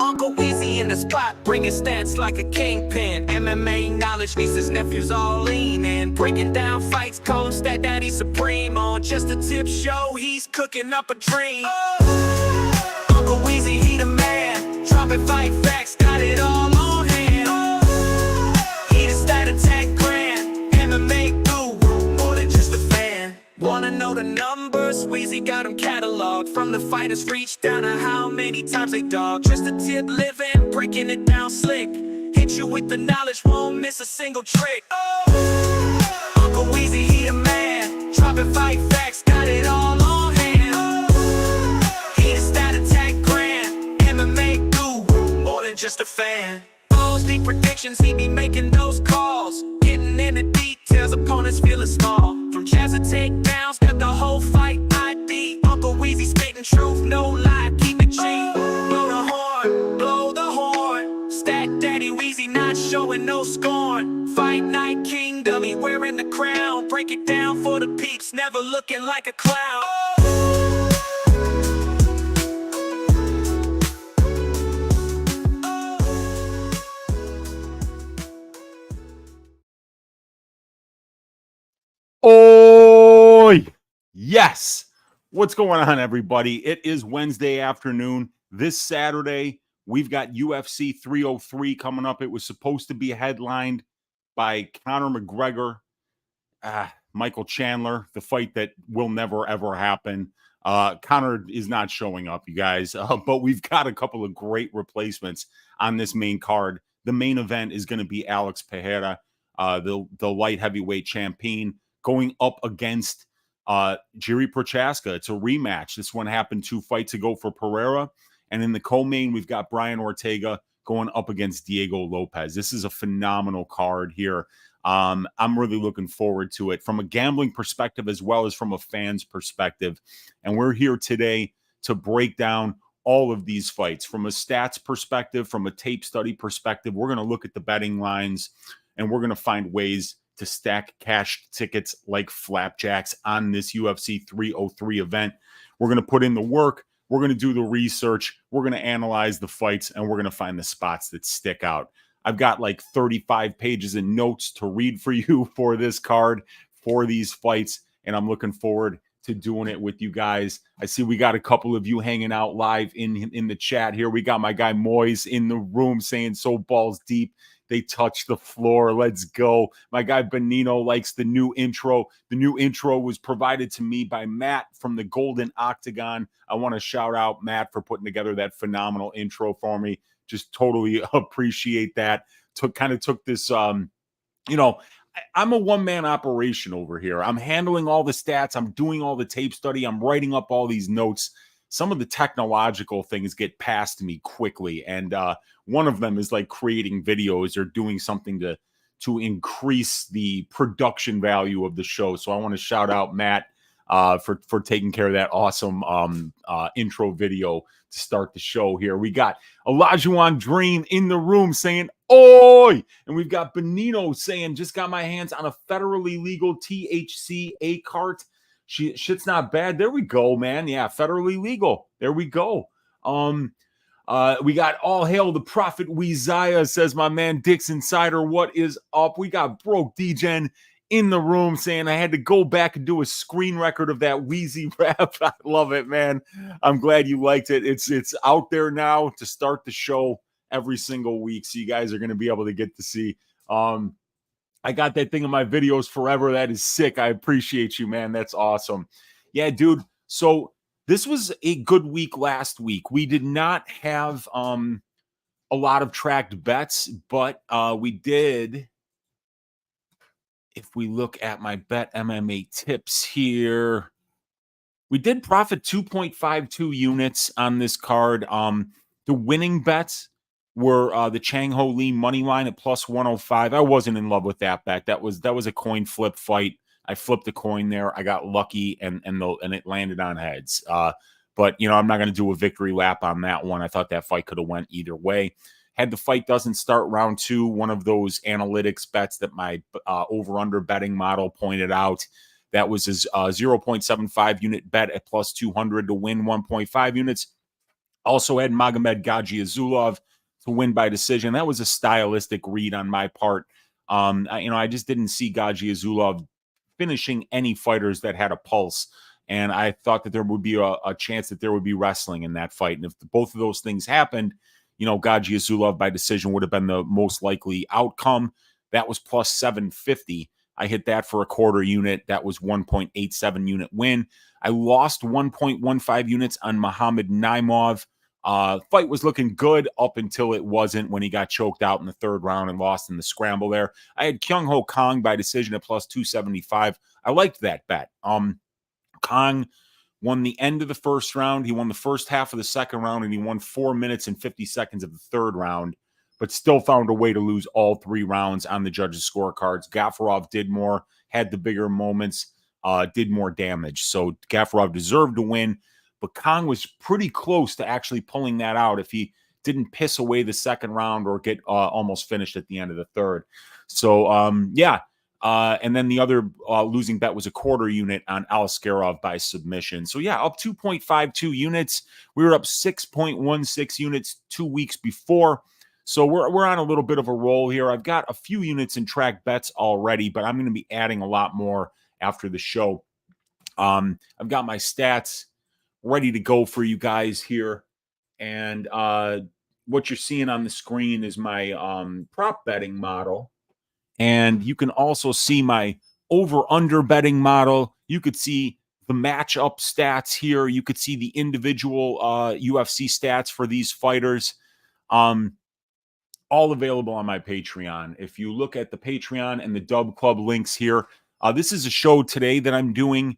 Uncle Weezy in the spot, bringing stats like a kingpin. MMA knowledge meets his nephews all lean in. Breaking down fights, cold stat daddy supreme. On just a tip show, he's cooking up a dream. Uncle Weezy, he the man. Dropping fight facts, got it all on hand. He the stat attack grand. MMA guru, more than just a fan. Wanna know the numbers? Weezy got them cataloged. From the fighters reach down to how many times they dog. Just a tip living, breaking it down slick. Hit you with the knowledge, won't miss a single trick. Uncle Weezy, he the man. Dropping fight facts, got it all on hand. He the stat attack grand. MMA guru, more than just a fan. Those deep predictions, he be making those calls. Getting in the details, opponents feeling small. From jazz to takedowns, got the whole fight ID. Uncle Weezy spitting truth, no lie, keep it G. Blow the horn, blow the horn. Stat Daddy Weezy not showing no scorn. Fight Night Kingdom, he wearing the crown. Break it down for the peeps, never looking like a clown. Oi! Yes! What's going on, everybody? It is Wednesday afternoon. This Saturday, we've got UFC 303 coming up. It was supposed to be headlined by Conor McGregor, Michael Chandler, the fight that will never, ever happen. Conor is not showing up, you guys, but we've got a couple of great replacements on this main card. The main event is going to be Alex Pereira, the light heavyweight champion, going up against Jiri Prochazka. It's a rematch. This one happened 2 fights ago for Pereira. And in the co-main, we've got Brian Ortega going up against Diego Lopez. This is a phenomenal card here. I'm really looking forward to it from a gambling perspective as well as from a fan's perspective. And we're here today to break down all of these fights from a stats perspective, from a tape study perspective. We're going to look at the betting lines and we're going to find ways to stack cash tickets like flapjacks on this UFC 303 event. We're going to put in the work. We're going to do the research. We're going to analyze the fights, and we're going to find the spots that stick out. I've got like 35 pages of notes to read for you for this card, for these fights, and I'm looking forward to doing it with you guys. I see we got a couple of you hanging out live in the chat here. We got my guy Moyes in the room saying, so balls deep. They touch the floor. Let's go. My guy Benino likes the new intro. The new intro was provided to me by Matt from the Golden Octagon. I want to shout out Matt for putting together that phenomenal intro for me. Just totally appreciate that. Took this, I'm a one-man operation over here. I'm handling all the stats. I'm doing all the tape study. I'm writing up all these notes. Some of the technological things get past me quickly. And one of them is like creating videos or doing something to increase the production value of the show. So I want to shout out Matt for taking care of that awesome intro video to start the show here. We got Olajuwon Dream in the room saying, oi! And we've got Benino saying, just got my hands on a federally legal THC A cart. Shit's not bad. There we go, man. Yeah, federally legal. There we go. We got all hail the prophet Weezy, says my man Dix Insider. What is up? We got Broke Degen in the room saying I had to go back and do a screen record of that Weezy rap. I love it, man. I'm glad you liked it. It's out there now to start the show every single week, so you guys are going to be able to get to see. I got that thing in my videos forever. That is sick. I appreciate you, man. That's awesome. Yeah, dude. So this was a good week last week. We did not have a lot of tracked bets, but we did. If we look at my Bet MMA tips here, we did profit 2.52 units on this card. The winning bets were the Chang Ho Lee money line at plus 105. I wasn't in love with that bet. That was a coin flip fight. I flipped the coin there. I got lucky, and it landed on heads. But I'm not going to do a victory lap on that one. I thought that fight could have went either way. Had the fight doesn't start round 2, one of those analytics bets that my over-under betting model pointed out. That was his 0.75 unit bet at plus 200 to win 1.5 units. Also had Magomed Gagiazulov to win by decision. That was a stylistic read on my part. I just didn't see Gagiazulov finishing any fighters that had a pulse. And I thought that there would be a chance that there would be wrestling in that fight. And if both of those things happened, Gagiazulov by decision would have been the most likely outcome. That was plus 750. I hit that for a quarter unit. That was 1.87 unit win. I lost 1.15 units on Muhammad Naimov. Fight was looking good up until it wasn't, when he got choked out in the third round and lost in the scramble there. I had Kyung Ho Kong by decision at plus 275. I liked that bet. Kong won the end of the first round. He won the first half of the second round, and he won 4 minutes and 50 seconds of the third round, but still found a way to lose all 3 rounds on the judges' scorecards. Gafarov did more, had the bigger moments, did more damage. So Gafarov deserved to win, but Kong was pretty close to actually pulling that out if he didn't piss away the second round or get almost finished at the end of the third. So, and then the other losing bet was a quarter unit on Alaskarov by submission. So, up 2.52 units. We were up 6.16 units 2 weeks before. So we're on a little bit of a roll here. I've got a few units in track bets already, but I'm going to be adding a lot more after the show. I've got my stats ready to go for you guys here. And what you're seeing on the screen is my prop betting model. And you can also see my over-under betting model. You could see the matchup stats here. You could see the individual UFC stats for these fighters. All available on my Patreon. If you look at the Patreon and the Dub Club links here, this is a show today that I'm doing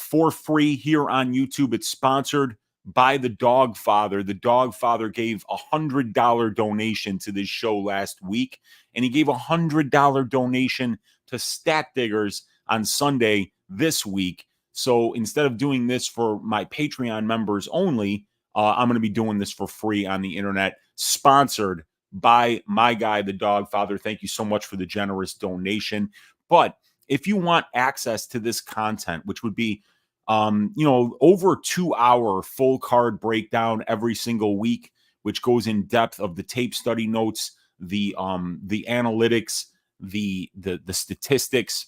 for free here on YouTube. It's sponsored by the Dogfather. The Dogfather gave a $100 donation to this show last week, and he gave a $100 donation to Stat Diggers on Sunday this week. So instead of doing this for my Patreon members only, I'm going to be doing this for free on the internet, sponsored by my guy, the Dogfather. Thank you so much for the generous donation. But if you want access to this content, which would be over 2 hour full card breakdown every single week, which goes in depth of the tape study notes, the analytics, the statistics,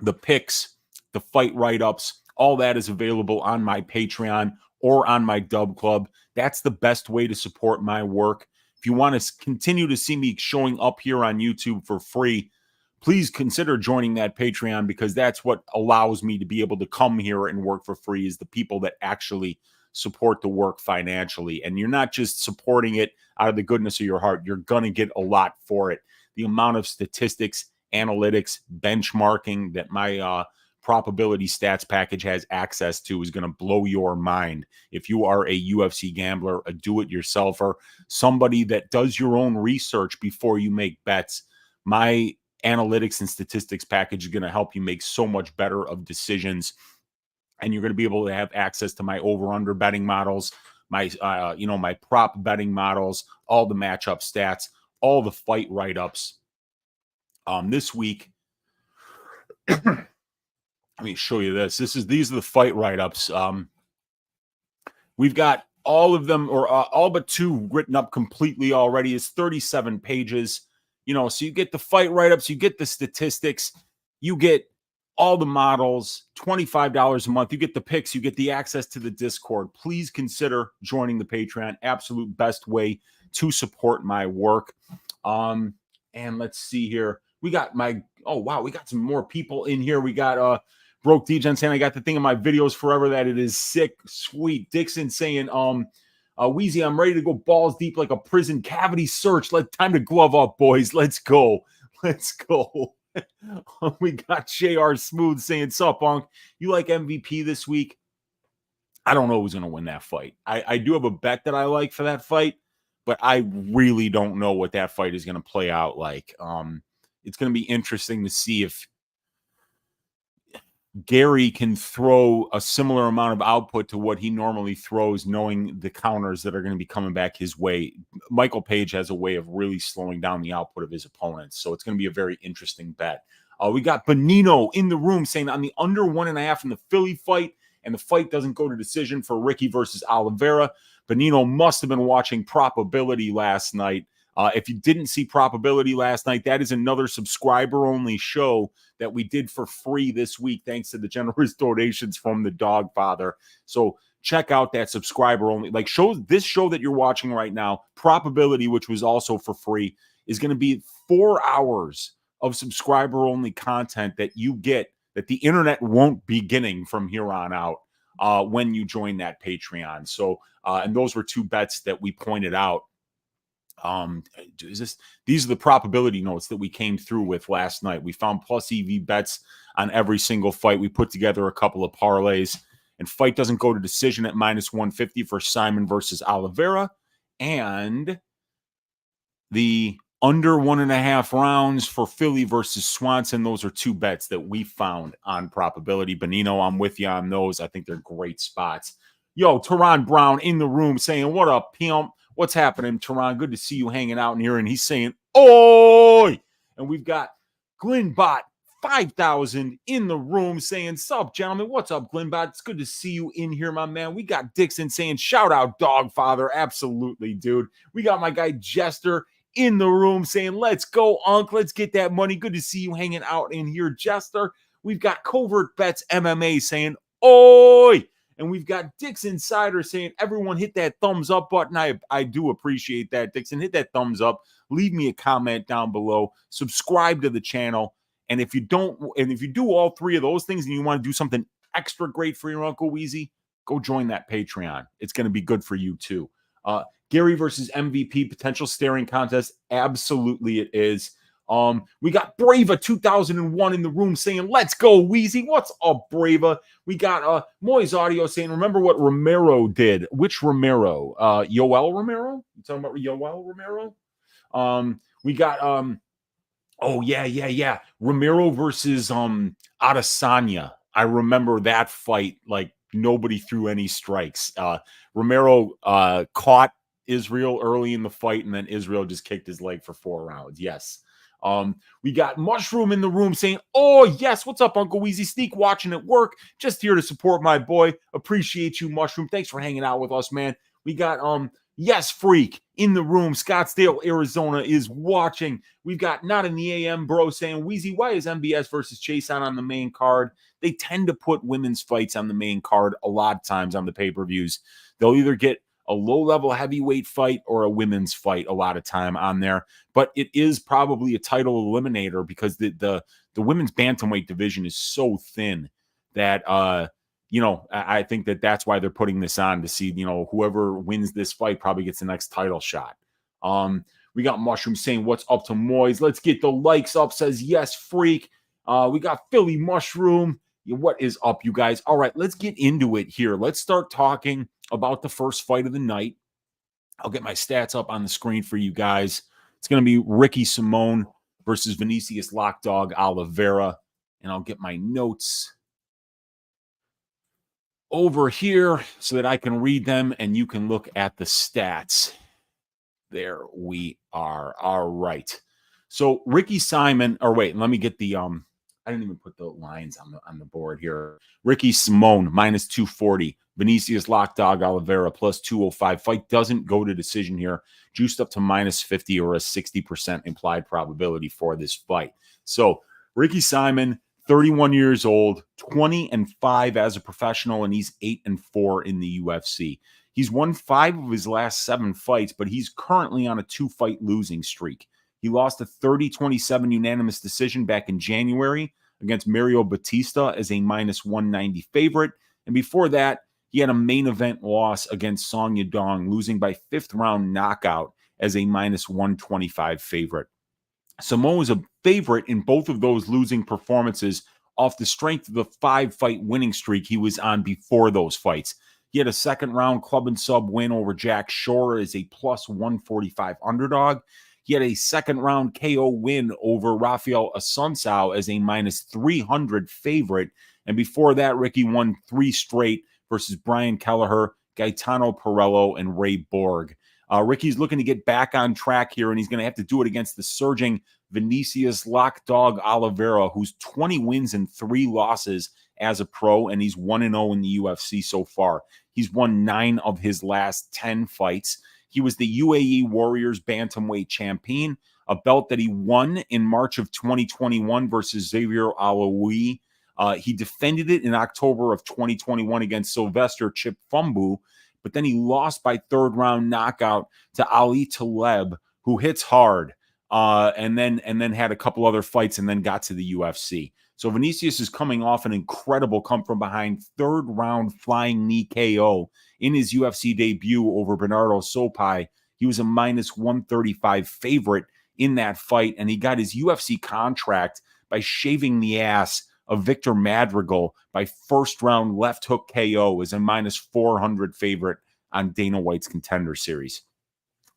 the picks, the fight write-ups, all that is available on my Patreon or on my Dub Club. That's the best way to support my work. If you want to continue to see me showing up here on YouTube for free, please consider joining that Patreon, because that's what allows me to be able to come here and work for free, is the people that actually support the work financially. And you're not just supporting it out of the goodness of your heart. You're going to get a lot for it. The amount of statistics, analytics, benchmarking that my probability stats package has access to is going to blow your mind. If you are a UFC gambler, a do-it-yourselfer, somebody that does your own research before you make bets, my analytics and statistics package is going to help you make so much better of decisions. And you're going to be able to have access to my over-under betting models, my my prop betting models, all the matchup stats, all the fight write-ups. This week, let me show you this. These are the fight write-ups. We've got all of them, or all but 2 written up completely already. It's 37 pages. So you get the fight write-ups, you get the statistics, you get all the models, $25 a month. You get the picks, you get the access to the Discord. Please consider joining the Patreon. Absolute best way to support my work. And let's see here. We got we got some more people in here. We got Broke DJ saying, I got the thing in my videos forever that it is sick, sweet. Dixon saying, Weezy, I'm ready to go balls deep like a prison cavity search. Time to glove up, boys. Let's go. Let's go. We got JR Smooth saying, sup, Unc? You like MVP this week? I don't know who's going to win that fight. I do have a bet that I like for that fight, but I really don't know what that fight is going to play out like. It's going to be interesting to see if Garry can throw a similar amount of output to what he normally throws, knowing the counters that are going to be coming back his way. Michael Page has a way of really slowing down the output of his opponents, so it's going to be a very interesting bet. We got Benino in the room saying on the under 1.5 in the Philly fight, and the fight doesn't go to decision for Ricky versus Oliveira. Benino must have been watching Probability last night. If you didn't see Probability last night, that is another subscriber-only show that we did for free this week, thanks to the generous donations from the Dog Father. So check out that subscriber-only. Like, this show that you're watching right now, Probability, which was also for free, is going to be 4 hours of subscriber-only content that you get that the internet won't be getting from here on out when you join that Patreon. So, and those were 2 bets that we pointed out. These are the probability notes that we came through with last night. We found plus EV bets on every single fight. We put together a couple of parlays, and fight doesn't go to decision at minus 150 for Simon versus Oliveira, and the under 1.5 rounds for Fili versus Swanson. Those are 2 bets that we found on Probability. Benino, I'm with you on those. I think they're great spots. Yo, Teron Brown in the room saying, what up, pimp? What's happening, Teron? Good to see you hanging out in here. And he's saying, oi! And we've got Glenbot 5000 in the room saying, sup, gentlemen? What's up, Glenbot? It's good to see you in here, my man. We got Dixon saying, shout out, Dog Father. Absolutely, dude. We got my guy Jester in the room saying, let's go, Unc. Let's get that money. Good to see you hanging out in here, Jester. We've got Covert Bets MMA saying, oi! And we've got Dix Insider saying, everyone hit that thumbs up button. I do appreciate that, Dixon. Hit that thumbs up. Leave me a comment down below. Subscribe to the channel. And if you do all 3 of those things and you want to do something extra great for your Uncle Weezy, go join that Patreon. It's going to be good for you too. Garry versus MVP potential staring contest. Absolutely it is. We got Brava 2001 in the room saying, let's go, Weezy. What's up, Brava? We got Moy's Audio saying, remember what Romero did. Which Romero? Yoel Romero? You talking about Yoel Romero? We got oh yeah. Romero versus Adesanya. I remember that fight like nobody threw any strikes. Romero caught Israel early in the fight, and then Israel just kicked his leg for 4 rounds. Yes. We got Mushroom in the room saying, oh yes, what's up, Uncle Weezy? Sneak watching at work, just here to support my boy. Appreciate you, Mushroom. Thanks for hanging out with us, man. We got Yes Freak in the room. Scottsdale, Arizona is watching. We've got Not in the AM Bro saying, Weezy, why is MBS versus Chiasson on the main card? They tend to put women's fights on the main card a lot of times on the pay-per-views. They'll either get a low-level heavyweight fight or a women's fight a lot of time on there. But it is probably a title eliminator because the women's bantamweight division is so thin that, I think that's why they're putting this on to see, whoever wins this fight probably gets the next title shot. We got Mushroom saying, what's up to Moyes? Let's get the likes up, says Yes Freak. We got Philly Mushroom. What is up, you guys? All right, let's get into it here. Let's start talking about the first fight of the night. I'll get my stats up on the screen for you guys. It's going to be Ricky Simón versus Vinicius Lockdog Oliveira. And I'll get my notes over here so that I can read them and you can look at the stats. There we are. All right. So Ricky Simon, or wait, let me get the I didn't even put the lines on the board here. Ricky Simón minus 240. Vinicius Lockdog Oliveira plus 205. Fight doesn't go to decision here. Juiced up to minus 50 or a 60% implied probability for this fight. So Ricky Simon, 31 years old, 20-5 as a professional, and he's 8-4 in the UFC. He's won 5 of his last 7 fights, but he's currently on a 2-fight losing streak. He lost a 30-27 unanimous decision back in January against Mario Batista as a minus 190 favorite. And before that, he had a main event loss against Song Yadong, losing by 5th round knockout as a minus 125 favorite. Simón was a favorite in both of those losing performances off the strength of the 5-fight winning streak he was on before those fights. He had a 2nd round club and sub win over Jack Shore as a plus 145 underdog. He had a 2nd round KO win over Rafael Asuncao as a minus 300 favorite. And before that, Ricky won 3 straight versus Brian Kelleher, Gaetano Perello, and Ray Borg. Ricky's looking to get back on track here, and he's going to have to do it against the surging Vinicius Lockdog Oliveira, who's 20 wins and 3 losses as a pro, and he's 1-0 in the UFC so far. He's won 9 of his last 10 fights. He was the UAE Warriors bantamweight champion, a belt that he won in March of 2021 versus Xavier Alaoui. He defended it in October of 2021 against Sylvester Chip Fumbu, but then he lost by third-round knockout to Ali Taleb, who hits hard, and then had a couple other fights and then got to the UFC. So Vinicius is coming off an incredible come-from-behind third-round flying knee KO in his UFC debut over Bernardo Sopai. He was a minus 135 favorite in that fight, and he got his UFC contract by shaving the ass of Victor Madrigal by first-round left hook KO as a minus 400 favorite on Dana White's Contender Series.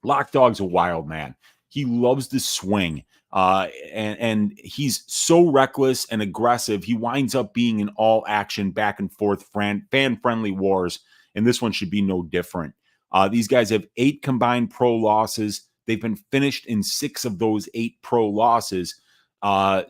Lock Dog's a wild man. He loves to swing, and he's so reckless and aggressive. He winds up being in all-action, back-and-forth, fan-friendly wars, and this one should be no different. These guys have 8 combined pro losses. They've been finished in 6 of those 8 pro losses.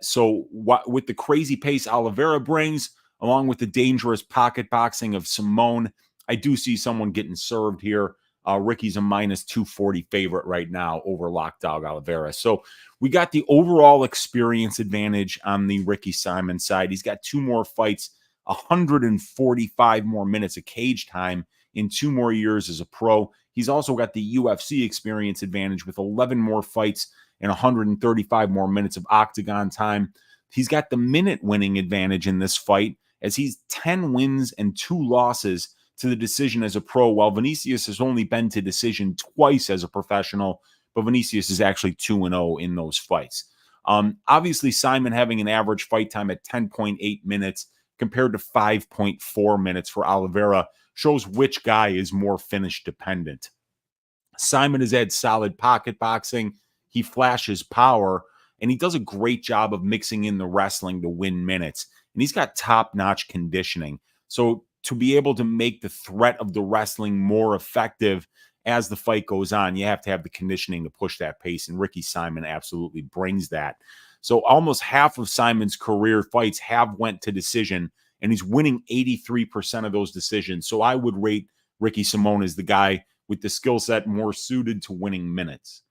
So with the crazy pace Oliveira brings, along with the dangerous pocket boxing of Simón, I do see someone getting served here. Ricky's a minus 240 favorite right now over Lockdog Oliveira. So we got the overall experience advantage on the Ricky Simón side. He's got 2 more fights, 145 more minutes of cage time in 2 more years as a pro. He's also got the UFC experience advantage with 11 more fights and 135 more minutes of octagon time. He's got the minute winning advantage in this fight, as he's 10 wins and 2 losses to the decision as a pro, while Vinicius has only been to decision twice as a professional, but Vinicius is actually 2-0 in those fights. Obviously, Simón having an average fight time at 10.8 minutes compared to 5.4 minutes for Oliveira shows which guy is more finish dependent. Simón has had solid pocket boxing. He flashes power, and he does a great job of mixing in the wrestling to win minutes. And he's got top-notch conditioning. So to be able to make the threat of the wrestling more effective as the fight goes on, you have to have the conditioning to push that pace, and Ricky Simón absolutely brings that. So almost half of Simon's career fights have went to decision, and he's winning 83% of those decisions. So I would rate Ricky Simón as the guy with the skill set more suited to winning minutes,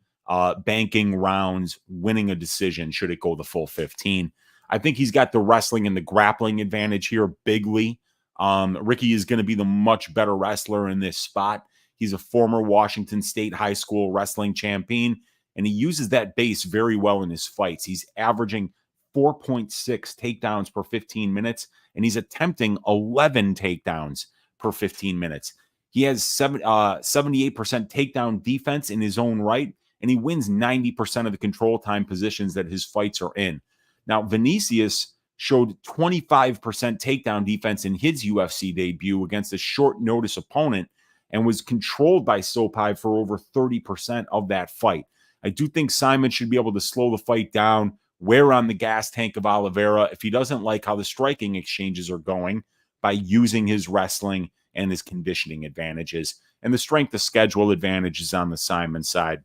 banking rounds, winning a decision should it go the full 15. I think he's got the wrestling and the grappling advantage here bigly. Ricky is going to be the much better wrestler in this spot. He's a former Washington State high school wrestling champion, and he uses that base very well in his fights. He's averaging 4.6 takedowns per 15 minutes, and he's attempting 11 takedowns per 15 minutes. He has 78% takedown defense in his own right, and he wins 90% of the control time positions that his fights are in. Now, Vinicius showed 25% takedown defense in his UFC debut against a short notice opponent and was controlled by Sopai for over 30% of that fight. I do think Simón should be able to slow the fight down, wear on the gas tank of Oliveira if he doesn't like how the striking exchanges are going, by using his wrestling and his conditioning advantages. And the strength of schedule advantage is on the Simón side.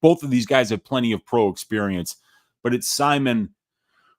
Both of these guys have plenty of pro experience, but it's Simón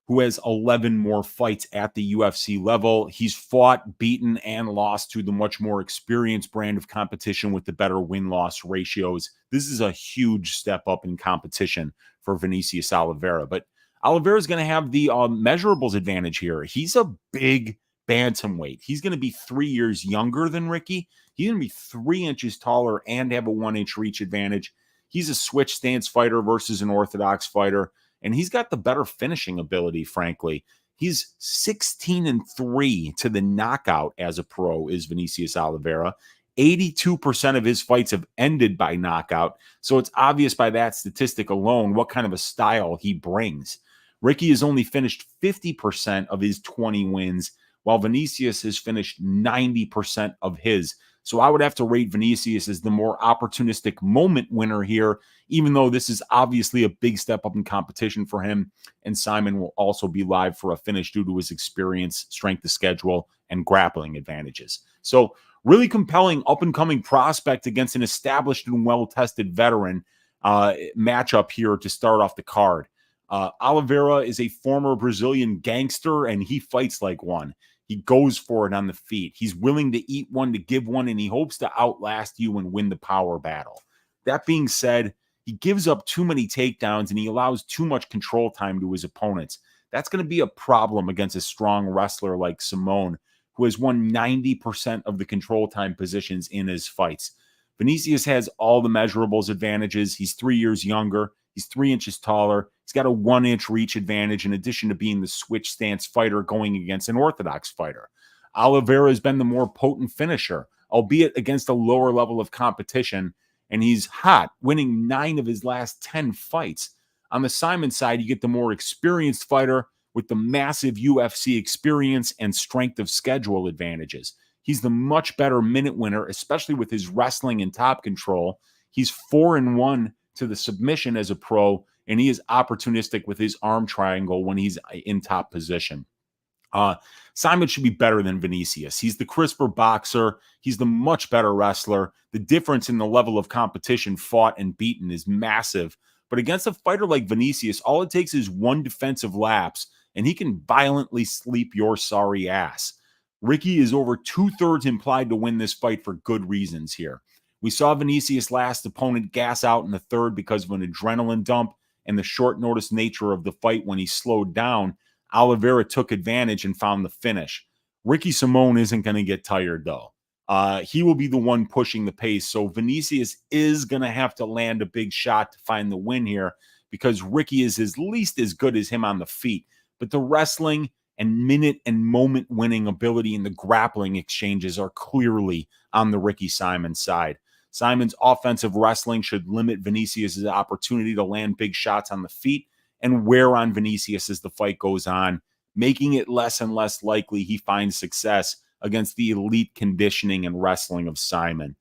who has 11 more fights at the UFC level. He's fought, beaten, and lost to the much more experienced brand of competition with the better win-loss ratios. This is a huge step up in competition for Vinicius Oliveira. But Oliveira is going to have the measurables advantage here. He's a big bantamweight. He's going to be 3 years younger than Ricky. He's going to be 3 inches taller and have a 1-inch reach advantage. He's a switch stance fighter versus an orthodox fighter. And he's got the better finishing ability, frankly. He's 16-3 to the knockout as a pro, is Vinicius Oliveira. 82% of his fights have ended by knockout. So it's obvious by that statistic alone what kind of a style he brings. Ricky has only finished 50% of his 20 wins, while Vinicius has finished 90% of his. So I would have to rate Vinicius as the more opportunistic moment winner here, even though this is obviously a big step up in competition for him. And Simón will also be live for a finish due to his experience, strength of schedule, and grappling advantages. So really compelling up-and-coming prospect against an established and well-tested veteran matchup here to start off the card. Oliveira is a former Brazilian gangster, and he fights like one. He goes for it on the feet. He's willing to eat one, to give one, and he hopes to outlast you and win the power battle. That being said, he gives up too many takedowns and he allows too much control time to his opponents. That's going to be a problem against a strong wrestler like Simón, who has won 90% of the control time positions in his fights. Vinicius has all the measurables advantages. He's 3 years younger. He's 3 inches taller. He's got a 1-inch reach advantage in addition to being the switch stance fighter going against an orthodox fighter. Oliveira has been the more potent finisher, albeit against a lower level of competition, and he's hot, winning 9 of his last 10 fights. On the Simón side, you get the more experienced fighter with the massive UFC experience and strength of schedule advantages. He's the much better minute winner, especially with his wrestling and top control. He's 4-1 to the submission as a pro, and he is opportunistic with his arm triangle when he's in top position. Simón should be better than Vinicius. He's the crisper boxer. He's the much better wrestler. The difference in the level of competition fought and beaten is massive. But against a fighter like Vinicius, all it takes is one defensive lapse, and he can violently sleep your sorry ass. Ricky is over 2/3 implied to win this fight for good reasons here. We saw Vinicius' last opponent gas out in the third because of an adrenaline dump and the short notice nature of the fight when he slowed down. Oliveira took advantage and found the finish. Ricky Simón isn't going to get tired, though. He will be the one pushing the pace. So Vinicius is going to have to land a big shot to find the win here because Ricky is at least as good as him on the feet. But the wrestling and minute and moment winning ability and the grappling exchanges are clearly on the Ricky Simón side. Simon's offensive wrestling should limit Vinicius' opportunity to land big shots on the feet and wear on Vinicius as the fight goes on, making it less and less likely he finds success against the elite conditioning and wrestling of Simón.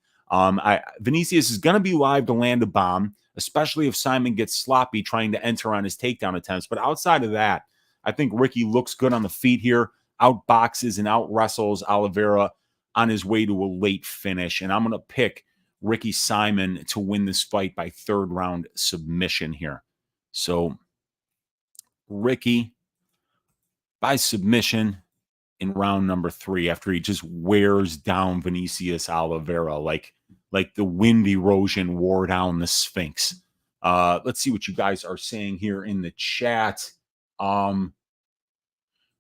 Vinicius is going to be live to land a bomb, especially if Simón gets sloppy trying to enter on his takedown attempts. But outside of that, I think Ricky looks good on the feet here, outboxes and out-wrestles Oliveira on his way to a late finish. And I'm going to pick Ricky Simón to win this fight by third-round submission here. So Ricky by submission in round number 3 after he just wears down Vinicius Oliveira like the wind erosion wore down the Sphinx. Let's see what you guys are saying here in the chat.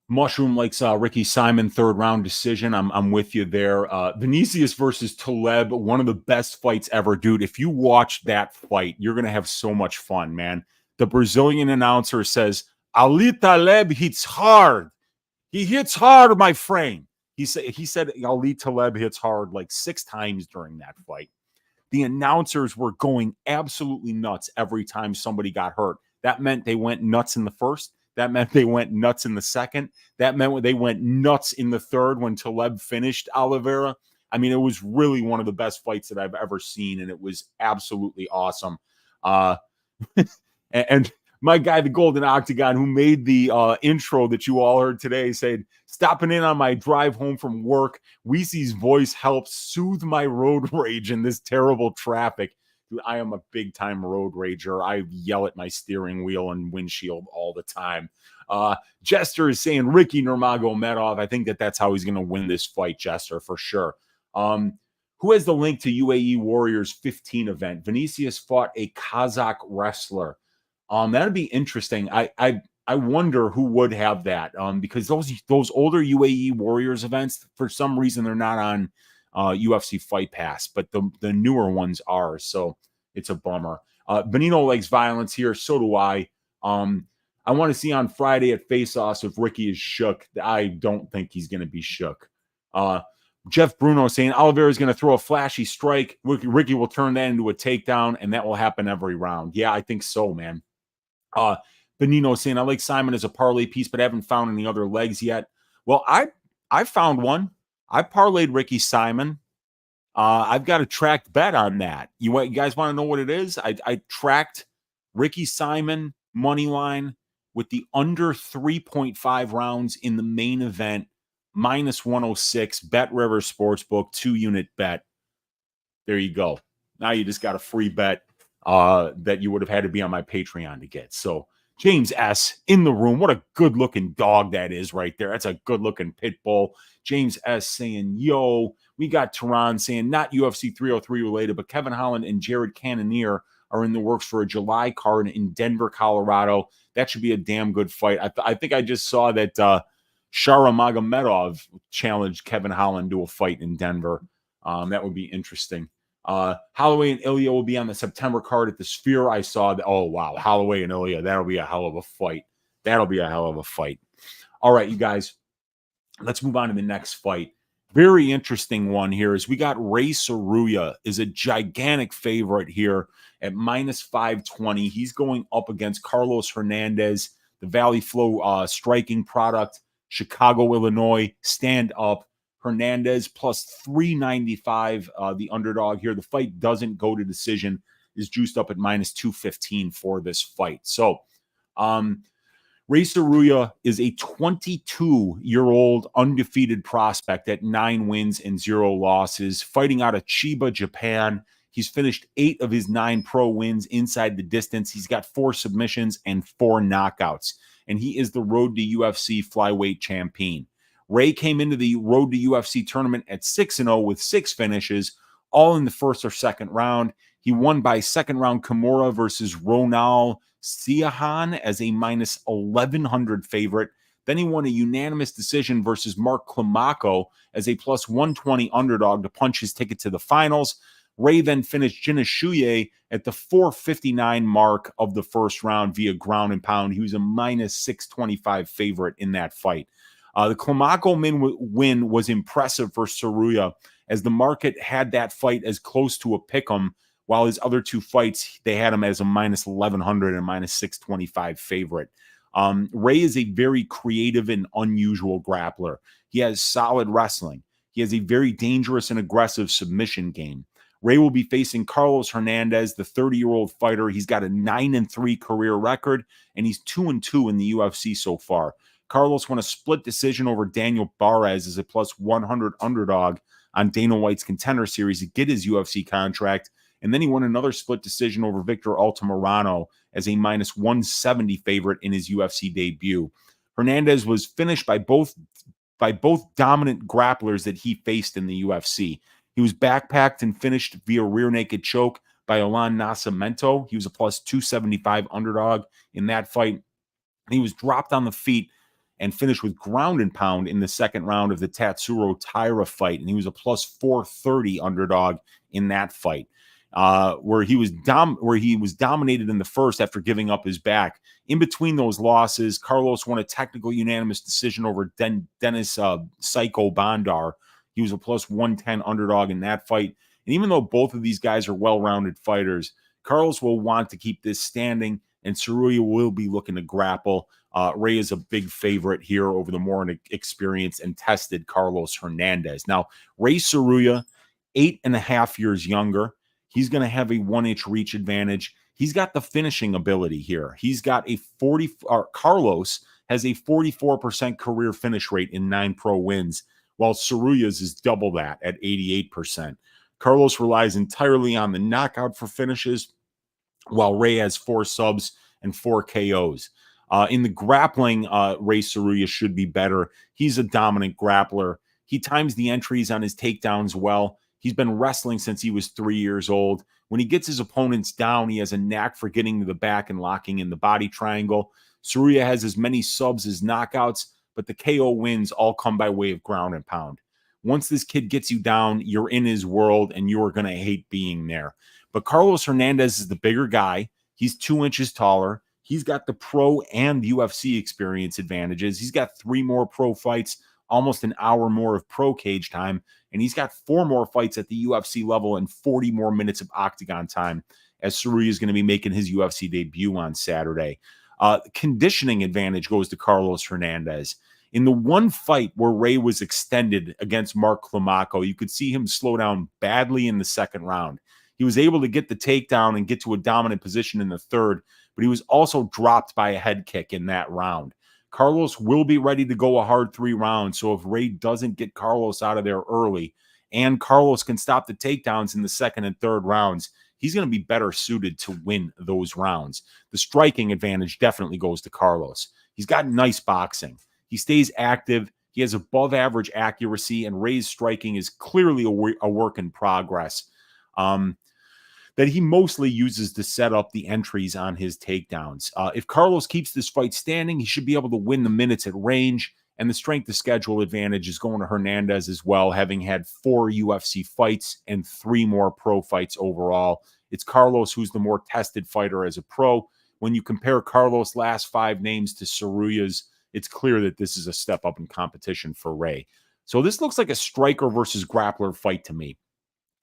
Mushroom likes Ricky Simón third round decision. I'm with you there. Vinicius versus Taleb, one of the best fights ever, dude. If you watch that fight, you're gonna have so much fun, man. The Brazilian announcer says Ali Taleb hits hard. He hits hard, my friend. He said Ali Taleb hits hard like 6 times during that fight. The announcers were going absolutely nuts every time somebody got hurt. That meant they went nuts in the first. That meant they went nuts in the second. That meant they went nuts in the third when Taleb finished Oliveira. I mean, it was really one of the best fights that I've ever seen, and it was absolutely awesome. And my guy, the Golden Octagon, who made the intro that you all heard today, said, stopping in on my drive home from work, Weezy's voice helps soothe my road rage in this terrible traffic. Dude, I am a big-time road rager. I yell at my steering wheel and windshield all the time. Jester is saying Ricky Nurmagomedov. I think that's how he's going to win this fight, Jester, for sure. Who has the link to UAE Warriors 15 event? Vinicius fought a Kazakh wrestler. That'd be interesting. I wonder who would have that because those older UAE Warriors events, for some reason, they're not on UFC Fight Pass, but the newer ones are, so it's a bummer. Benino likes violence here, so do I. I want to see on Friday at Face Off if Ricky is shook. I don't think he's going to be shook. Jeff Bruno saying Oliveira is going to throw a flashy strike. Ricky will turn that into a takedown, and that will happen every round. Yeah, I think so, man. Benino saying I like Simón as a parlay piece, but I haven't found any other legs yet. Well, I found one. I parlayed Ricky Simón. I've got a tracked bet on that. You guys want to know what it is? I tracked Ricky Simón money line with the under 3.5 rounds in the main event, -106, Bet River Sportsbook, 2-unit bet. There you go. Now you just got a free bet that you would have had to be on my Patreon to get. So James S. in the room. What a good-looking dog that is right there. That's a good-looking pit bull. James S. saying, yo. We got Tehran saying, not UFC 303 related, but Kevin Holland and Jared Cannonier are in the works for a July card in Denver, Colorado. That should be a damn good fight. I think I just saw that Shara Magomedov challenged Kevin Holland to a fight in Denver. That would be interesting. Holloway and Ilya will be on the September card at the Sphere. I saw that. Oh, wow. Holloway and Ilya. That'll be a hell of a fight. That'll be a hell of a fight. All right, you guys. Let's move on to the next fight. Very interesting one here is we got Ray Tsuruya is a gigantic favorite here at minus 520. He's going up against Carlos Hernandez, the Valley Flow striking product, Chicago, Illinois, stand up. Hernandez plus 395, the underdog here. The fight doesn't go to decision, is juiced up at minus 215 for this fight. So, Ray Tsuruya is a 22-year-old undefeated prospect at 9 wins and 0 losses, fighting out of Chiba, Japan. He's finished 8 of his 9 pro wins inside the distance. He's got 4 submissions and 4 knockouts, and he is the Road to UFC flyweight champion. Ray came into the Road to UFC tournament at 6-0 with 6 finishes, all in the first or second round. He won by second round Kimura versus Ronald Siahan as a minus 1,100 favorite. Then he won a unanimous decision versus Mark Climaco as a plus 120 underdog to punch his ticket to the finals. Ray then finished Jinishuye at the 459 mark of the first round via ground and pound. He was a minus 625 favorite in that fight. The Climaco win was impressive for Tsuruya, as the market had that fight as close to a pick'em, while his other 2 fights, they had him as a minus 1,100 and minus 625 favorite. Ray is a very creative and unusual grappler. He has solid wrestling. He has a very dangerous and aggressive submission game. Ray will be facing Carlos Hernandez, the 30-year-old fighter. He's got a 9-3 career record, and he's 2-2 in the UFC so far. Carlos won a split decision over Daniel Barres as a plus 100 underdog on Dana White's Contender Series to get his UFC contract. And then he won another split decision over Victor Altamirano as a minus 170 favorite in his UFC debut. Hernandez was finished by both dominant grapplers that he faced in the UFC. He was backpacked and finished via rear naked choke by Olan Nascimento. He was a plus 275 underdog in that fight. He was dropped on the feet and finished with ground and pound in the second round of the Tatsuro Taira fight. And he was a plus 430 underdog in that fight, where he was dominated in the first after giving up his back. In between those losses, Carlos won a technical unanimous decision over Dennis Psycho Bandar. He was a plus 110 underdog in that fight. And even though both of these guys are well-rounded fighters, Carlos will want to keep this standing, and Tsuruya will be looking to grapple. Ray is a big favorite here over the more experienced and tested Carlos Hernandez. Now, Ray Tsuruya, 8.5 years younger. He's going to have a 1-inch reach advantage. He's got the finishing ability here. He's got a Carlos has a 44% career finish rate in 9 pro wins, while Tsuruya's is double that at 88%. Carlos relies entirely on the knockout for finishes, while Ray has 4 subs and 4 KOs. In the grappling, Ray Tsuruya should be better. He's a dominant grappler. He times the entries on his takedowns well. He's been wrestling since he was 3 years old. When he gets his opponents down, he has a knack for getting to the back and locking in the body triangle. Tsuruya has as many subs as knockouts, but the KO wins all come by way of ground and pound. Once this kid gets you down, you're in his world, and you're going to hate being there. But Carlos Hernandez is the bigger guy. He's 2 inches taller. He's got the pro and UFC experience advantages. He's got 3 more pro fights, almost an hour more of pro cage time, and he's got 4 more fights at the UFC level and 40 more minutes of octagon time, as Tsuruya is going to be making his UFC debut on Saturday. Conditioning advantage goes to Carlos Hernandez. In the one fight where Ray was extended against Mark Climaco, you could see him slow down badly in the second round. He was able to get the takedown and get to a dominant position in the third, but he was also dropped by a head kick in that round. Carlos will be ready to go a hard 3 rounds, so if Ray doesn't get Carlos out of there early, and Carlos can stop the takedowns in the second and third rounds, he's going to be better suited to win those rounds. The striking advantage definitely goes to Carlos. He's got nice boxing. He stays active. He has above average accuracy, and Ray's striking is clearly a work in progress that he mostly uses to set up the entries on his takedowns. If Carlos keeps this fight standing, he should be able to win the minutes at range, and the strength of schedule advantage is going to Hernandez as well, having had 4 UFC fights and 3 more pro fights overall. It's Carlos who's the more tested fighter as a pro. When you compare Carlos' last 5 names to Tsuruya's, it's clear that this is a step up in competition for Ray. So this looks like a striker versus grappler fight to me.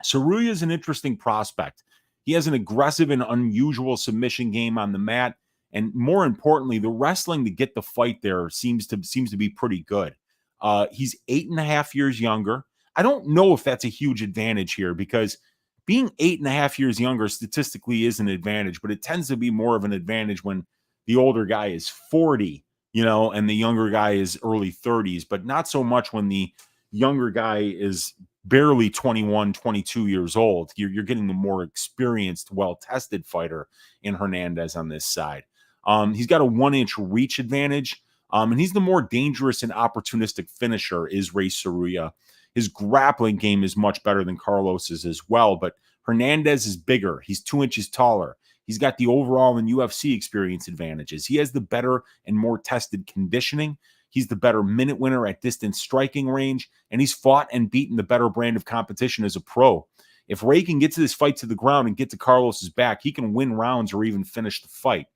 Tsuruya is an interesting prospect. He has an aggressive and unusual submission game on the mat. And more importantly, the wrestling to get the fight there seems to be pretty good. He's 8.5 years younger. I don't know if that's a huge advantage here, because being 8.5 years younger statistically is an advantage, but it tends to be more of an advantage when the older guy is 40, and the younger guy is early 30s, but not so much when the younger guy is barely 21, 22 years old. You're getting the more experienced, well-tested fighter in Hernandez on this side. He's got a 1-inch reach advantage, and he's the more dangerous and opportunistic finisher is Ray Tsuruya. His grappling game is much better than Carlos's as well, but Hernandez is bigger. He's 2 inches taller. He's got the overall and UFC experience advantages. He has the better and more tested conditioning. He's the better minute winner at distance striking range, and he's fought and beaten the better brand of competition as a pro. If Ray can get to this fight to the ground and get to Carlos's back, he can win rounds or even finish the fight.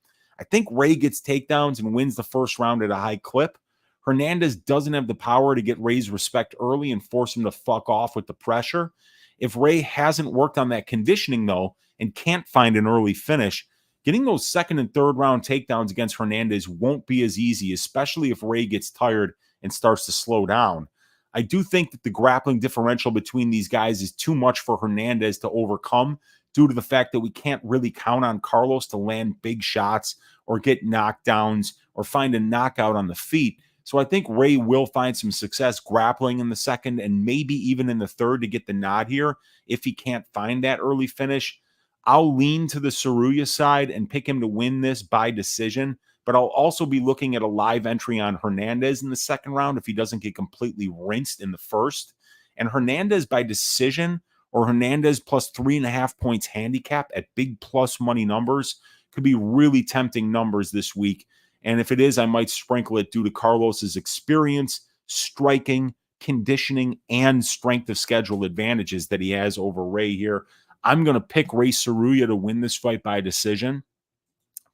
I think Ray gets takedowns and wins the first round at a high clip. Hernandez doesn't have the power to get Ray's respect early and force him to fuck off with the pressure. If Ray hasn't worked on that conditioning, though, and can't find an early finish, getting those second and third round takedowns against Hernandez won't be as easy, especially if Ray gets tired and starts to slow down. I do think that the grappling differential between these guys is too much for Hernandez to overcome, due to the fact that we can't really count on Carlos to land big shots or get knockdowns or find a knockout on the feet. So I think Ray will find some success grappling in the second and maybe even in the third to get the nod here if he can't find that early finish. I'll lean to the Tsuruya side and pick him to win this by decision, but I'll also be looking at a live entry on Hernandez in the second round if he doesn't get completely rinsed in the first. And Hernandez by decision, or Hernandez plus 3.5 points handicap at big plus money numbers, could be really tempting numbers this week. And if it is, I might sprinkle it due to Carlos's experience, striking, conditioning, and strength of schedule advantages that he has over Ray here. I'm going to pick Ray Tsuruya to win this fight by decision,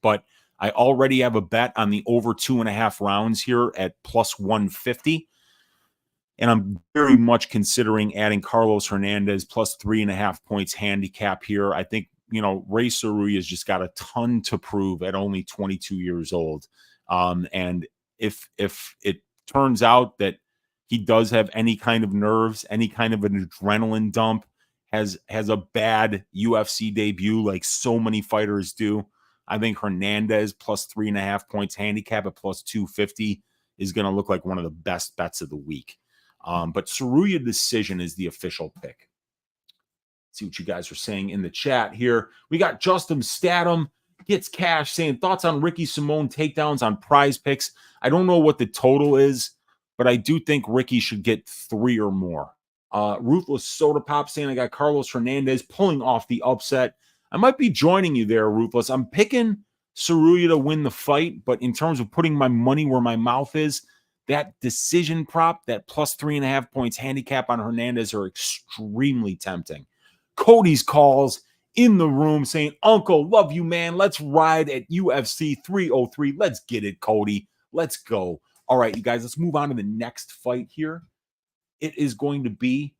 but I already have a bet on the over 2.5 rounds here at plus 150. And I'm very much considering adding Carlos Hernandez plus 3.5 points handicap here. I think, Ray Tsuruya has just got a ton to prove at only 22 years old. And if it turns out that he does have any kind of nerves, any kind of an adrenaline dump, has a bad UFC debut like so many fighters do, I think Hernandez plus 3.5 points handicap at plus 250 is going to look like one of the best bets of the week. But Tsuruya decision is the official pick. See what you guys are saying in the chat here. We got Justin Statham gets cash saying thoughts on Ricky Simón takedowns on Prize Picks. I don't know what the total is, but I do think Ricky should get 3 or more. Ruthless Soda Pop saying I got Carlos Hernandez pulling off the upset. I might be joining you there, Ruthless. I'm picking Tsuruya to win the fight, but in terms of putting my money where my mouth is, that decision prop, that plus 3.5 points handicap on Hernandez are extremely tempting. Cody's calls in the room saying, Uncle, love you, man. Let's ride at UFC 303. Let's get it, Cody. Let's go. All right, you guys, let's move on to the next fight here. It is going to be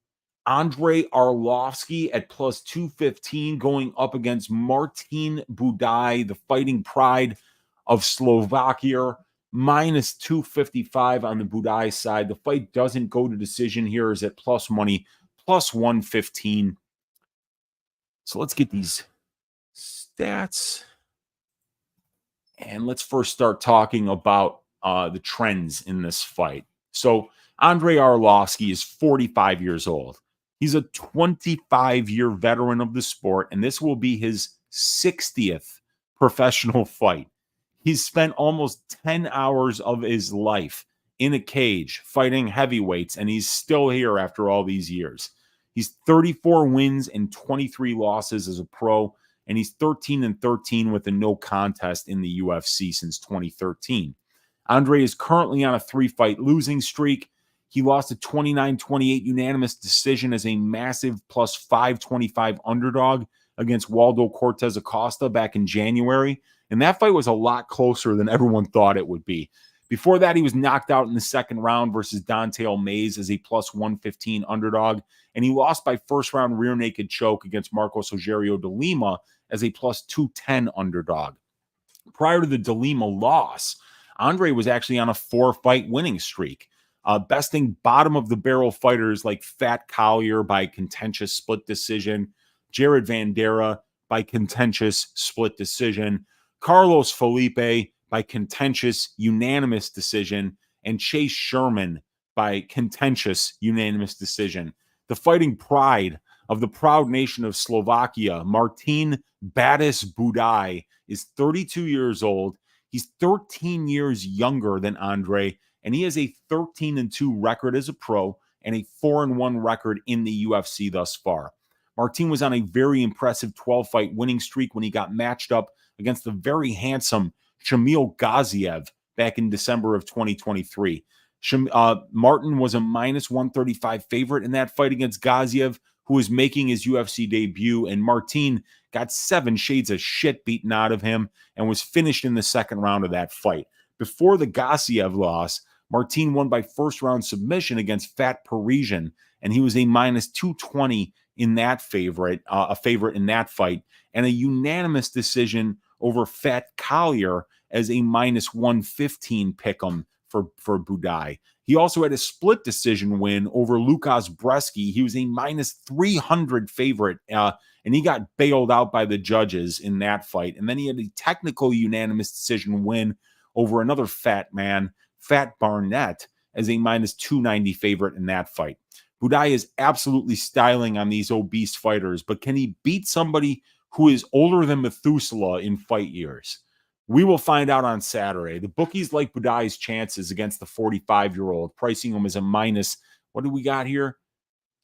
Andrei Arlovski at plus 215 going up against Martin Buday, the fighting pride of Slovakia, minus 255 on the Buday side. The fight doesn't go to decision here, is at plus money, plus 115. So let's get these stats. And let's first start talking about the trends in this fight. So Andrei Arlovski is 45 years old. He's a 25-year veteran of the sport, and this will be his 60th professional fight. He's spent almost 10 hours of his life in a cage fighting heavyweights, and he's still here after all these years. He's 34 wins and 23 losses as a pro, and he's 13-13 with a no contest in the UFC since 2013. Andrei is currently on a 3-fight losing streak. He lost a 29-28 unanimous decision as a massive plus 525 underdog against Waldo Cortez Acosta back in January. And that fight was a lot closer than everyone thought it would be. Before that, he was knocked out in the second round versus Don'Tale Mayes as a plus 115 underdog. And he lost by first round rear naked choke against Marcos Rogerio de Lima as a plus 210 underdog. Prior to the de Lima loss, Andrei was actually on a 4-fight winning streak, besting bottom of the barrel fighters like Fat Collier by contentious split decision, Jared Vandera by contentious split decision, Carlos Felipe by contentious unanimous decision, and Chase Sherman by contentious unanimous decision. The fighting pride of the proud nation of Slovakia, Martin Badis Buday, is 32 years old. He's 13 years younger than Andrei, and he has a 13-2 record as a pro and a 4-1 record in the UFC thus far. Martin was on a very impressive 12-fight winning streak when he got matched up against the very handsome Shamil Gaziev back in December of 2023. Martin was a minus 135 favorite in that fight against Gaziev, who was making his UFC debut, and Martin got 7 shades of shit beaten out of him and was finished in the second round of that fight. Before the Gaziev loss, Martin won by first-round submission against Fat Parisian, and he was a minus 220 in that a favorite in that fight, and a unanimous decision over Fat Collier as a minus 115 pick'em for Buday. He also had a split decision win over Lukas Breski. He was a minus 300 favorite, and he got bailed out by the judges in that fight. And then he had a technical unanimous decision win over another fat man, Fat Barnett, as a minus 290 favorite in that fight. Buday is absolutely styling on these obese fighters, but can he beat somebody who is older than Methuselah in fight years? We will find out on Saturday. The bookies like Buday's chances against the 45-year-old, pricing him as a minus, what do we got here?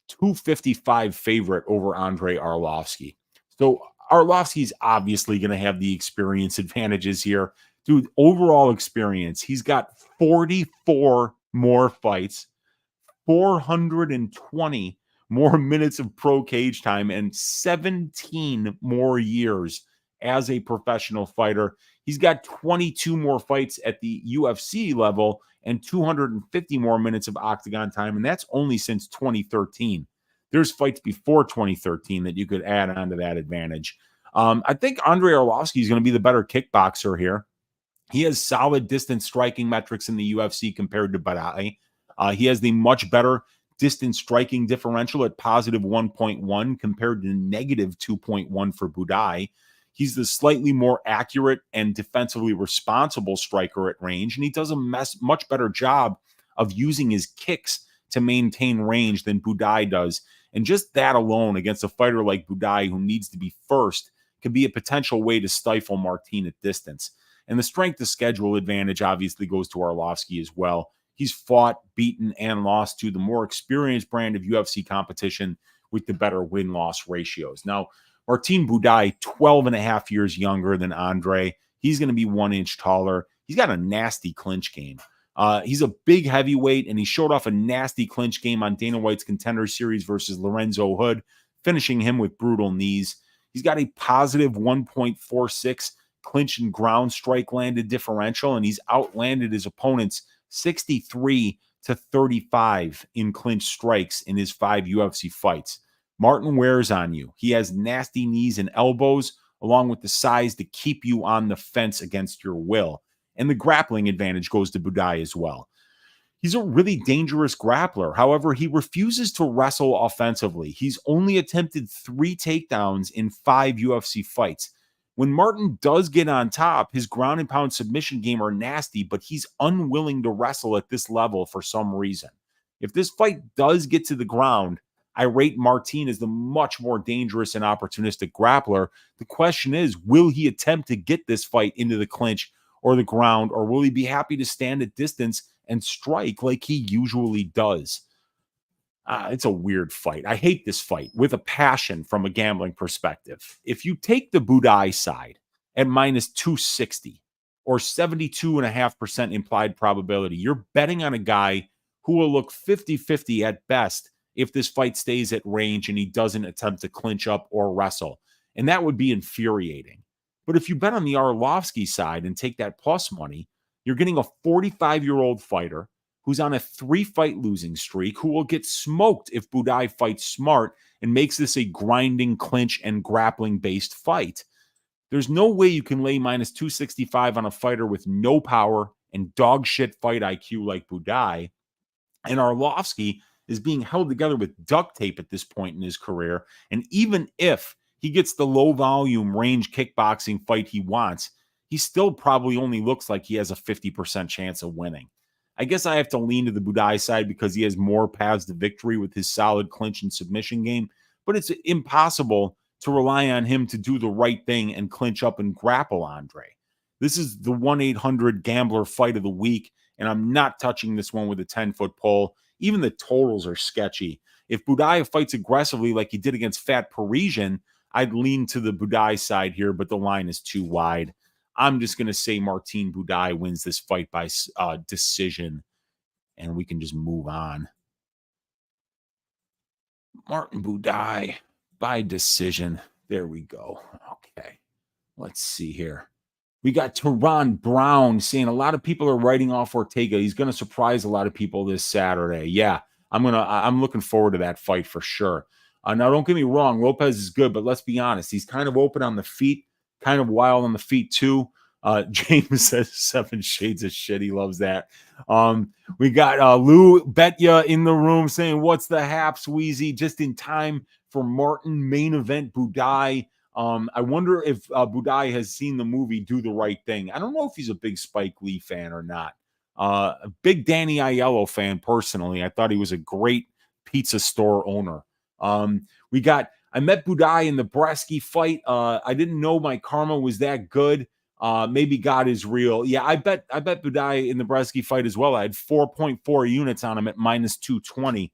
255 favorite over Andrei Arlovski. So Arlovski's obviously going to have the experience advantages here. Dude, overall experience, he's got 44 more fights, 420 more minutes of pro cage time, and 17 more years as a professional fighter. He's got 22 more fights at the UFC level and 250 more minutes of octagon time, and that's only since 2013. There's fights before 2013 that you could add on to that advantage. I think Andrei Arlovski is going to be the better kickboxer here. He has solid distance striking metrics in the UFC compared to Buday. He has the much better distance striking differential at positive 1.1 compared to negative 2.1 for Buday. He's the slightly more accurate and defensively responsible striker at range, and he does a much better job of using his kicks to maintain range than Buday does. And just that alone against a fighter like Buday, who needs to be first, could be a potential way to stifle Martin at distance. And the strength of schedule advantage obviously goes to Arlovski as well. He's fought, beaten, and lost to the more experienced brand of UFC competition with the better win-loss ratios. Now, Martin Buday, 12 and a half years younger than Andrei. He's going to be 1 inch taller. He's got a nasty clinch game. He's a big heavyweight, and he showed off a nasty clinch game on Dana White's Contender Series versus Lorenzo Hood, finishing him with brutal knees. He's got a positive 1.46 clinch and ground strike landed differential, and he's outlanded his opponents 63-35 in clinch strikes in his 5 UFC fights. Martin wears on you. He has nasty knees and elbows, along with the size to keep you on the fence against your will. And the grappling advantage goes to Buday as well. He's a really dangerous grappler. However, he refuses to wrestle offensively. He's only attempted 3 takedowns in 5 UFC fights. When Martin does get on top, his ground and pound submission game are nasty, but he's unwilling to wrestle at this level for some reason. If this fight does get to the ground, I rate Martin as the much more dangerous and opportunistic grappler. The question is, will he attempt to get this fight into the clinch or the ground, or will he be happy to stand at distance and strike like he usually does? It's a weird fight. I hate this fight with a passion from a gambling perspective. If you take the Buday side at minus 260 or 72.5% implied probability, you're betting on a guy who will look 50-50 at best if this fight stays at range and he doesn't attempt to clinch up or wrestle. And that would be infuriating. But if you bet on the Arlovski side and take that plus money, you're getting a 45-year-old fighter who's on a 3-fight losing streak, who will get smoked if Buday fights smart and makes this a grinding clinch and grappling-based fight. There's no way you can lay minus 265 on a fighter with no power and dog shit fight IQ like Buday. And Arlovski is being held together with duct tape at this point in his career. And even if he gets the low volume range kickboxing fight he wants, he still probably only looks like he has a 50% chance of winning. I guess I have to lean to the Buday side because he has more paths to victory with his solid clinch and submission game, but it's impossible to rely on him to do the right thing and clinch up and grapple Andrei. This is the 1-800 gambler fight of the week, and I'm not touching this one with a 10-foot pole. Even the totals are sketchy. If Buday fights aggressively like he did against Fat Parisian, I'd lean to the Buday side here, but the line is too wide. I'm just going to say Martin Buday wins this fight by decision, and we can just move on. Martin Buday by decision. There we go. Okay. Let's see here. We got Tehran Brown saying a lot of people are writing off Ortega. He's going to surprise a lot of people this Saturday. Yeah, I'm looking forward to that fight for sure. Now, don't get me wrong. Lopez is good, but let's be honest. He's kind of open on the feet, kind of wild on the feet too. James says 7 shades of shit. He loves that. We got Lou Betya in the room saying, what's the haps, Weezy? Just in time for Martin main event Buday. I wonder if Buday has seen the movie Do the Right Thing. I don't know if he's a big Spike Lee fan or not. A big Danny Aiello fan, personally. I thought he was a great pizza store owner. I met Buday in the Bresky fight. I didn't know my karma was that good. Maybe God is real. Yeah, I bet Buday in the Bresky fight as well. I had 4.4 units on him at minus 220.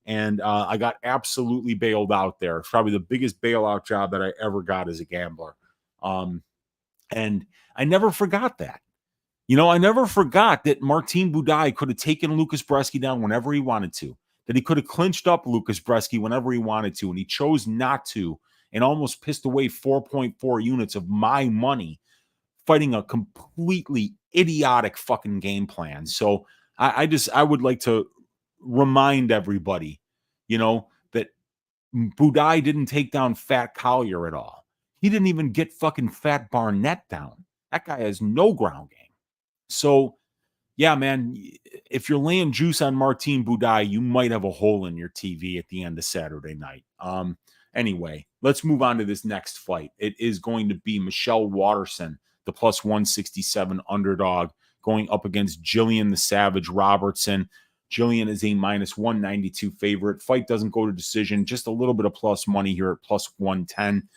And I got absolutely bailed out there. It's probably the biggest bailout job that I ever got as a gambler. And I never forgot that. I never forgot that Martin Buday could have taken Lucas Bresky down whenever he wanted to, that he could have clinched up Lucas Bresky whenever he wanted to, and he chose not to and almost pissed away 4.4 units of my money fighting a completely idiotic fucking game plan. So I would like to remind everybody, that Buday didn't take down Fat Collier at all. He didn't even get fucking Fat Barnett down. That guy has no ground game. So, yeah, man, if you're laying juice on Martin Buday, you might have a hole in your TV at the end of Saturday night. Anyway, let's move on to this next fight. It is going to be Michelle Waterson, the plus 167 underdog, going up against Gillian the Savage Robertson. Gillian is a minus 192 favorite. Fight doesn't go to decision. Just a little bit of plus money here at plus 110.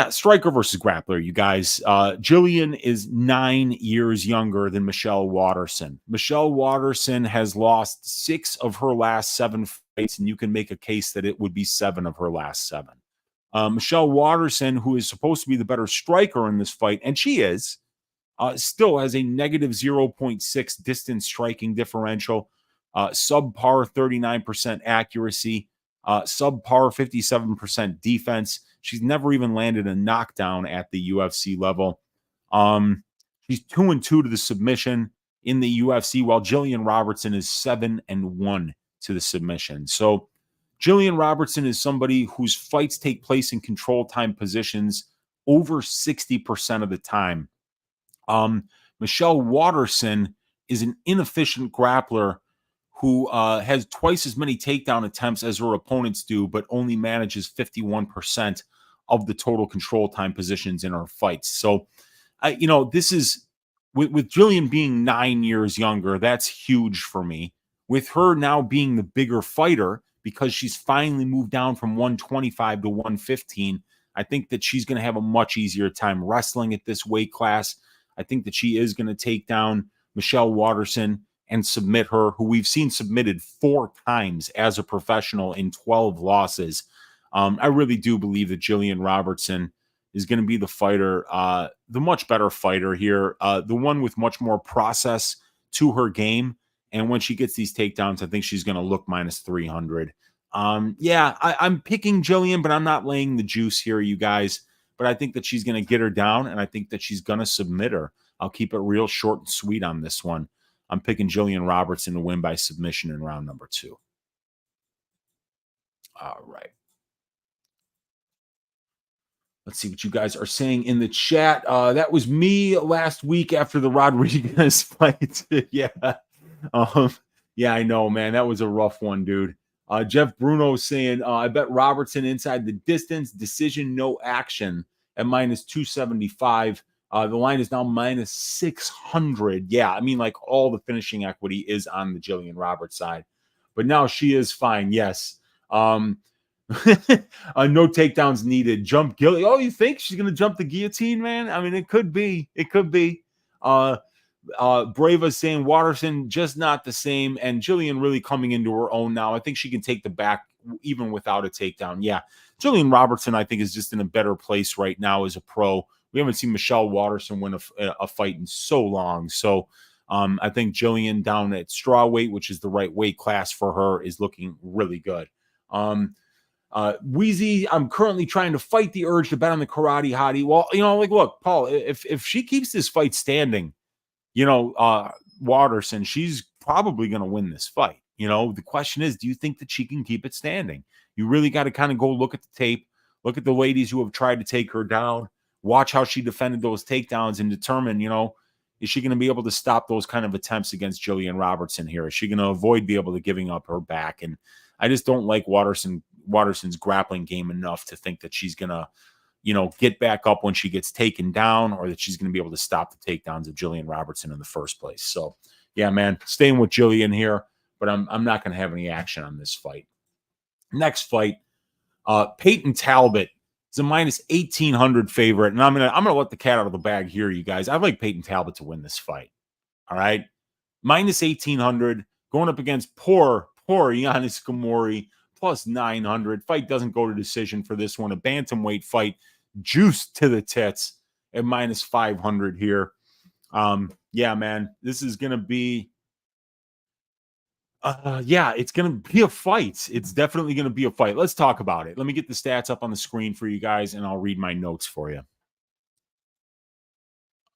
Striker versus grappler, you guys. Gillian is 9 years younger than Michelle Waterson. Michelle Waterson has lost 6 of her last 7 fights, and you can make a case that it would be 7 of her last 7. Michelle Waterson, who is supposed to be the better striker in this fight, and she is, still has a negative 0.6 distance striking differential, subpar 39% accuracy, subpar 57% defense. She's never even landed a knockdown at the UFC level. She's 2-2 to the submission in the UFC, while Gillian Robertson is 7-1 to the submission. So Gillian Robertson is somebody whose fights take place in control time positions over 60% of the time. Michelle Waterson is an inefficient grappler who has twice as many takedown attempts as her opponents do, but only manages 51% of the total control time positions in her fights. So, this is, with Gillian being 9 years younger, that's huge for me. With her now being the bigger fighter, because she's finally moved down from 125 to 115. I think that she's going to have a much easier time wrestling at this weight class. I think that she is going to take down Michelle Waterson and submit her, who we've seen submitted 4 times as a professional in 12 losses. I really do believe that Gillian Robertson is going to be the fighter, the much better fighter here, the one with much more process to her game. And when she gets these takedowns, I think she's going to look minus 300. I'm picking Gillian, but I'm not laying the juice here, you guys. But I think that she's going to get her down, and I think that she's going to submit her. I'll keep it real short and sweet on this one. I'm picking Gillian Robertson to win by submission in round number 2. All right. Let's see what you guys are saying in the chat. That was me last week after the Rodriguez fight. Yeah, I know, man. That was a rough one, dude. Jeff Bruno saying, I bet Robertson inside the distance, decision, no action at minus 275. The line is now minus 600. Yeah, I mean, like all the finishing equity is on the Gillian Roberts side. But now she is fine, yes. No takedowns needed. Jump Gillian. Oh, you think she's going to jump the guillotine, man? I mean, it could be. It could be. Brava saying Waterson just not the same, and Gillian really coming into her own now. I think she can take the back even without a takedown. Yeah, Gillian Robertson, I think, is just in a better place right now as a pro. We haven't seen Michelle Waterson win a fight in so long. So I think Gillian down at strawweight, which is the right weight class for her, is looking really good. Weezy, I'm currently trying to fight the urge to bet on the karate hottie. Well, look, Paul, if she keeps this fight standing, Waterson, she's probably going to win this fight. The question is, do you think that she can keep it standing? You really got to kind of go look at the tape, look at the ladies who have tried to take her down, watch how she defended those takedowns and determine, is she going to be able to stop those kind of attempts against Gillian Robertson here? Is she going to avoid be able to giving up her back? And I just don't like Waterson's grappling game enough to think that she's going to, get back up when she gets taken down, or that she's going to be able to stop the takedowns of Gillian Robertson in the first place. So, yeah, man, staying with Gillian here, but I'm not going to have any action on this fight. Next fight, Payton Talbott is a minus 1,800 favorite, and I'm gonna let the cat out of the bag here, you guys. I'd like Payton Talbott to win this fight. All right, minus 1,800 going up against poor Yanis Ghemmouri, plus 900. Fight doesn't go to decision for this one. A bantamweight fight, juiced to the tits at minus 500 here. Yeah, man, this is gonna be. It's going to be a fight. It's definitely going to be a fight. Let's talk about it. Let me get the stats up on the screen for you guys, and I'll read my notes for you.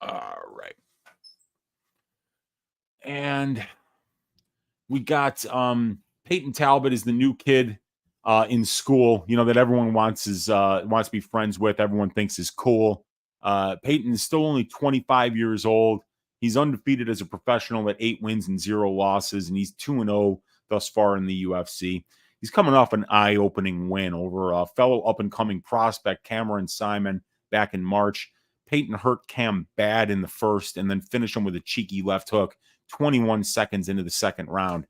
All right. And we got Payton Talbott is the new kid in school, that everyone wants to be friends with, everyone thinks is cool. Payton is still only 25 years old. He's undefeated as a professional at 8 wins and 0 losses, and he's 2-0 thus far in the UFC. He's coming off an eye-opening win over a fellow up-and-coming prospect, Cameron Simon, back in March. Payton hurt Cam bad in the first and then finished him with a cheeky left hook 21 seconds into the second round.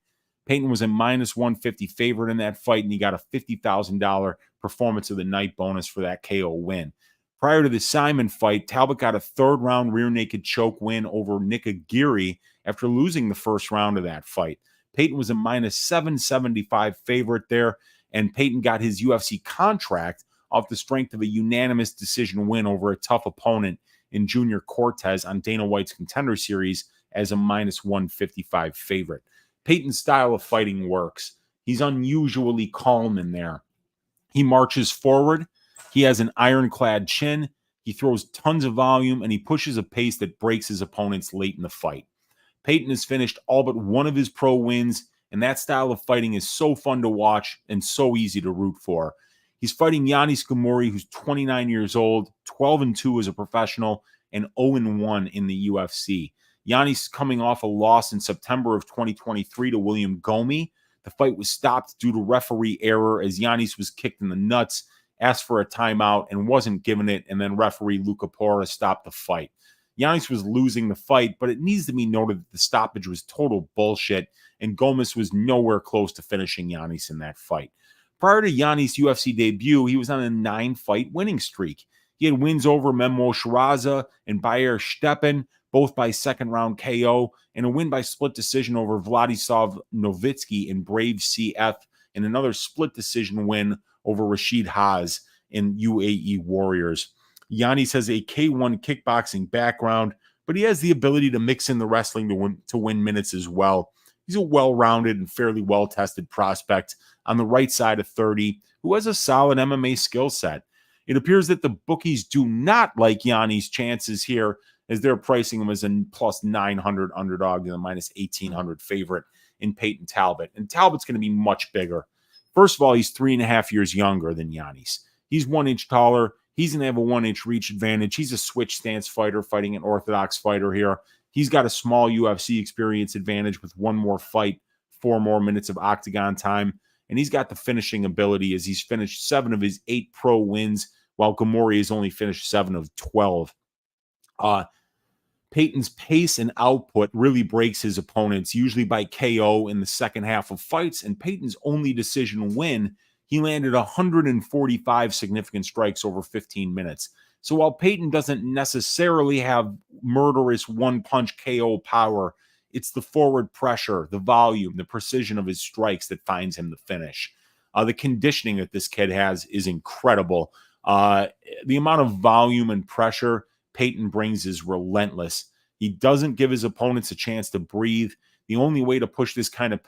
Payton was a minus 150 favorite in that fight, and he got a $50,000 performance of the night bonus for that KO win. Prior to the Simon fight, Talbott got a third-round rear-naked choke win over Nick Aguirre after losing the first round of that fight. Payton was a minus 775 favorite there, and Payton got his UFC contract off the strength of a unanimous decision win over a tough opponent in Junior Cortez on Dana White's Contender Series as a minus 155 favorite. Payton's style of fighting works. He's unusually calm in there. He marches forward. He has an ironclad chin. He throws tons of volume, and he pushes a pace that breaks his opponents late in the fight. Payton has finished all but one of his pro wins, and that style of fighting is so fun to watch and so easy to root for. He's fighting Yanis Ghemmouri, who's 29 years old, 12-2 as a professional, and 0-1 in the UFC. Yanis coming off a loss in September of 2023 to William Gomi. The fight was stopped due to referee error as Yanis was kicked in the nuts, asked for a timeout, and wasn't given it, and then referee Luca Porra stopped the fight. Yanis was losing the fight, but it needs to be noted that the stoppage was total bullshit, and Gomez was nowhere close to finishing Yanis in that fight. Prior to Yanis' UFC debut, he was on a 9-fight winning streak. He had wins over Memo Shiraza and Bayer Steppen, both by second-round KO, and a win by split decision over Vladislav Novitsky in Brave CF, and another split decision win over Rashid Haas in UAE Warriors. Yanis has a K1 kickboxing background, but he has the ability to mix in the wrestling to win minutes as well. He's a well-rounded and fairly well-tested prospect on the right side of 30 who has a solid MMA skill set. It appears that the bookies do not like Yanis' chances here, as they're pricing him as a plus 900 underdog to the minus 1800 favorite in Payton Talbott. And Talbott's going to be much bigger. First of all, he's 3.5 years younger than Yanis. He's 1 inch taller. He's going to have a 1 inch reach advantage. He's a switch stance fighter fighting an orthodox fighter here. He's got a small UFC experience advantage with 1 more fight, 4 more minutes of octagon time. And he's got the finishing ability, as he's finished 7 of his 8 pro wins, while Ghemmouri has only finished 7 of 12. Payton's pace and output really breaks his opponents, usually by KO in the second half of fights. And Payton's only decision win, he landed 145 significant strikes over 15 minutes. So while Payton doesn't necessarily have murderous one-punch KO power, it's the forward pressure, the volume, the precision of his strikes that finds him the finish. The conditioning that this kid has is incredible. The amount of volume and pressure Payton brings is relentless. He doesn't give his opponents a chance to breathe. The only way to push this kind of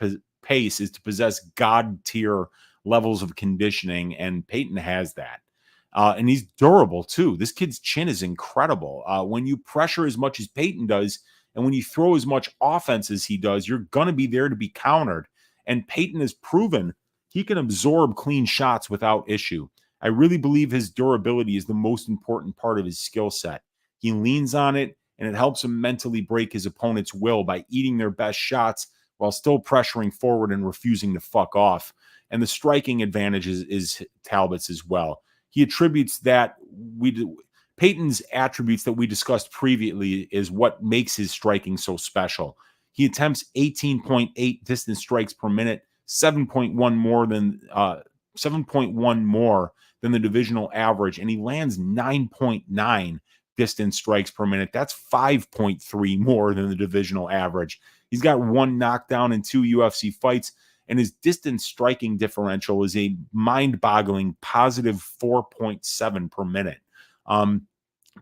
pace is to possess God-tier levels of conditioning, and Payton has that. And he's durable, too. This kid's chin is incredible. When you pressure as much as Payton does, and when you throw as much offense as he does, you're going to be there to be countered. And Payton has proven he can absorb clean shots without issue. I really believe his durability is the most important part of his skill set. He leans on it, and it helps him mentally break his opponent's will by eating their best shots while still pressuring forward and refusing to fuck off. And the striking advantage is Talbott's as well. He attributes that Payton's attributes that we discussed previously is what makes his striking so special. He attempts 18.8 distance strikes per minute, 7.1 more than the divisional average, and he lands 9.9 distance strikes per minute. That's 5.3 more than the divisional average. He's got 1 knockdown in 2 UFC fights, and his distance striking differential is a mind-boggling positive 4.7 per minute.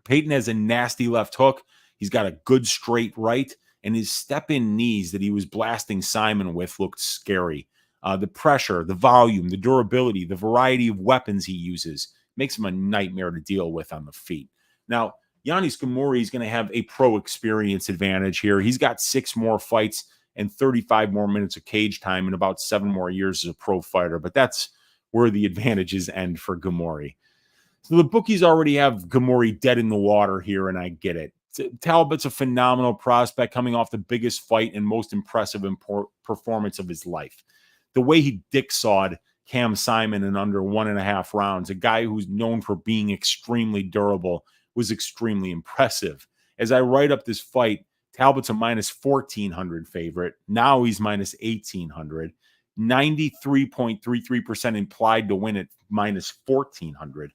Payton has a nasty left hook. He's got a good straight right, and his step-in knees that he was blasting Simon with looked scary. The pressure, the volume, the durability, the variety of weapons he uses makes him a nightmare to deal with on the feet. Now, Yanis Ghemmouri is going to have a pro experience advantage here. He's got 6 more fights and 35 more minutes of cage time and about 7 more years as a pro fighter. But that's where the advantages end for Ghemmouri. So the bookies already have Ghemmouri dead in the water here, and I get it. Talbott's a phenomenal prospect coming off the biggest fight and most impressive performance of his life. The way he dick-sawed Cam Simon in under 1.5 rounds, a guy who's known for being extremely durable, was extremely impressive. As I write up this fight, Talbott's a minus 1,400 favorite. Now he's minus 1,800. 93.33% implied to win at minus 1,400.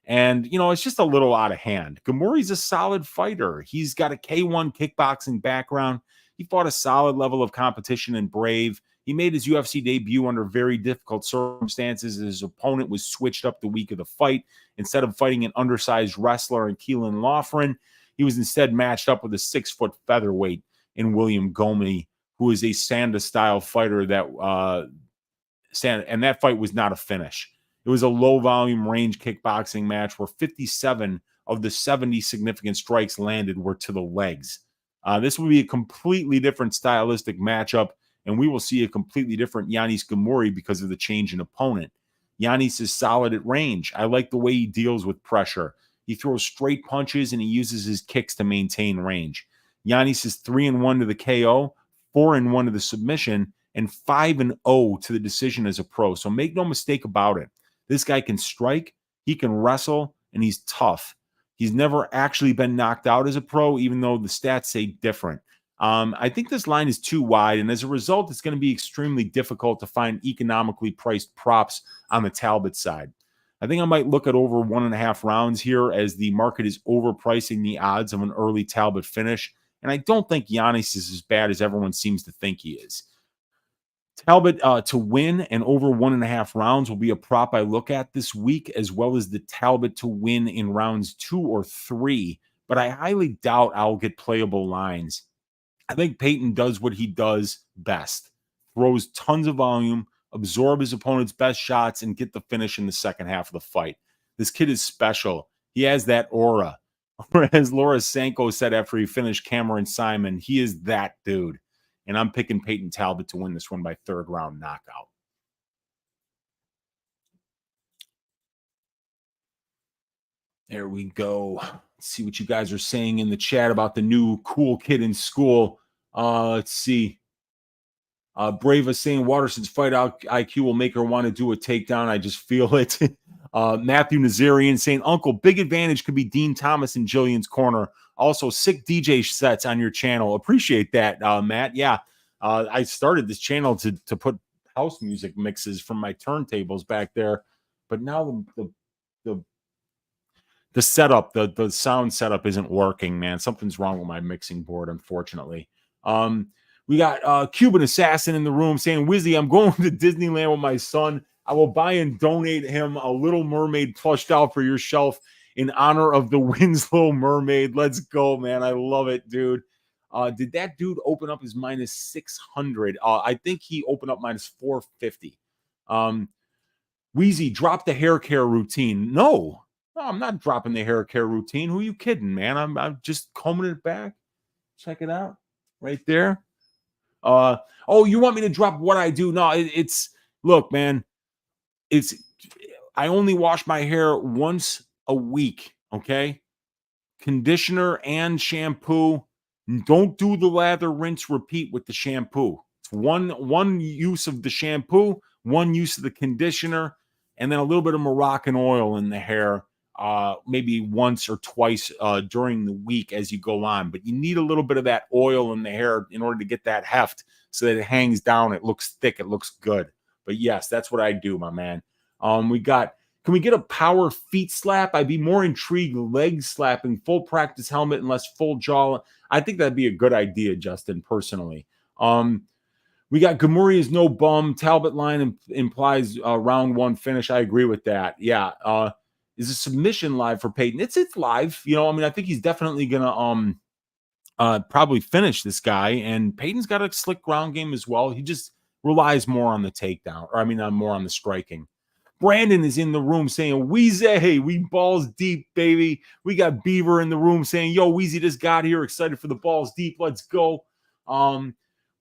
And, it's just a little out of hand. Ghemmouri's a solid fighter. He's got a K1 kickboxing background. He fought a solid level of competition in Brave. He made his UFC debut under very difficult circumstances. His opponent was switched up the week of the fight. Instead of fighting an undersized wrestler in Keelan Loughran, he was instead matched up with a 6-foot featherweight in William Gomi, who is a Sanda-style fighter and that fight was not a finish. It was a low-volume range kickboxing match where 57 of the 70 significant strikes landed were to the legs. This will be a completely different stylistic matchup, and we will see a completely different Yanis Ghemmouri because of the change in opponent. Yanis is solid at range. I like the way he deals with pressure. He throws straight punches, and he uses his kicks to maintain range. Yanis is 3-1 to the KO, 4-1 to the submission, and 5-0 to the decision as a pro. So make no mistake about it. This guy can strike, he can wrestle, and he's tough. He's never actually been knocked out as a pro, even though the stats say different. I think this line is too wide, and as a result, it's going to be extremely difficult to find economically priced props on the Talbott side. I think I might look at over 1.5 rounds here, as the market is overpricing the odds of an early Talbott finish, and I don't think Yanis is as bad as everyone seems to think he is. Talbott to win and over 1.5 rounds will be a prop I look at this week, as well as the Talbott to win in rounds 2 or 3, but I highly doubt I'll get playable lines. I think Payton does what he does best: throws tons of volume, absorb his opponent's best shots, and get the finish in the second half of the fight. This kid is special. He has that aura. Or as Laura Sanko said after he finished Cameron Simon, he is that dude. And I'm picking Payton Talbott to win this one by 3rd round knockout. There we go. Let's see what you guys are saying in the chat about the new cool kid in school. Let's see. Brave is saying Waterson's fight IQ will make her want to do a takedown. I just feel it. Matthew Nazarian saying, Uncle, big advantage could be Dean Thomas in Gillian's corner. Also, sick DJ sets on your channel. Appreciate that, Matt. Yeah, I started this channel to put house music mixes from my turntables back there, but now the setup, the sound setup isn't working, man. Something's wrong with my mixing board, unfortunately. We got Cuban Assassin in the room saying, Weezy, I'm going to Disneyland with my son. I will buy and donate him a Little Mermaid plushed out for your shelf in honor of the Winslow Mermaid. Let's go, man. I love it, dude. Did that dude open up as minus 600? I think he opened up minus 450. Weezy, drop the hair care routine. No, I'm not dropping the hair care routine. Who are you kidding, man? I'm just combing it back. Check it out right there. Oh, you want me to drop what I do? No, look, man, I only wash my hair once a week. Okay. Conditioner and shampoo. Don't do the lather, rinse, repeat with the shampoo. It's one use of the shampoo, one use of the conditioner, and then a little bit of Moroccan oil in the hair, maybe once or twice during the week as you go on. But you need a little bit of that oil in the hair in order to get that heft so that it hangs down, it looks thick, it looks good. But yes, that's what I do, my man. Can we get a power feet slap? I'd be more intrigued leg slapping, full practice helmet and less full jaw. I think that'd be a good idea, Justin, personally. We got Ghemmouri is no bum. Talbott line implies round 1 finish. I agree with that. Yeah. Is a submission live for Payton? It's live. You know, I mean, I think he's definitely gonna probably finish this guy. And Payton's got a slick ground game as well. He just relies more on the takedown, or more on the striking. Brandon is in the room saying, Weezy, we balls deep, baby. We got Beaver in the room saying, yo, Weezy just got here, excited for the balls deep. Let's go.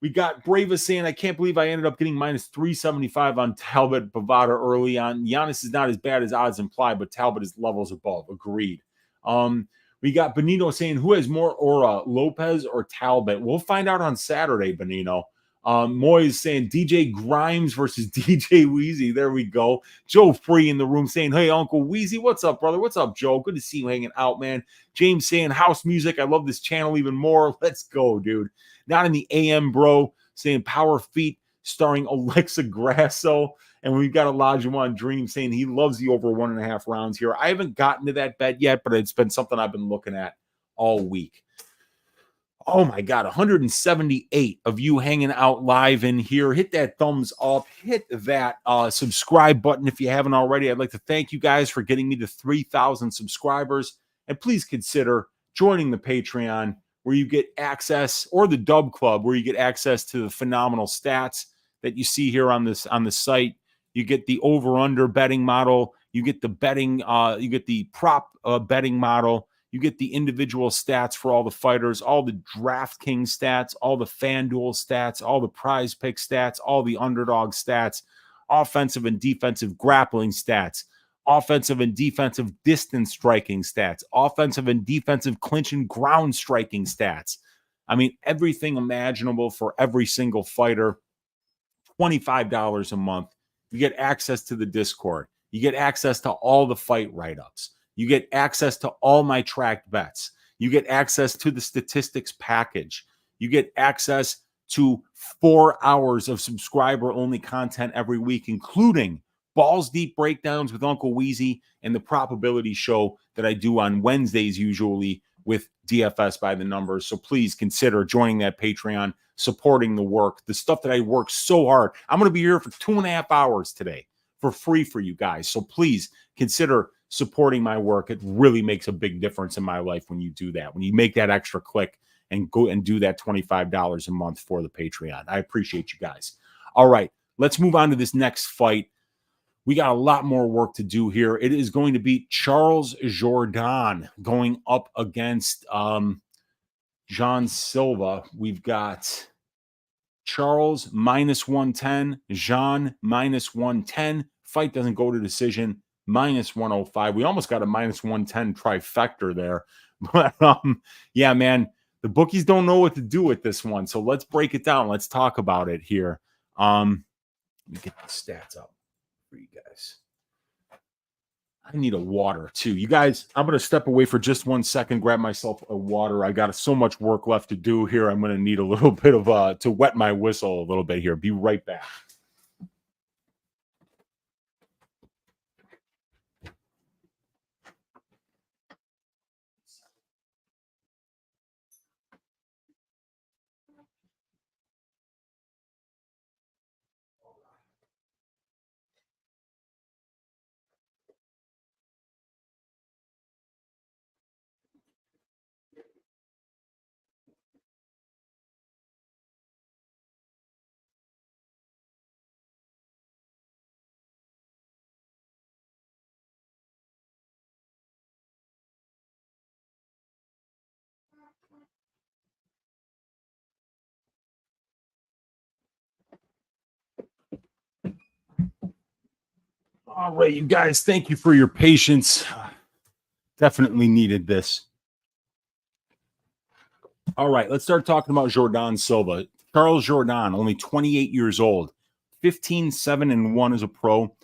We got Brava saying, I can't believe I ended up getting minus 375 on Talbott Bovada early on. Yanis is not as bad as odds imply, but Talbott is levels above. Agreed. We got Benito saying, who has more aura, Lopez or Talbott? We'll find out on Saturday, Benito. Moy is saying DJ Grimes versus DJ Weezy. There we go. Joe Free in the room saying, hey, Uncle Weezy, what's up, brother? What's up, Joe? Good to see you hanging out, man. James saying, house music. I love this channel even more. Let's go, dude. Not in the AM, bro. Saying Power Feet starring Alexa Grasso. And we've got Elijah Dream saying he loves the over 1.5 rounds here. I haven't gotten to that bet yet, but it's been something I've been looking at all week. Oh my God, 178 of you hanging out live in here. Hit that thumbs up. Hit that subscribe button if you haven't already. I'd like to thank you guys for getting me to 3,000 subscribers. And please consider joining the Patreon, where you get access, or the Dub Club, where you get access to the phenomenal stats that you see here on the site. You get the over-under betting model. You get the betting. You get the prop betting model. You get the individual stats for all the fighters, all the DraftKings stats, all the FanDuel stats, all the Prize Pick stats, all the underdog stats, offensive and defensive grappling stats, offensive and defensive distance striking stats, offensive and defensive clinch and ground striking stats. I mean, everything imaginable for every single fighter. $25 a month. You get access to the Discord. You get access to all the fight write-ups. You get access to all my tracked bets. You get access to the statistics package. You get access to 4 hours of subscriber-only content every week, including balls deep breakdowns with Uncle Weezy and the probability show that I do on Wednesdays, usually with DFS by the numbers. So please consider joining that Patreon, supporting the work, the stuff that I work so hard. I'm going to be here for 2.5 hours today for free for you guys. So please consider supporting my work. It really makes a big difference in my life when you do that, when you make that extra click and go and do that $25 a month for the Patreon. I appreciate you guys. All right, let's move on to this next fight. We got a lot more work to do here. It is going to be Charles Jourdain going up against Jean Silva. We've got Charles minus 110, Jean minus 110. Fight doesn't go to decision, minus 105. We almost got a minus 110 trifecta there. But yeah, man, the bookies don't know what to do with this one. So let's break it down. Let's talk about it here. Let me get the stats up for you guys. I need a water too. You guys, I'm going to step away for just 1 second, grab myself a water. I got so much work left to do here. I'm going to need a little bit of to wet my whistle a little bit here. Be right back. All right, you guys, thank you for your patience. Definitely needed this. All right, let's start talking about Jourdain Silva. Charles Jourdain, only 28 years old, 15-7-1 as a pro,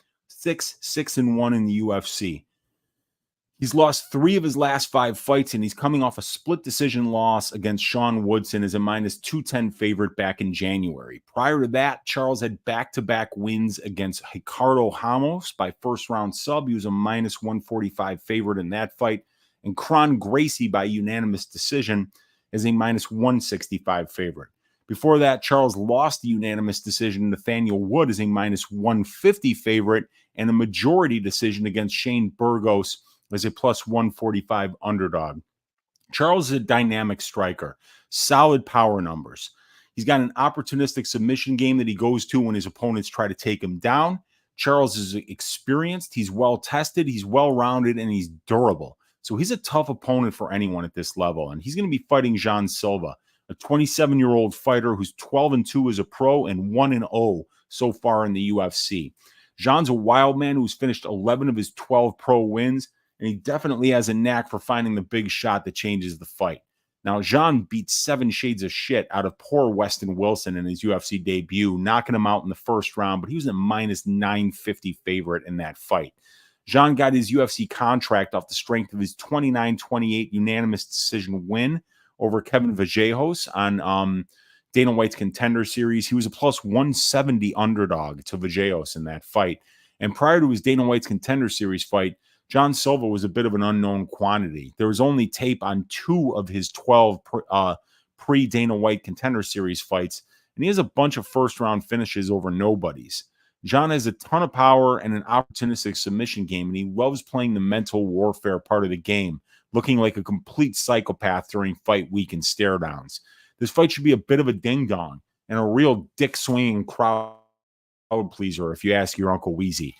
6-6-1 in the UFC. He's lost 3 of his last 5 fights, and he's coming off a split decision loss against Sean Woodson as a minus 210 favorite back in January. Prior to that, Charles had back-to-back wins against Ricardo Ramos by first-round sub. He was a minus 145 favorite in that fight, and Kron Gracie by unanimous decision as a minus 165 favorite. Before that, Charles lost the unanimous decision to Nathaniel Wood as a minus 150 favorite, and a majority decision against Shane Burgos as a plus 145 underdog. Charles is a dynamic striker, solid power numbers. He's got an opportunistic submission game that he goes to when his opponents try to take him down. Charles is experienced, he's well-tested, he's well-rounded, and he's durable. So he's a tough opponent for anyone at this level, and he's going to be fighting Jean Silva, a 27-year-old fighter who's 12-2 as a pro and 1-0 so far in the UFC. Jean's a wild man who's finished 11 of his 12 pro wins, and he definitely has a knack for finding the big shot that changes the fight. Now, Jean beat 7 shades of shit out of poor Weston Wilson in his UFC debut, knocking him out in the first round, but he was a minus 950 favorite in that fight. Jean got his UFC contract off the strength of his 29-28 unanimous decision win over Kevin Vallejos on Dana White's Contender Series. He was a plus 170 underdog to Vallejos in that fight. And prior to his Dana White's Contender Series fight, Jean Silva was a bit of an unknown quantity. There was only tape on 2 of his 12 pre-Dana White Contender Series fights, and he has a bunch of first-round finishes over nobodies. Jean has a ton of power and an opportunistic submission game, and he loves playing the mental warfare part of the game, looking like a complete psychopath during fight week and stare downs. This fight should be a bit of a ding-dong and a real dick-swinging crowd pleaser, if you ask your Uncle Weezy.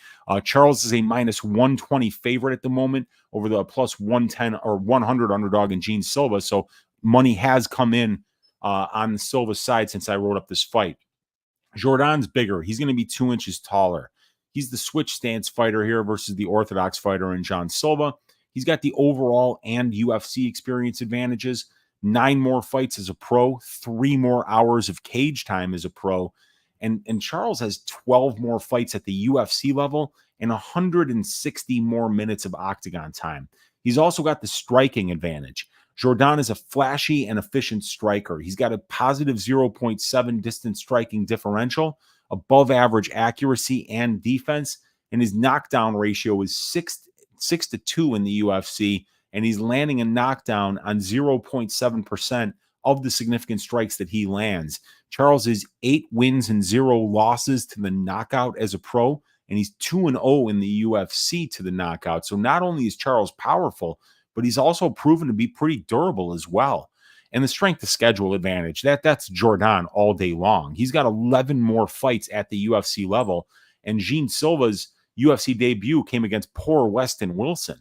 Charles is a minus 120 favorite at the moment over the plus 110 or 100 underdog in Jean Silva, so money has come in on the Silva side since I wrote up this fight. Jourdain's bigger. He's going to be 2 inches taller. He's the switch stance fighter here versus the orthodox fighter in Jean Silva. He's got the overall and UFC experience advantages. 9 more fights as a pro, 3 more hours of cage time as a pro. And Charles has 12 more fights at the UFC level and 160 more minutes of octagon time. He's also got the striking advantage. Jourdain is a flashy and efficient striker. He's got a positive 0.7 distance striking differential, above average accuracy and defense, and his knockdown ratio is 6 to 2 in the UFC, and he's landing a knockdown on 0.7% of the significant strikes that he lands. Charles is 8 wins and 0 losses to the knockout as a pro, and he's 2-0 in the UFC to the knockout. So not only is Charles powerful, but he's also proven to be pretty durable as well. And the strength of schedule advantage, that's Jourdain all day long. He's got 11 more fights at the UFC level, and Gene Silva's UFC debut came against poor Weston Wilson.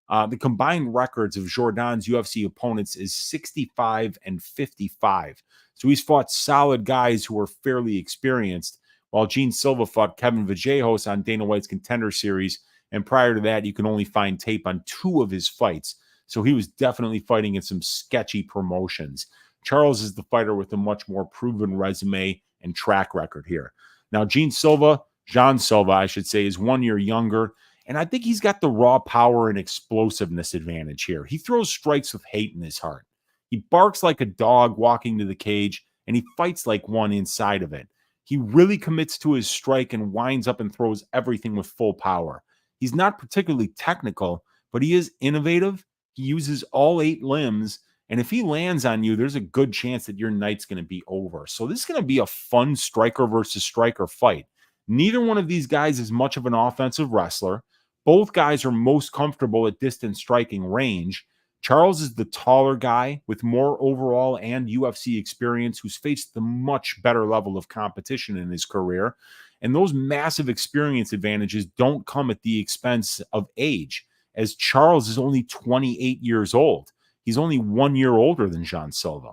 The combined records of Jourdain's UFC opponents is 65 and 55. So he's fought solid guys who are fairly experienced, while Gene Silva fought Kevin Vallejos on Dana White's Contender Series. And prior to that, you can only find tape on 2 of his fights. So he was definitely fighting in some sketchy promotions. Charles is the fighter with a much more proven resume and track record here. Now, Jean Silva, I should say, is 1 year younger. And I think he's got the raw power and explosiveness advantage here. He throws strikes with hate in his heart. He barks like a dog walking to the cage, and he fights like one inside of it. He really commits to his strike and winds up and throws everything with full power. He's not particularly technical, but he is innovative. He uses all 8 limbs, and if he lands on you, there's a good chance that your night's going to be over. So this is going to be a fun striker versus striker fight. Neither one of these guys is much of an offensive wrestler. Both guys are most comfortable at distance striking range. Charles is the taller guy with more overall and UFC experience, who's faced the much better level of competition in his career. And those massive experience advantages don't come at the expense of age, as Charles is only 28 years old. He's only 1 year older than Jean Silva.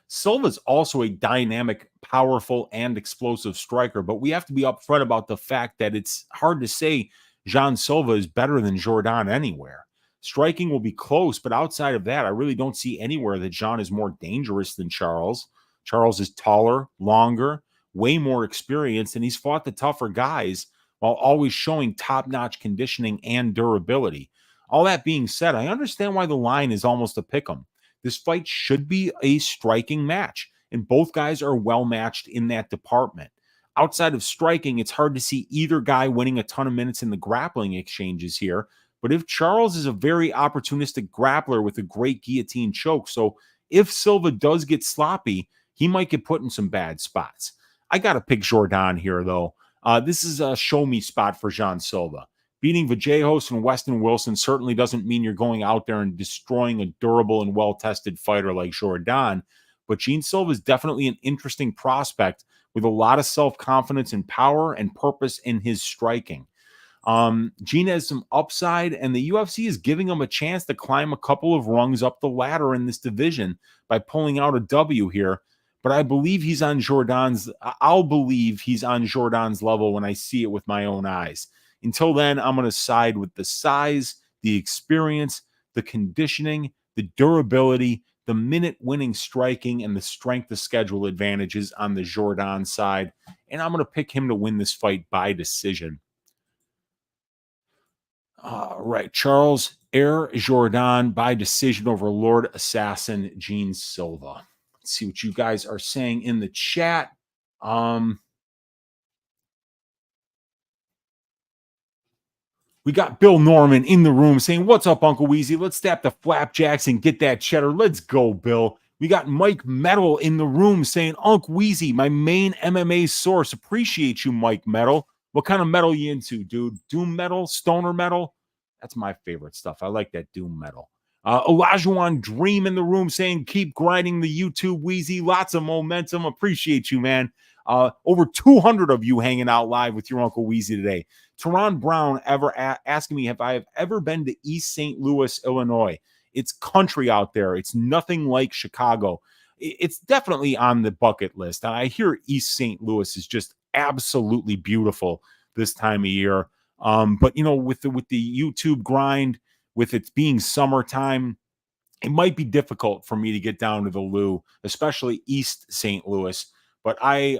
Silva's also a dynamic, powerful, and explosive striker, but we have to be upfront about the fact that it's hard to say Jean Silva is better than Jourdain anywhere. Striking will be close, but outside of that, I really don't see anywhere that Jean is more dangerous than Charles. Charles is taller, longer, way more experienced, and he's fought the tougher guys while always showing top-notch conditioning and durability. All that being said, I understand why the line is almost a pick'em. This fight should be a striking match, and both guys are well-matched in that department. Outside of striking, it's hard to see either guy winning a ton of minutes in the grappling exchanges here, but if Charles is a very opportunistic grappler with a great guillotine choke, so if Silva does get sloppy, he might get put in some bad spots. I got to pick Jourdain here, though. This is a show-me spot for Jean Silva. Beating Vallejos and Weston Wilson certainly doesn't mean you're going out there and destroying a durable and well-tested fighter like Jourdain, but Jean Silva is definitely an interesting prospect with a lot of self-confidence and power and purpose in his striking. Jean has some upside, and the UFC is giving him a chance to climb a couple of rungs up the ladder in this division by pulling out a W here. But I believe he's on I'll believe he's on Jourdain's level when I see it with my own eyes. Until then, I'm going to side with the size, the experience, the conditioning, the durability, the minute-winning striking, and the strength of schedule advantages on the Jourdain side. And I'm going to pick him to win this fight by decision. All right, Charles Jourdain by decision over Lord Assassin Jean Silva. Let's see what you guys are saying in the chat. We got Bill Norman in the room saying, "What's up, Uncle Weezy? Let's tap the flapjacks and get that cheddar. Let's go, Bill." We got Mike Metal in the room saying, "Uncle Weezy, my main MMA source." Appreciate you, Mike Metal. What kind of metal you into, dude? Doom metal? Stoner metal? That's my favorite stuff. I like that doom metal. Olajuwon Dream in the room saying, "Keep grinding the YouTube, Weezy. Lots of momentum." Appreciate you, man. Over 200 of you hanging out live with your Uncle Weezy today. Teron Brown asking me if I have ever been to East St. Louis, Illinois. It's country out there. It's nothing like Chicago. It's definitely on the bucket list. I hear East St. Louis is just absolutely beautiful this time of year. But you know, with the YouTube grind, with it being summertime, it might be difficult for me to get down to the Lou, especially East St. Louis. But I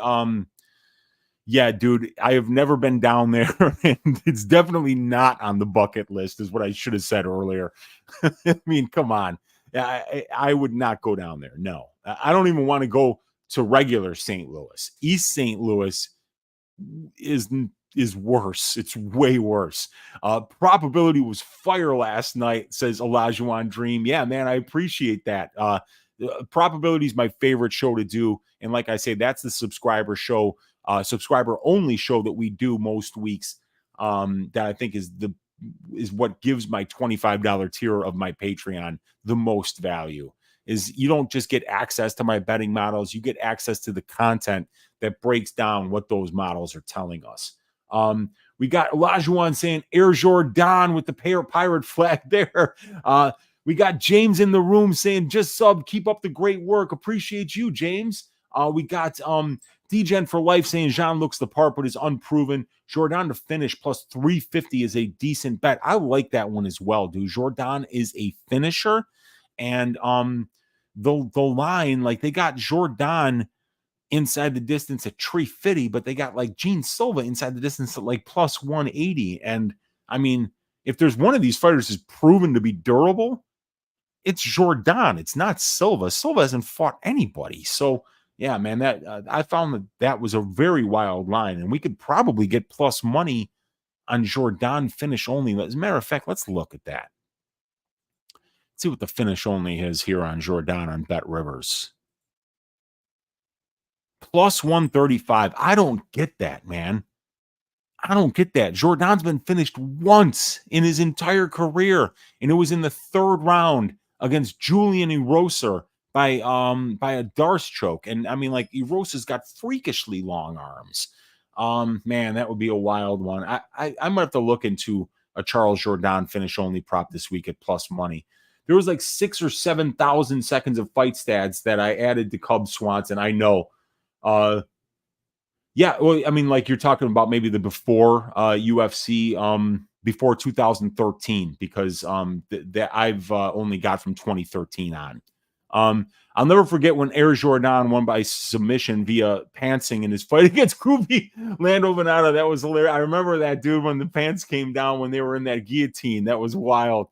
Yeah, dude, I have never been down there, and it's definitely not on the bucket list, is what I should have said earlier. I mean, come on. I would not go down there. No, I don't even want to go to regular St. Louis. East St. Louis is worse. It's way worse. Probability was fire last night, says Olajuwon Dream. Yeah, man, I appreciate that. Probability is my favorite show to do, and like I say, that's the subscriber show, subscriber only show that we do most weeks. That I think is what gives my $25 tier of my Patreon the most value. Is you don't just get access to my betting models, you get access to the content that breaks down what those models are telling us. We got Olajuwon saying Air Jourdain with the pirate flag there. We got James in the room saying just sub, keep up the great work. Appreciate you, James. We got DGen for life saying Jean looks the part, but is unproven. Jourdain to finish plus 350 is a decent bet. I like that one as well, dude. Jourdain is a finisher. And the line, like they got Jourdain inside the distance at 350, but they got like Gene Silva inside the distance at like plus 180. And I mean, if there's one of these fighters is proven to be durable, it's Jourdain. It's not Silva. Silva hasn't fought anybody. So yeah, man, that I found that was a very wild line, and we could probably get plus money on Jourdain finish only. As a matter of fact, let's look at that. See what the finish only is here on Jourdain on Bet Rivers. Plus 135. I don't get that, man. I don't get that. Jourdain's been finished once in his entire career, and it was in the third round against Julian Erosa by a Darce choke. And I mean, like, Erosa's got freakishly long arms. Man, that would be a wild one. I might have to look into a Charles Jourdain finish only prop this week at plus money. There was like 6,000 or 7,000 seconds of fight stats that I added to Cub Swanson. I know. Yeah, well, I mean, like you're talking about maybe the before UFC, before 2013, because that I've only got from 2013 on. I'll never forget when Air Jourdain won by submission via pantsing in his fight against Groovy Lando Venata. That was hilarious. I remember that, dude, when the pants came down when they were in that guillotine. That was wild.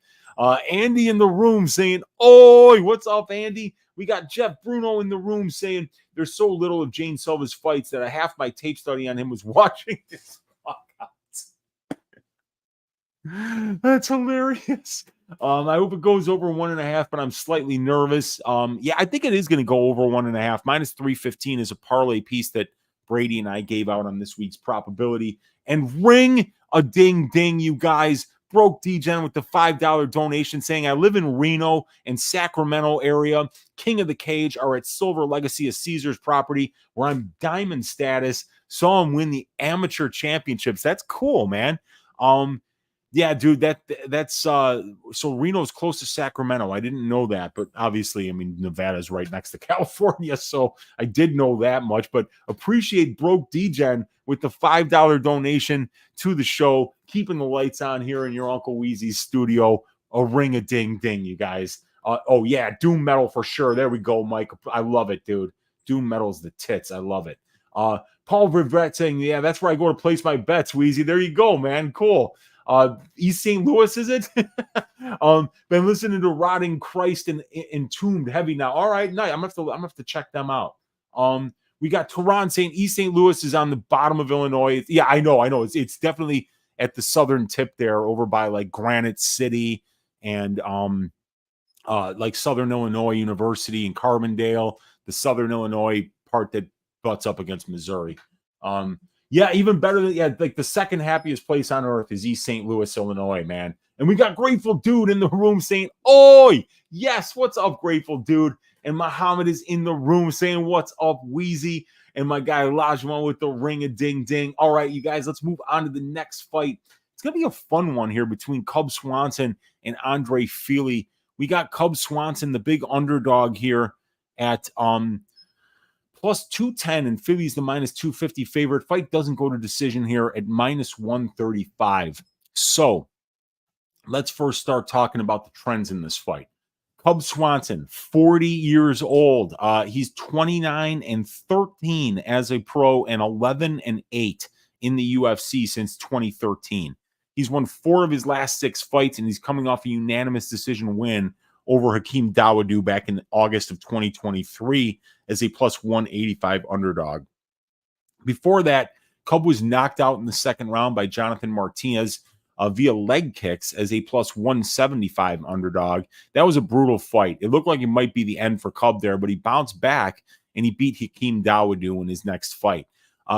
Andy in the room saying, "Oi, what's up, Andy?" We got Jeff Bruno in the room saying there's so little of Jane Silva's fights that half my tape study on him was watching his knockouts. That's hilarious. I hope it goes over 1.5, but I'm slightly nervous. Yeah, I think it is going to go over 1.5. Minus 315 is a parlay piece that Brady and I gave out on this week's probability. And ring a ding ding, you guys. Broke DGen with the $5 donation saying, I live in Reno and Sacramento area. King of the Cage are at Silver Legacy, a Caesars property where I'm diamond status. Saw him win the amateur championships. That's cool, man. Yeah, dude, that's so Reno's close to Sacramento. I didn't know that, but obviously, I mean, Nevada's right next to California, so I did know that much. But appreciate Broke DGen with the $5 donation to the show, keeping the lights on here in your Uncle Weezy's studio. A ring a ding ding, you guys. Oh yeah, Doom Metal for sure. There we go, Mike. I love it, dude. Doom Metal's the tits. I love it. Paul Rivette saying, yeah, that's where I go to place my bets, Weezy. There you go, man. Cool. East St. Louis, is it? Been listening to Rotting Christ and Entombed heavy now. All right, nice. I'm gonna have to check them out. We got Tehran saying East St. Louis is on the bottom of Illinois. Yeah, I know. It's definitely at the southern tip there, over by like Granite City and like Southern Illinois University and Carbondale, the Southern Illinois part that butts up against Missouri. Yeah, even better than like the second happiest place on earth is East St. Louis, Illinois, man. And we got Grateful Dude in the room saying, "Oi, yes, what's up, Grateful Dude?" And Muhammad is in the room saying, "What's up, Weezy?" And my guy Olajuwon with the ring a ding ding. All right, you guys, let's move on to the next fight. It's gonna be a fun one here between Cub Swanson and Andrei Fili. We got Cub Swanson, the big underdog here at plus 210, and Philly's the minus 250 favorite. Fight doesn't go to decision here at minus 135. So let's first start talking about the trends in this fight. Cub Swanson, 40 years old. He's 29-13 as a pro and 11-8 in the UFC since 2013. He's won 4 of his last 6 fights, and he's coming off a unanimous decision win over Hakeem Dawodu back in August of 2023 as a plus 185 underdog. Before that, Cub was knocked out in the second round by Jonathan Martinez via leg kicks as a plus 175 underdog. That was a brutal fight. It looked like it might be the end for Cub there, but he bounced back and he beat Hakeem Dawodu in his next fight.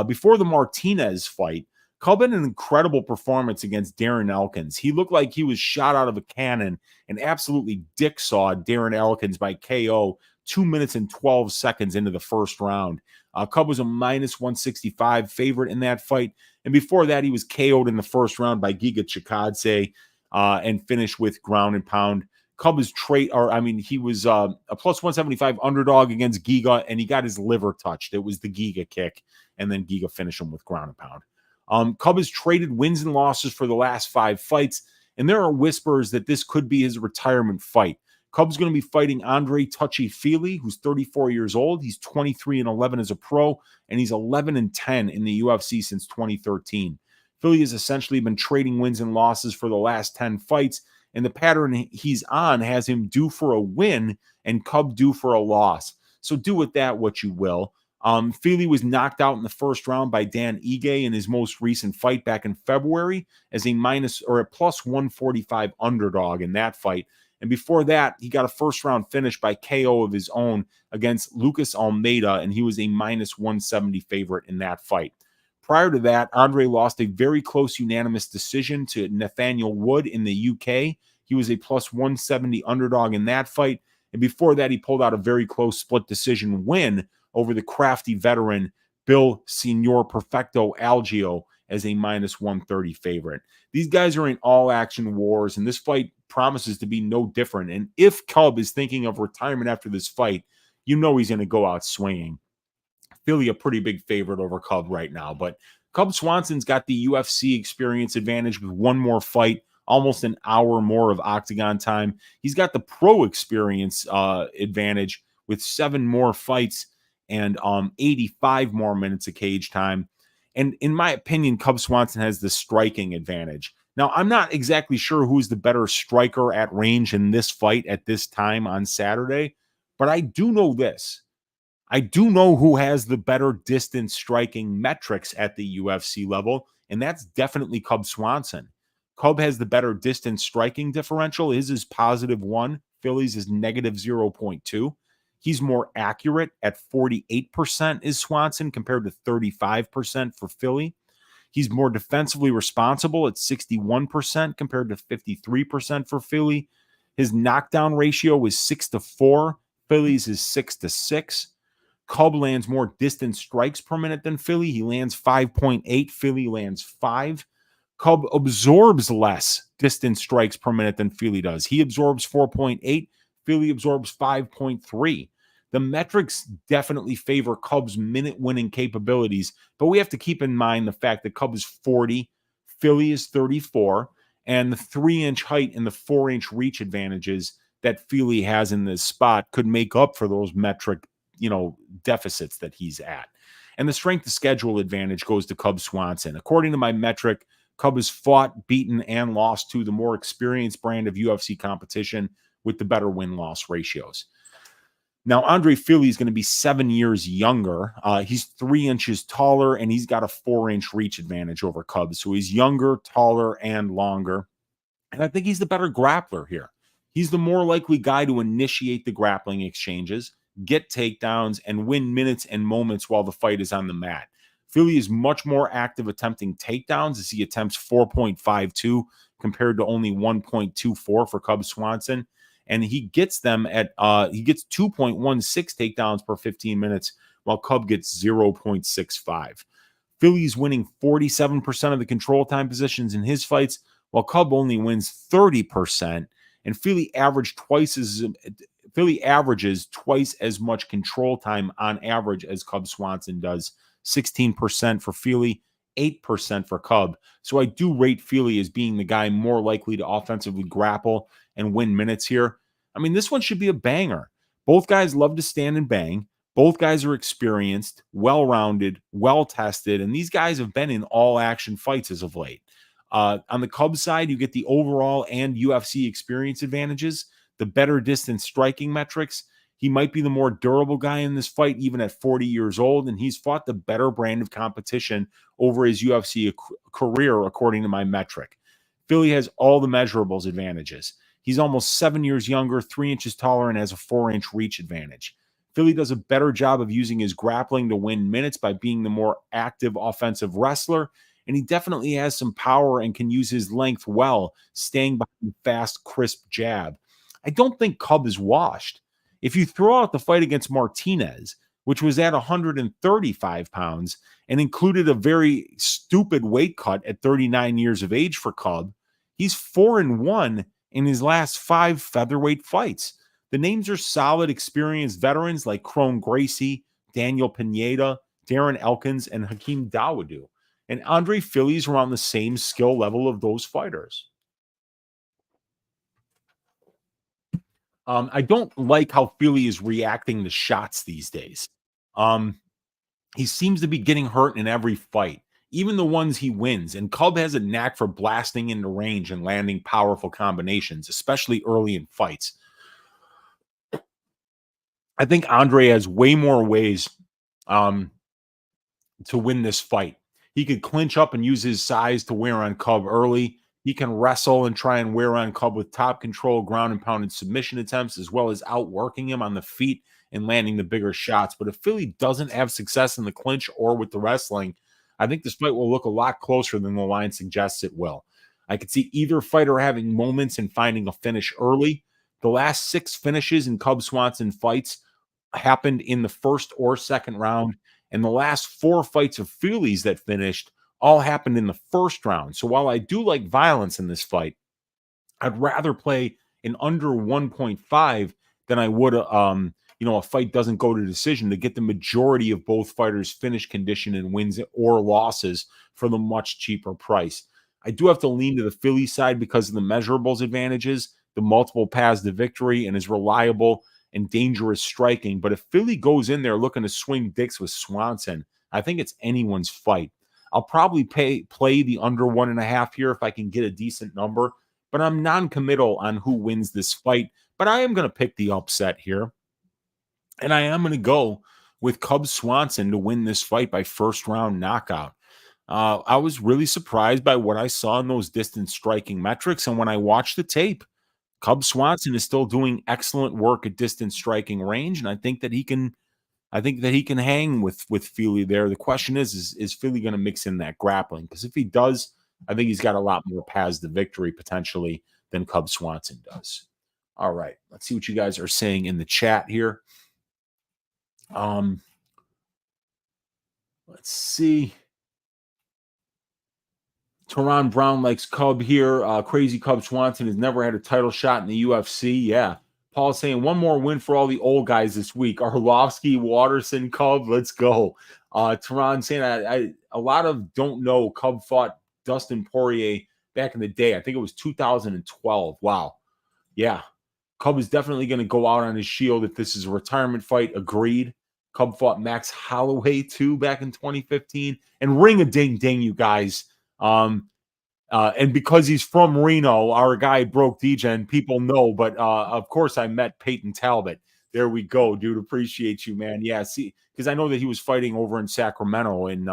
Before the Martinez fight, Cub had an incredible performance against Darren Elkins. He looked like he was shot out of a cannon and absolutely dick-sawed Darren Elkins by KO 2 minutes and 12 seconds into the first round. Cub was a minus 165 favorite in that fight. And before that, he was KO'd in the first round by Giga Chikadze and finished with ground and pound. Cub was he was a plus 175 underdog against Giga, and he got his liver touched. It was the Giga kick, and then Giga finished him with ground and pound. Cub has traded wins and losses for the last 5 fights, and there are whispers that this could be his retirement fight. Cub's going to be fighting Andrei Fili, who's 34 years old. He's 23-11 as a pro, and he's 11-10 in the UFC since 2013. Fili has essentially been trading wins and losses for the last 10 fights, and the pattern he's on has him due for a win and Cub due for a loss. So do with that what you will. Fili was knocked out in the first round by Dan Ige in his most recent fight back in February as a plus 145 underdog in that fight. And before that, he got a first-round finish by KO of his own against Lucas Almeida, and he was a minus 170 favorite in that fight. Prior to that, Andrei lost a very close unanimous decision to Nathaniel Wood in the UK. He was a plus 170 underdog in that fight. And before that, he pulled out a very close split decision win over the crafty veteran Bill Senor Perfecto Algio as a minus 130 favorite. These guys are in all-action wars, and this fight promises to be no different. And if Cub is thinking of retirement after this fight, you know he's going to go out swinging. Fili a pretty big favorite over Cub right now, but Cub Swanson's got the UFC experience advantage with one more fight, almost an hour more of octagon time. He's got the pro experience advantage with 7 more fights and 85 more minutes of cage time. And in my opinion, Cub Swanson has the striking advantage. Now, I'm not exactly sure who's the better striker at range in this fight at this time on Saturday, but I do know this. I do know who has the better distance striking metrics at the UFC level, and that's definitely Cub Swanson. Cub has the better distance striking differential. His is positive 1. Fili's is negative 0.2. He's more accurate at 48% is Swanson compared to 35% for Fili. He's more defensively responsible at 61% compared to 53% for Fili. His knockdown ratio is 6-4. Fili's is 6-6. Cub lands more distance strikes per minute than Fili. He lands 5.8. Fili lands 5. Cub absorbs less distance strikes per minute than Fili does. He absorbs 4.8. Fili absorbs 5.3. The metrics definitely favor Cub's minute-winning capabilities, but we have to keep in mind the fact that Cub is 40, Fili is 34, and the 3-inch height and the 4-inch reach advantages that Fili has in this spot could make up for those metric, deficits that he's at. And the strength of schedule advantage goes to Cub Swanson. According to my metric, Cub has fought, beaten, and lost to the more experienced brand of UFC competition with the better win-loss ratios. Now, Andrei Fili is going to be 7 years younger. He's 3 inches taller, and he's got a 4-inch reach advantage over Cub. So he's younger, taller, and longer. And I think he's the better grappler here. He's the more likely guy to initiate the grappling exchanges, get takedowns, and win minutes and moments while the fight is on the mat. Fili is much more active attempting takedowns as he attempts 4.52 compared to only 1.24 for Cub Swanson. And he gets them at, he gets 2.16 takedowns per 15 minutes, while Cub gets 0.65. Fili's winning 47% of the control time positions in his fights, while Cub only wins 30%. And Fili averages twice as much control time on average as Cub Swanson does. 16% for Fili, 8% for Cub. So I do rate Fili as being the guy more likely to offensively grapple and win minutes here. I mean, this one should be a banger. Both guys love to stand and bang. Both guys are experienced, well-rounded, well-tested, and these guys have been in all-action fights as of late. On the Cubs side, you get the overall and UFC experience advantages, the better distance striking metrics. He might be the more durable guy in this fight, even at 40 years old, and he's fought the better brand of competition over his UFC career, according to my metric. Fili has all the measurables advantages. He's almost 7 years younger, 3 inches taller, and has a 4-inch reach advantage. Fili does a better job of using his grappling to win minutes by being the more active offensive wrestler, and he definitely has some power and can use his length well, staying behind the fast, crisp jab. I don't think Cub is washed. If you throw out the fight against Martinez, which was at 135 pounds and included a very stupid weight cut at 39 years of age for Cub, he's 4-1 in his last 5 featherweight fights. The names are solid, experienced veterans like Kron Gracie, Daniel Pineda, Darren Elkins, and Hakeem Dawodu. And Andre Fili's around the same skill level of those fighters. I don't like how Fili is reacting to shots these days. He seems to be getting hurt in every fight, even the ones he wins. And Cub has a knack for blasting into range and landing powerful combinations, especially early in fights. I think Andre has way more ways to win this fight. He could clinch up and use his size to wear on Cub early. He can wrestle and try and wear on Cub with top control, ground and pound and submission attempts, as well as outworking him on the feet and landing the bigger shots. But if Fili doesn't have success in the clinch or with the wrestling, I think this fight will look a lot closer than the line suggests it will. I could see either fighter having moments and finding a finish early. The last 6 finishes in Cub Swanson fights happened in the first or second round, and the last 4 fights of Fili's that finished all happened in the first round. So while I do like violence in this fight, I'd rather play an under 1.5 than I would a fight doesn't go to decision, to get the majority of both fighters' finish condition and wins or losses for the much cheaper price. I do have to lean to the Fili side because of the measurables advantages, the multiple paths to victory, and his reliable and dangerous striking. But if Fili goes in there looking to swing dicks with Swanson, I think it's anyone's fight. I'll probably play the under 1.5 here if I can get a decent number, but I'm non-committal on who wins this fight. But I am going to pick the upset here, and I am going to go with Cub Swanson to win this fight by first-round knockout. I was really surprised by what I saw in those distance striking metrics, and when I watched the tape, Cub Swanson is still doing excellent work at distance striking range, and I think that he can hang with Fili there. The question is Fili going to mix in that grappling? Because if he does, I think he's got a lot more paths to victory potentially than Cub Swanson does. All right, let's see what you guys are saying in the chat here. Let's see. Teron Brown likes Cub here. Crazy Cub Swanson has never had a title shot in the UFC. Yeah. Paul saying one more win for all the old guys this week. Arlovski, Waterson, Cub, let's go. Teron saying a lot of don't know Cub fought Dustin Poirier back in the day. I think it was 2012. Wow. Yeah. Cub is definitely going to go out on his shield if this is a retirement fight. Agreed. Cub fought Max Holloway too back in 2015. And ring a ding ding, you guys. And because he's from Reno, our guy broke DGen, people know, but of course I met Payton Talbott. There we go, dude. Appreciate you, man. Yeah, see, because I know that he was fighting over in Sacramento in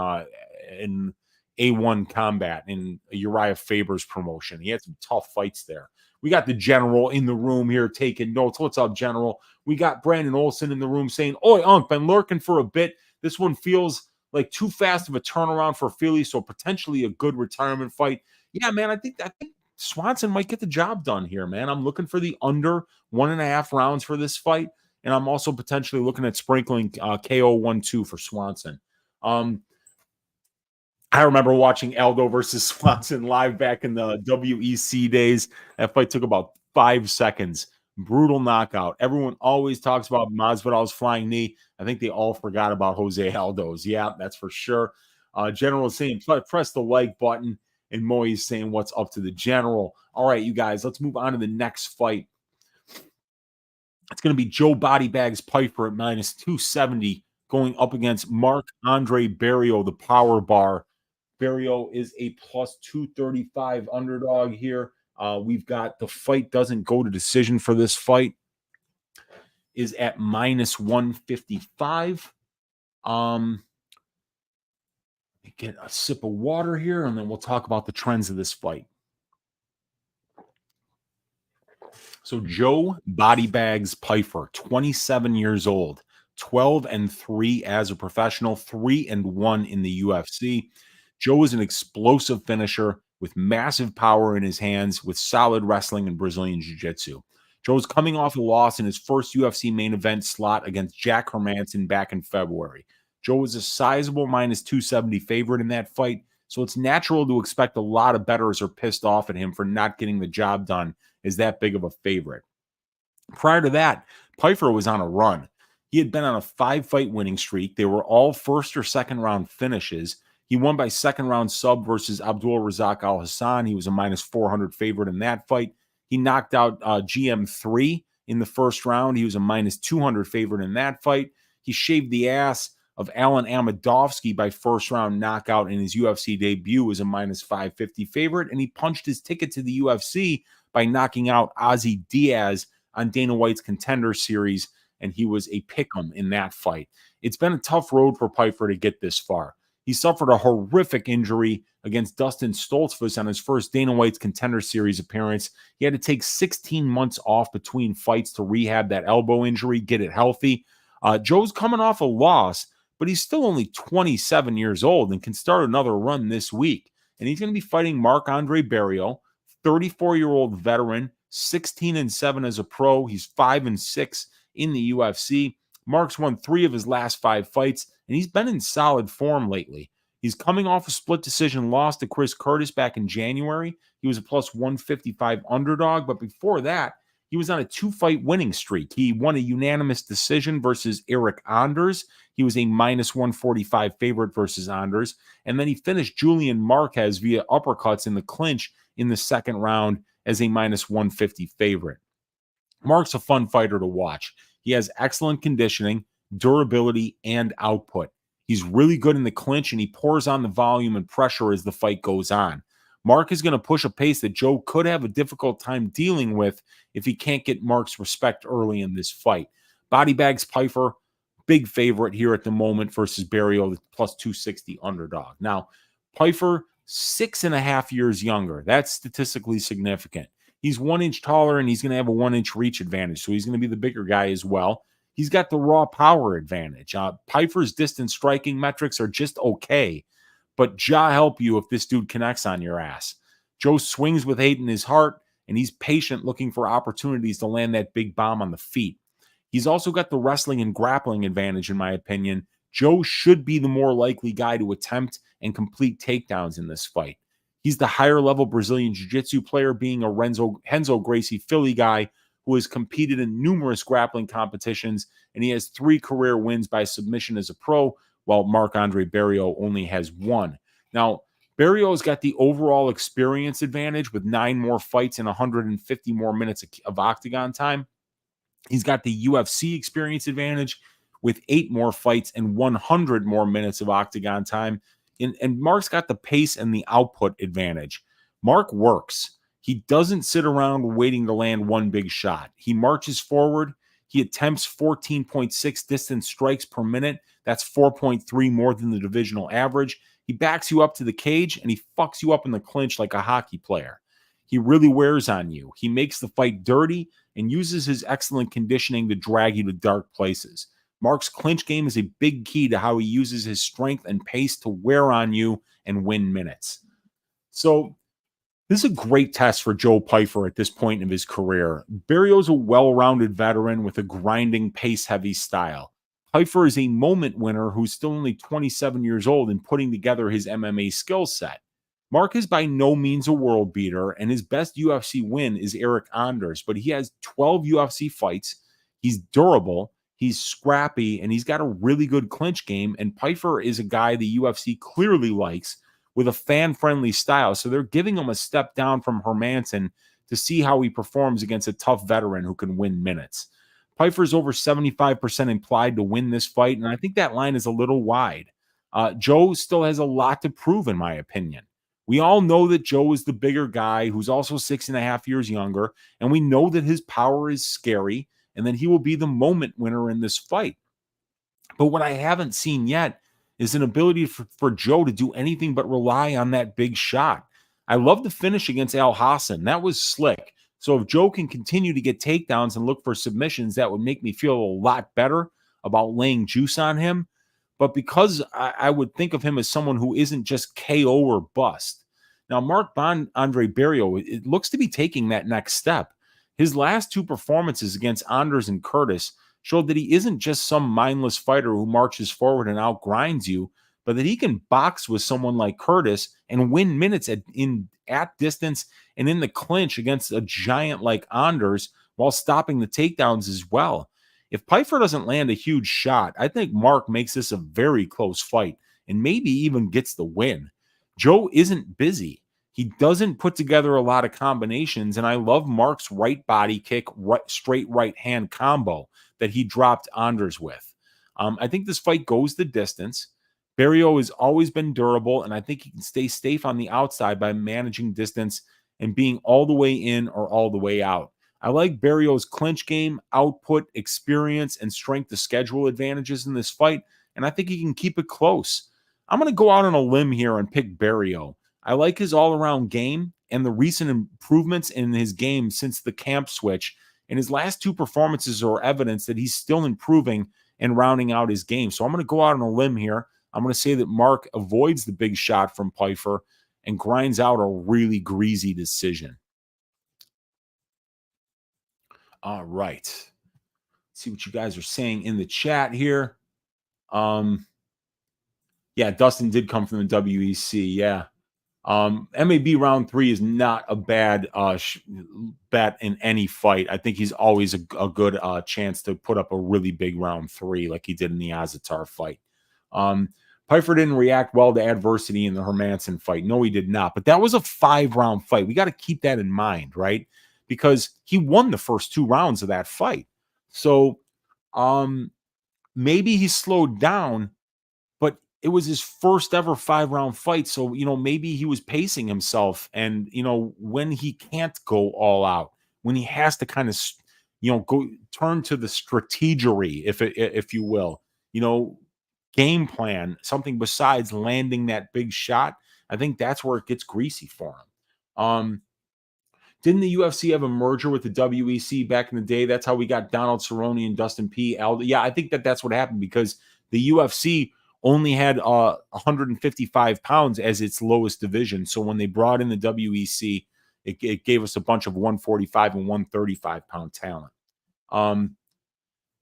A1 Combat in Uriah Faber's promotion. He had some tough fights there. We got the general in the room here taking notes. What's up, General? We got Brandon Olson in the room saying, "Oi, Unc, been lurking for a bit. This one feels like too fast of a turnaround for Fili, so potentially a good retirement fight." Yeah, man, I think Swanson might get the job done here, man. I'm looking for the under 1.5 rounds for this fight, and I'm also potentially looking at sprinkling KO 1-2 for Swanson. I remember watching Aldo versus Swanson live back in the WEC days. That fight took about 5 seconds. Brutal knockout. Everyone always talks about Masvidal's flying knee. I think they all forgot about Jose Aldo's. Yeah, that's for sure. General is saying, press the like button. And Moy is saying, what's up to the General? All right, you guys, let's move on to the next fight. It's going to be Joe Bodybags Pyfer at minus 270 going up against Marc-André Barriault, the power bar. Barriault is a plus 235 underdog here. We've got the fight doesn't go to decision for this fight is at minus 155. Get a sip of water here, and then we'll talk about the trends of this fight. So Joe Bodybags Pyfer, 27 years old, 12-3 as a professional, 3-1 in the UFC. Joe is an explosive finisher with massive power in his hands, with solid wrestling and Brazilian Jiu-Jitsu. Joe's coming off a loss in his first UFC main event slot against Jack Hermanson back in February. Joe was a sizable minus 270 favorite in that fight, so it's natural to expect a lot of bettors are pissed off at him for not getting the job done as that big of a favorite. Prior to that, Pyfer was on a run. He had been on a 5-fight winning streak. They were all first or second round finishes. He won by second round sub versus Abdul Razak Al Hassan. He was a minus 400 favorite in that fight. He knocked out GM3 in the first round. He was a minus 200 favorite in that fight. He shaved the ass of Alan Amadovsky by first round knockout in his UFC debut as a minus 550 favorite. And he punched his ticket to the UFC by knocking out Ozzy Diaz on Dana White's Contender Series, and he was a pick'em in that fight. It's been a tough road for Pyfer to get this far. He suffered a horrific injury against Dustin Stoltzfus on his first Dana White's Contender Series appearance. He had to take 16 months off between fights to rehab that elbow injury, get it healthy. Joe's coming off a loss, but he's still only 27 years old and can start another run this week. And he's going to be fighting Marc-André Barriault, 34-year-old veteran, 16-7 as a pro. He's 5-6 in the UFC. Mark's won 3 of his last 5 fights, and he's been in solid form lately. He's coming off a split decision loss to Chris Curtis back in January. He was a plus 155 underdog, but before that, he was on a 2-fight winning streak. He won a unanimous decision versus Eric Anders. He was a minus 145 favorite versus Anders. And then he finished Julian Marquez via uppercuts in the clinch in the second round as a minus 150 favorite. Mark's a fun fighter to watch. He has excellent conditioning, durability, and output. He's really good in the clinch, and he pours on the volume and pressure as the fight goes on. Mark is going to push a pace that Joe could have a difficult time dealing with if he can't get Mark's respect early in this fight. Bodybags Pyfer, big favorite here at the moment versus Barriault, plus 260 underdog. Now, Pyfer, 6.5 years younger. That's statistically significant. He's 1 inch taller, and he's going to have a 1 inch reach advantage, so he's going to be the bigger guy as well. He's got the raw power advantage. Pyfer's distance striking metrics are just okay, but Jah help you if this dude connects on your ass. Joe swings with hate in his heart, and he's patient looking for opportunities to land that big bomb on the feet. He's also got the wrestling and grappling advantage, in my opinion. Joe should be the more likely guy to attempt and complete takedowns in this fight. He's the higher-level Brazilian Jiu-Jitsu player, being a Renzo Gracie Fili guy who has competed in numerous grappling competitions, and he has 3 career wins by submission as a pro, while Marc-André Barriault only has 1. Now, Barriault's got the overall experience advantage with 9 more fights and 150 more minutes of octagon time. He's got the UFC experience advantage with 8 more fights and 100 more minutes of octagon time. And Mark's got the pace and the output advantage. Mark works. He doesn't sit around waiting to land one big shot. He marches forward. He attempts 14.6 distance strikes per minute. That's 4.3 more than the divisional average. He backs you up to the cage, and he fucks you up in the clinch like a hockey player. He really wears on you. He makes the fight dirty and uses his excellent conditioning to drag you to dark places. Mark's clinch game is a big key to how he uses his strength and pace to wear on you and win minutes. So this is a great test for Joe Pyfer at this point of his career. Barriault's a well-rounded veteran with a grinding, pace-heavy style. Pyfer is a moment winner who's still only 27 years old and putting together his MMA skill set. Mark is by no means a world beater, and his best UFC win is Eric Anders, but he has 12 UFC fights. He's durable, he's scrappy, and he's got a really good clinch game, and Pyfer is a guy the UFC clearly likes with a fan-friendly style, so they're giving him a step down from Hermanson to see how he performs against a tough veteran who can win minutes. Pyfer's over 75% implied to win this fight, and I think that line is a little wide. Joe still has a lot to prove, in my opinion. We all know that Joe is the bigger guy who's also 6.5 years younger, and we know that his power is scary and that he will be the moment winner in this fight. But what I haven't seen yet is an ability for Joe to do anything but rely on that big shot. I love the finish against Al Hassan. That was slick. So if Joe can continue to get takedowns and look for submissions, that would make me feel a lot better about laying juice on him. But because I would think of him as someone who isn't just KO or bust. Now, Marc-André Barriault, it looks to be taking that next step. His last two performances against Anders and Curtis showed that he isn't just some mindless fighter who marches forward and outgrinds you, but that he can box with someone like Curtis and win minutes at distance and in the clinch against a giant like Anders while stopping the takedowns as well. If Pyfer doesn't land a huge shot, I think Mark makes this a very close fight and maybe even gets the win. Joe isn't busy. He doesn't put together a lot of combinations, and I love Mark's right body kick, straight right hand combo that he dropped Anders with. I think this fight goes the distance. Barriault has always been durable, and I think he can stay safe on the outside by managing distance and being all the way in or all the way out. I like Barriault's clinch game, output, experience, and strength to schedule advantages in this fight, and I think he can keep it close. I'm going to go out on a limb here and pick Barriault. I like his all-around game and the recent improvements in his game since the camp switch, and his last two performances are evidence that he's still improving and rounding out his game. So I'm going to go out on a limb here. I'm going to say that Mark avoids the big shot from Pyfer and grinds out a really greasy decision. All right. Let's see what you guys are saying in the chat here. Yeah, Dustin did come from the WEC. Yeah. MAB round 3 is not a bad bet in any fight. I think he's always a good chance to put up a really big round 3 like he did in the Azatar fight. Pyfer didn't react well to adversity in the Hermanson fight. No, he did not. But that was a 5-round fight. We got to keep that in mind, right? Because he won the first 2 rounds of that fight. So maybe he slowed down, but it was his first ever 5-round fight. So, maybe he was pacing himself. And, when he can't go all out, when he has to kind of, go turn to the strategery, if you will, game plan, something besides landing that big shot, I think that's where it gets greasy for him. Didn't the UFC have a merger with the WEC back in the day? That's how we got Donald Cerrone and Dustin P. Yeah, I think that's what happened because the UFC only had 155 pounds as its lowest division. So when they brought in the WEC, it gave us a bunch of 145 and 135 pound talent.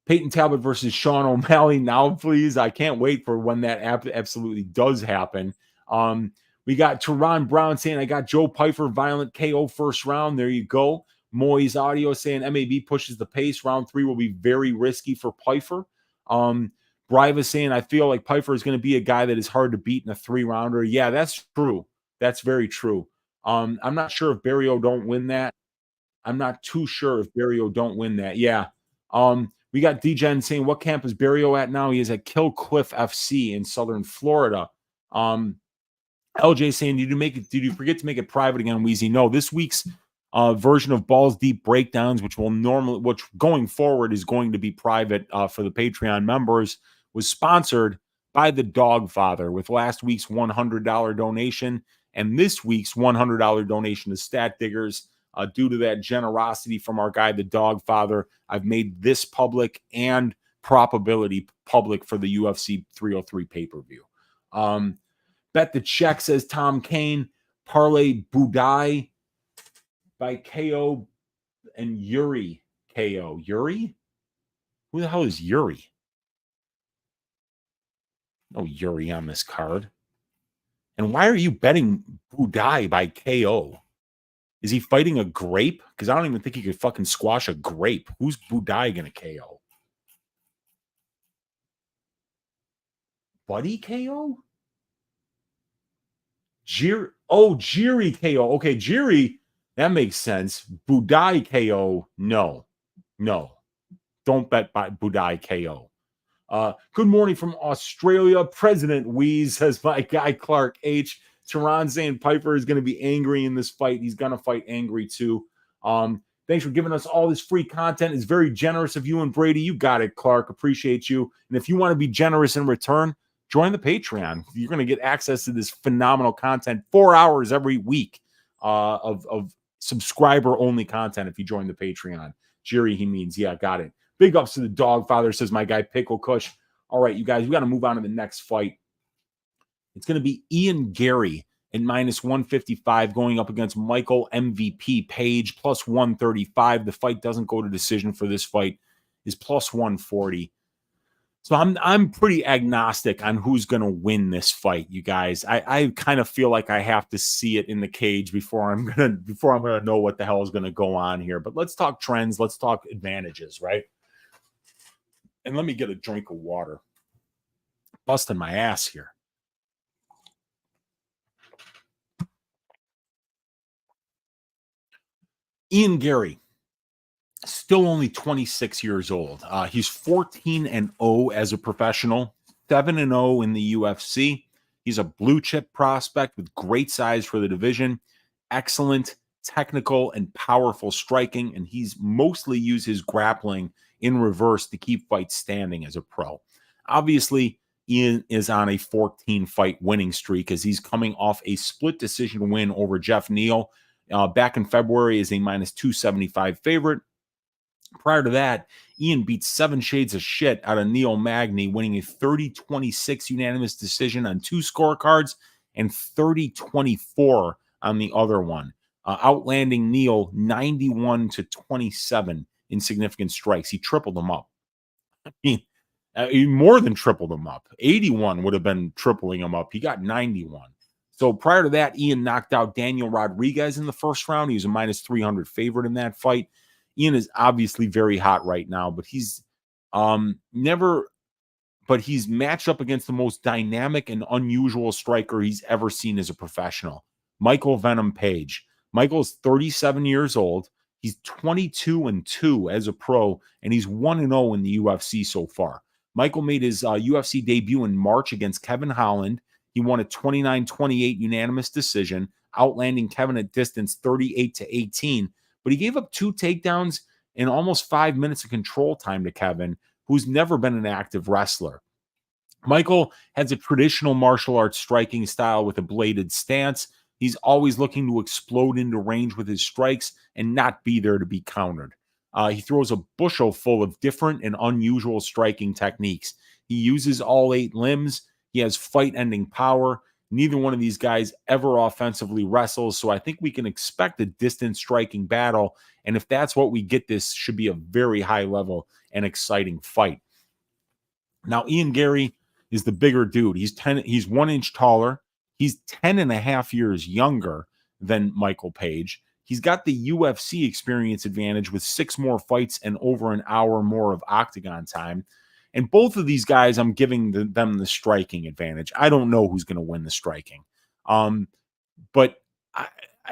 Payton Talbott versus Sean O'Malley. Now, please, I can't wait for when that absolutely does happen. We got Teron Brown saying, I got Joe Pyfer, violent KO first round. There you go. Moy's audio saying MAB pushes the pace. Round 3 will be very risky for Pyfer. Briva saying, I feel like Pyfer is going to be a guy that is hard to beat in a 3-rounder. Yeah, that's true. That's very true. I'm not sure if Barriault don't win that. I'm not too sure if Barriault don't win that. Yeah. We got DGen saying, what camp is Barriault at now? He is at Kill Cliff FC in Southern Florida. LJ saying, did you forget to make it private again, Weezy? No, this week's version of Balls Deep Breakdowns, which going forward is going to be private for the Patreon members, was sponsored by the Dogfather with last week's $100 donation and this week's $100 donation to Stat Diggers. Due to that generosity from our guy, the Dogfather, I've made this public and probability public for the UFC 303 pay-per-view. Bet the check, says Tom Kane. Parlay Buday by KO and Yuri KO. Yuri? Who the hell is Yuri? No Yuri on this card. And why are you betting Buday by KO? Is he fighting a grape? Because I don't even think he could fucking squash a grape. Who's Buday going to KO? Buddy KO? Jiri KO. Okay, Jiri, that makes sense. Buday KO, no. don't bet by Buday KO. Good morning from Australia. President Weezy says, my guy Clark H. Tehran saying Pyfer is going to be angry in this fight. He's going to fight angry too. Thanks for giving us all this free content. It's very generous of you and Brady. You got it, Clark. Appreciate you. And if you want to be generous in return, join the Patreon. You're going to get access to this phenomenal content, 4 hours every week of subscriber-only content if you join the Patreon. Jerry, he means, yeah, got it. Big ups to the dog father, says my guy Pickle Kush. All right, you guys, we got to move on to the next fight. It's going to be Garry at -155 going up against Michael MVP Page, +135. The fight doesn't go to decision for this fight, is +140. So I'm pretty agnostic on who's going to win this fight, you guys. I kind of feel like I have to see it in the cage before I'm gonna know what the hell is going to go on here. But let's talk trends. Let's talk advantages, right? And let me get a drink of water. Busting my ass here. Garry, still only 26 years old. He's 14-0 as a professional, 7-0 in the UFC. He's a blue chip prospect with great size for the division, excellent technical and powerful striking, and he's mostly used his grappling in reverse to keep fights standing as a pro. Obviously, Ian is on a 14-fight winning streak as he's coming off a split decision win over Jeff Neal back in February as a -275 favorite. Prior to that, Ian beat 7 shades of shit out of Neil Magny, winning a 30-26 unanimous decision on 2 scorecards and 30-24 on the other one, outlanding Neil 91-27 in significant strikes. He tripled them up. I mean, he more than tripled them up. 81 would have been tripling him up. He got 91. So prior to that, Ian knocked out Daniel Rodriguez in the first round. He was a -300 favorite in that fight. Ian is obviously very hot right now, but he's matched up against the most dynamic and unusual striker he's ever seen as a professional, Michael Venom Page. Michael's 37 years old. He's 22-2 as a pro, and he's 1-0 in the UFC so far. Michael made his UFC debut in March against Kevin Holland. He won a 29-28 unanimous decision, outlanding Kevin at distance 38-18. But he gave up 2 takedowns and almost 5 minutes of control time to Kevin, who's never been an active wrestler. Michael has a traditional martial arts striking style with a bladed stance. He's always looking to explode into range with his strikes and not be there to be countered. He throws a bushel full of different and unusual striking techniques. He uses all 8 limbs. He has fight-ending power. Neither one of these guys ever offensively wrestles, so I think we can expect a distance striking battle, and if that's what we get, this should be a very high-level and exciting fight. Now, Garry is the bigger dude. He's 1 inch taller. He's 10.5 years younger than Michael Page. He's got the UFC experience advantage with 6 more fights and over an hour more of octagon time. And both of these guys, I'm giving them the striking advantage. I don't know who's going to win the striking. But I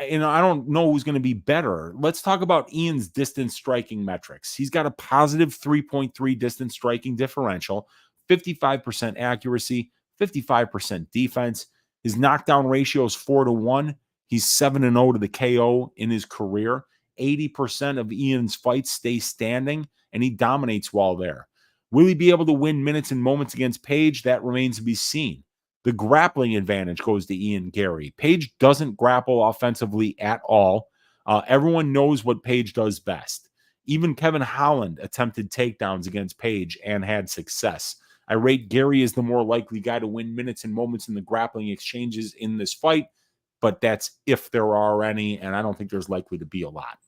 don't know who's going to be better. Let's talk about Ian's distance striking metrics. He's got a positive 3.3 distance striking differential, 55% accuracy, 55% defense. His knockdown ratio is 4-1. He's 7-0 to the KO in his career. 80% of Ian's fights stay standing, and he dominates while there. Will he be able to win minutes and moments against Page? That remains to be seen. The grappling advantage goes to Garry. Page doesn't grapple offensively at all. Everyone knows what Page does best. Even Kevin Holland attempted takedowns against Page and had success. I rate Garry as the more likely guy to win minutes and moments in the grappling exchanges in this fight, but that's if there are any, and I don't think there's likely to be a lot.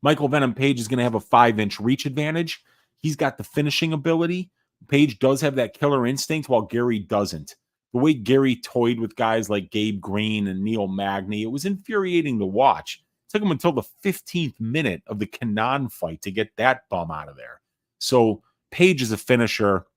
Michael Venom Page is going to have a 5-inch reach advantage. He's got the finishing ability. Page does have that killer instinct, while Garry doesn't. The way Garry toyed with guys like Gabe Green and Neil Magny, it was infuriating to watch. It took him until the 15th minute of the Kanan fight to get that bum out of there. So Page is a finisher.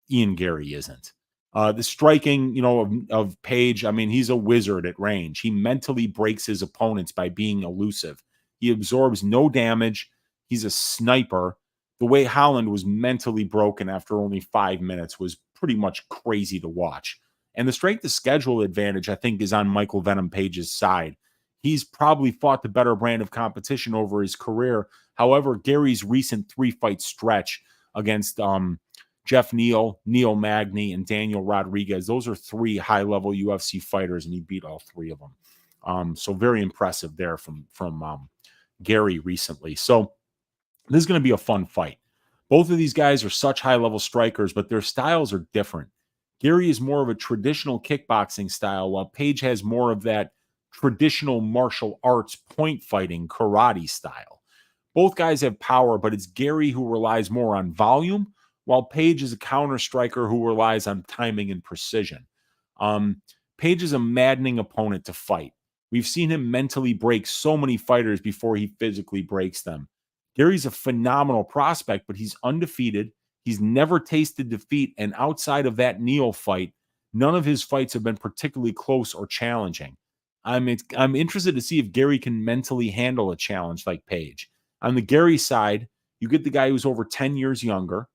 Garry isn't. The striking, of Page, I mean, he's a wizard at range. He mentally breaks his opponents by being elusive. He absorbs no damage. He's a sniper. The way Holland was mentally broken after only 5 minutes was pretty much crazy to watch. And the strength of schedule advantage, I think, is on Michael Venom Page's side. He's probably fought the better brand of competition over his career. However, Garry's recent 3-fight stretch against Jeff Neal, Neil Magny, and Daniel Rodriguez, those are 3 high-level UFC fighters, and he beat all 3 of them. So very impressive there from Garry recently. So this is going to be a fun fight. Both of these guys are such high-level strikers, but their styles are different. Garry is more of a traditional kickboxing style, while Page has more of that traditional martial arts point fighting karate style. Both guys have power, but it's Garry who relies more on volume, while Page is a counter striker who relies on timing and precision. Page is a maddening opponent to fight. We've seen him mentally break so many fighters before he physically breaks them. Garry's a phenomenal prospect, but he's undefeated. He's never tasted defeat, and outside of that Neal fight, none of his fights have been particularly close or challenging. I'm interested to see if Garry can mentally handle a challenge like Page. On the Garry side, you get the guy who's over 10 years younger,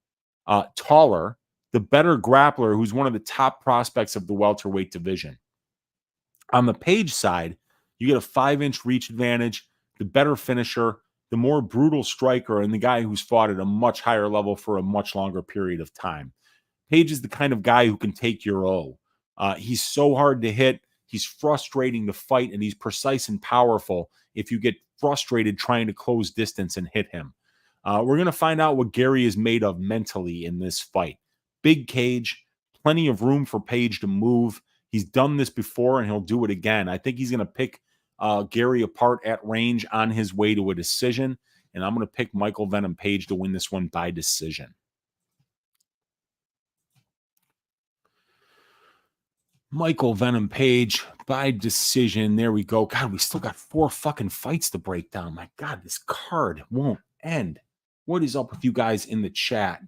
taller, the better grappler, who's one of the top prospects of the welterweight division. On the Page side, you get a 5-inch reach advantage, the better finisher, the more brutal striker, and the guy who's fought at a much higher level for a much longer period of time. Page is the kind of guy who can take your O. He's so hard to hit. He's frustrating to fight, and he's precise and powerful if you get frustrated trying to close distance and hit him. We're going to find out what Garry is made of mentally in this fight. Big cage, plenty of room for Page to move. He's done this before, and he'll do it again. I think he's going to pick Garry apart at range on his way to a decision, and I'm going to pick Michael Venom Page to win this one by decision. Michael Venom Page by decision. There we go. God, we still got 4 fucking fights to break down. My God, this card won't end. What is up with you guys in the chat?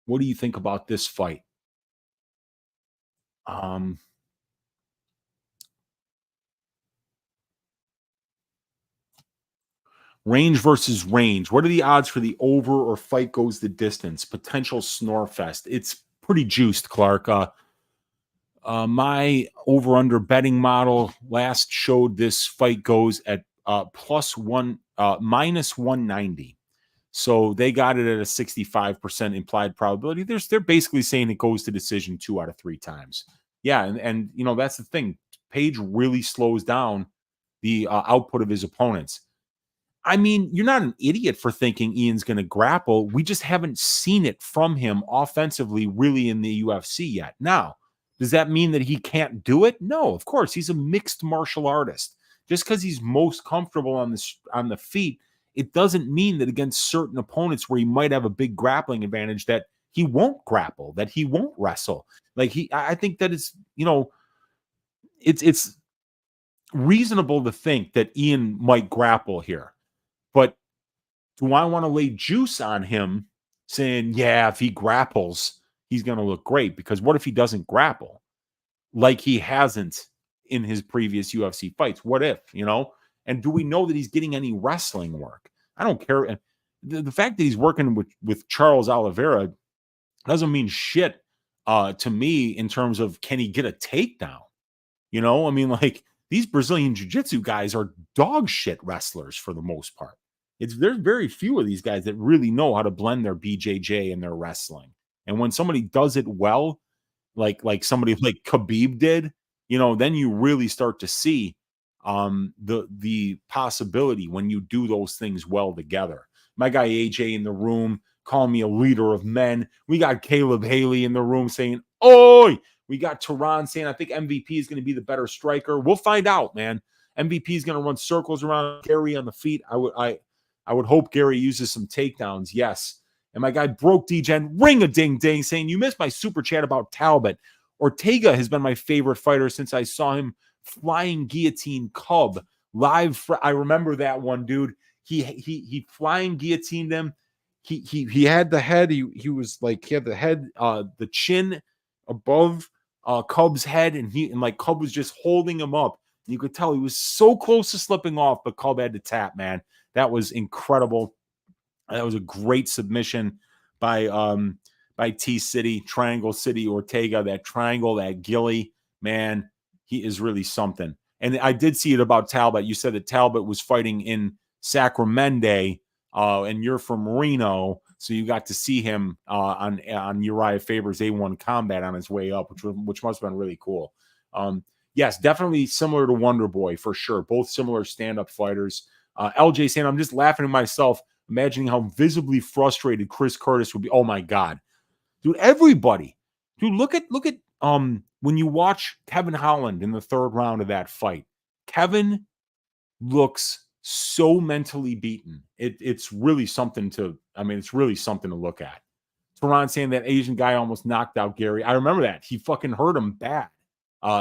What do you think about this fight? Range versus range. What are the odds for the over or fight goes the distance? Potential snore fest. It's pretty juiced, Clark. My over-under betting model last showed this fight goes at minus 190. So they got it at a 65% implied probability. They're basically saying it goes to decision 2 out of 3 times. Yeah, and you know, that's the thing. Page really slows down the output of his opponents. I mean, you're not an idiot for thinking Ian's going to grapple. We just haven't seen it from him offensively really in the UFC yet. Now, does that mean that he can't do it? No, of course. He's a mixed martial artist. Just because he's most comfortable on the feet, it doesn't mean that against certain opponents where he might have a big grappling advantage that he won't grapple, that he won't wrestle. I think that it's, you know, it's reasonable to think that Ian might grapple here. But do I want to lay juice on him saying, yeah, if he grapples, he's going to look great? Because what if he doesn't grapple like he hasn't in his previous UFC fights? What if, you know? And do we know that he's getting any wrestling work? I don't care. The fact that he's working with Charles Oliveira doesn't mean shit to me in terms of can he get a takedown? You know, I mean, like, these Brazilian jiu-jitsu guys are dog shit wrestlers for the most part. There's very few of these guys that really know how to blend their BJJ and their wrestling. And when somebody does it well, like somebody like Khabib did, you know, then you really start to see the possibility when you do those things well together. My guy AJ in the room calling me a leader of men. We got Caleb Haley in the room saying, "Oi!" We got Tehran saying, I think MVP is going to be the better striker. We'll find out, man. MVP is going to run circles around Garry on the feet. I would hope Garry uses some takedowns. Yes. And my guy Broke DGen, ring a ding ding, saying, you missed my super chat about Talbott. Ortega has been my favorite fighter since I saw him flying guillotine Cub live. I remember that one, dude. He flying guillotined him. He had the head. He was like, he had the head, the chin above Cub's head, and like Cub was just holding him up. And you could tell he was so close to slipping off, but Cub had to tap, man. That was incredible. That was a great submission by T City, Triangle City, Ortega. That triangle, that Gilly, man, he is really something. And I did see it about Talbott. You said that Talbott was fighting in Sacramento, and you're from Reno, so you got to see him on Uriah Faber's A1 Combat on his way up, which must have been really cool. Yes, definitely similar to Wonder Boy for sure. Both similar stand-up fighters. LJ saying, I'm just laughing at myself, imagining how visibly frustrated Chris Curtis would be. Oh my God, dude! Everybody, dude, look at when you watch Kevin Holland in the third round of that fight. Kevin looks so mentally beaten. It's really something to. I mean, it's really something to look at. Tehran saying that Asian guy almost knocked out Garry. I remember that. He fucking hurt him bad.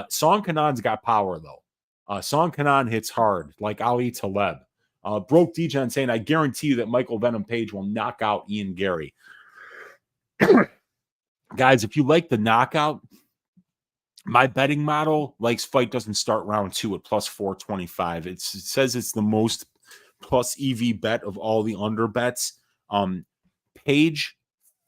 Song Kanan's got power though. Song Kanan hits hard like Ali Taleb. Broke DJ saying, I guarantee you that Michael Venom Page will knock out Ian Garry. Guys, if you like the knockout, my betting model likes fight doesn't start round 2 at plus 425. It says it's the most plus EV bet of all the under bets. Page,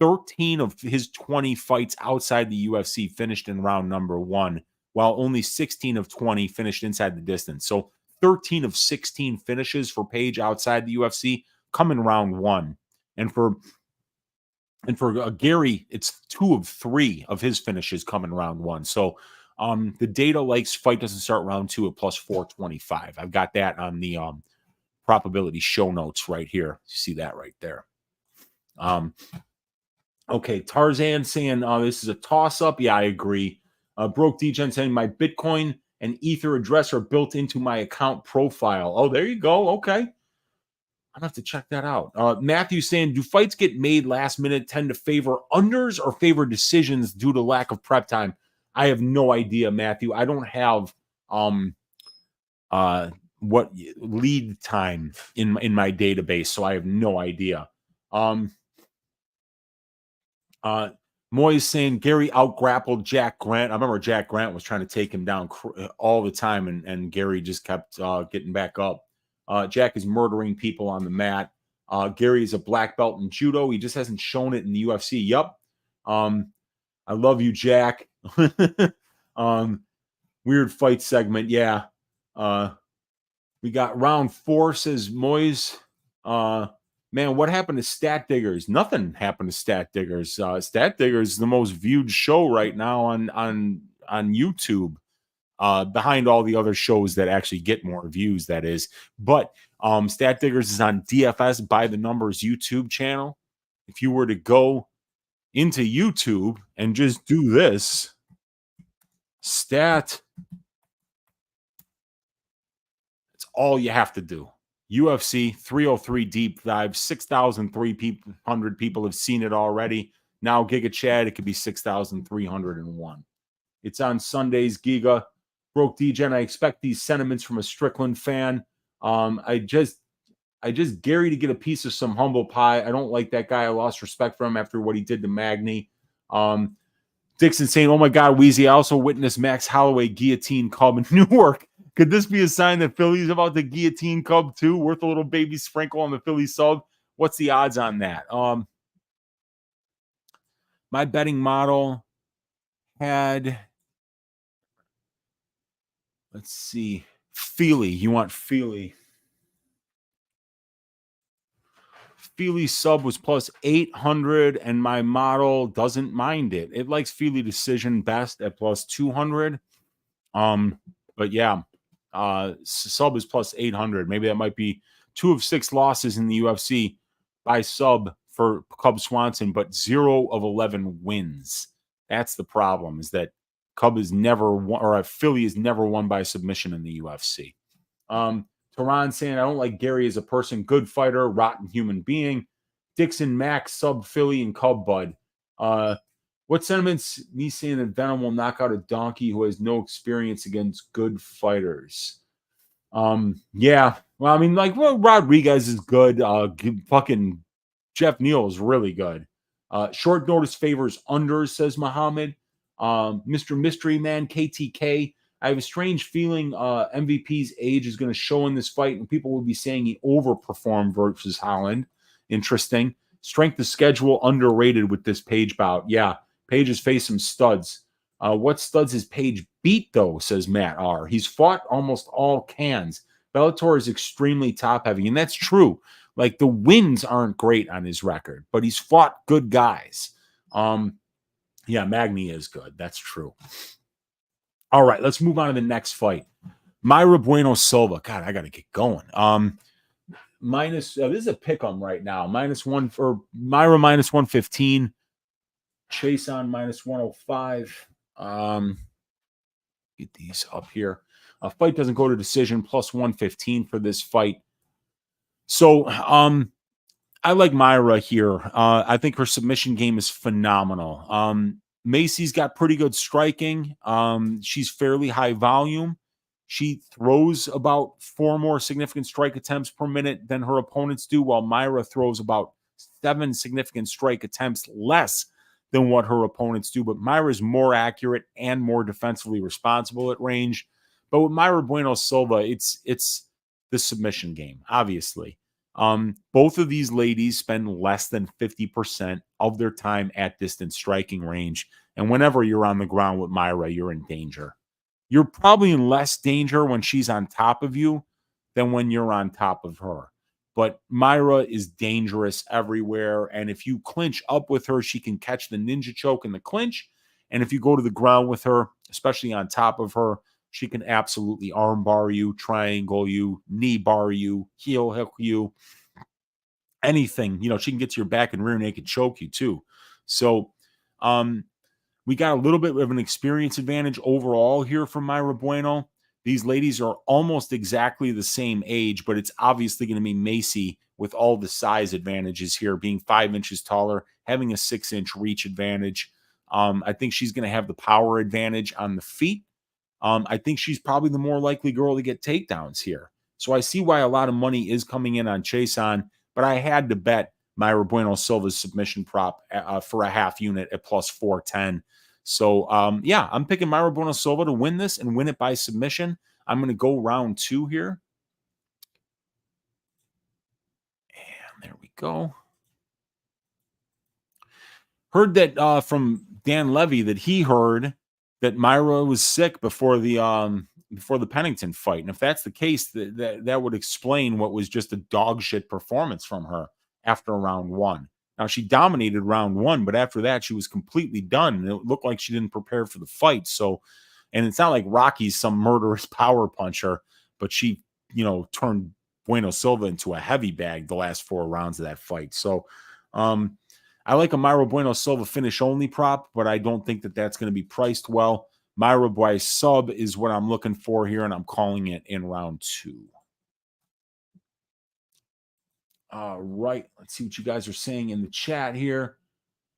13 of his 20 fights outside the UFC finished in round number 1, while only 16 of 20 finished inside the distance. So 13 of 16 finishes for Page outside the UFC come in round 1. And for Garry, it's 2 of 3 of his finishes come in round 1. So the data likes fight doesn't start round 2 at plus 425. I've got that on the probability show notes right here. You see that right there. Okay, Tarzan saying this is a toss-up. Yeah, I agree. Broke DJ saying my Bitcoin and Ether address are built into my account profile. Oh, there you go. Okay. I'm gonna have to check that out. Matthew saying, do fights get made last minute tend to favor unders or favor decisions due to lack of prep time? I have no idea, Matthew. I don't have what lead time in my database, so I have no idea. Moyes saying Garry out-grappled Jack Grant. I remember Jack Grant was trying to take him down all the time, and Garry just kept getting back up. Jack is murdering people on the mat. Garry is a black belt in judo. He just hasn't shown it in the UFC. Yep. I love you, Jack. Weird fight segment. Yeah. We got round 4, says Moyes. Man, what happened to Stat Diggers? Nothing happened to Stat Diggers. Stat Diggers is the most viewed show right now on YouTube, behind all the other shows that actually get more views, that is. But Stat Diggers is on DFS by the Numbers YouTube channel. If you were to go into YouTube and just do this, Stat, it's all you have to do. UFC 303 deep dive, 6,300 people have seen it already. Now Giga Chad, it could be 6,301. It's on Sundays, Giga. Broke DJ, and I expect these sentiments from a Strickland fan. I just Garry to get a piece of some humble pie. I don't like that guy. I lost respect for him after what he did to Magny. Dixon saying, oh my God, Weezy, I also witnessed Max Holloway guillotine Cub in Newark. Could this be a sign that Philly's about to guillotine Cub too? Worth a little baby sprinkle on the Philly sub? What's the odds on that? My betting model had, let's see, Fili. You want Fili. Fili sub was plus 800, and my model doesn't mind it. It likes Fili decision best at plus 200. But yeah. Sub is plus 800. Maybe that might be 2 of 6 losses in the UFC by sub for Cub Swanson, but 0 of 11 wins. That's the problem, is that Cub is never won, or Philly is never won by submission in the UFC. Tehran saying, I don't like Garry as a person, good fighter, rotten human being. Dixon, Max, sub Philly, and Cub Bud. What sentiments me saying that Venom will knock out a donkey who has no experience against good fighters? Yeah. Well, I mean, like, well, Rodriguez is good. Fucking Jeff Neal is really good. Short notice favors unders, says Muhammad. Mr. Mystery Man, KTK. I have a strange feeling MVP's age is going to show in this fight, and people will be saying he overperformed versus Holland. Interesting. Strength of schedule underrated with this Page bout. Yeah, Page has faced some studs. What studs has Page beat, though, says Matt R. He's fought almost all cans. Bellator is extremely top-heavy, and that's true. Like, the wins aren't great on his record, but he's fought good guys. Yeah, Magny is good. That's true. All right, let's move on to the next fight. Mayra Bueno Silva. God, I got to get going. This is a pick 'em right now. -1 for Mayra, -115. Chiasson -105. Get these up here. A fight doesn't go to decision, +115 for this fight. So, I like Mayra here. I think her submission game is phenomenal. Macy's got pretty good striking. She's fairly high volume. She throws about 4 more significant strike attempts per minute than her opponents do, while Mayra throws about 7 significant strike attempts less than what her opponents do. But Mayra is more accurate and more defensively responsible at range. But with Mayra Bueno Silva, it's the submission game, obviously. Both of these ladies spend less than 50% of their time at distance striking range. And whenever you're on the ground with Mayra, you're in danger. You're probably in less danger when she's on top of you than when you're on top of her. But Mayra is dangerous everywhere. And if you clinch up with her, she can catch the ninja choke in the clinch. And if you go to the ground with her, especially on top of her, she can absolutely arm bar you, triangle you, knee bar you, heel hook you, anything. She can get to your back and rear naked choke you too. So we got a little bit of an experience advantage overall here from Mayra Bueno. These ladies are almost exactly the same age, but it's obviously going to be Macy with all the size advantages here, being 5 inches taller, having a 6-inch reach advantage. I think she's going to have the power advantage on the feet. I think she's probably the more likely girl to get takedowns here. So I see why a lot of money is coming in on Chiasson, but I had to bet Mayra Bueno Silva's submission prop for a half unit at +410. So, I'm picking Mayra Bueno Silva to win this and win it by submission. I'm going to go round 2 here. And there we go. Heard that from Dan Levy that he heard that Mayra was sick before the Pennington fight. And if that's the case, that would explain what was just a dog shit performance from her after round 1. Now, she dominated round 1, but after that, she was completely done. And it looked like she didn't prepare for the fight. So, and it's not like Rocky's some murderous power puncher, but she, turned Bueno Silva into a heavy bag the last 4 rounds of that fight. So, I like a Mayra Bueno Silva finish only prop, but I don't think that that's going to be priced well. Mayra by sub is what I'm looking for here, and I'm calling it in round 2. All right, let's see what you guys are saying in the chat here.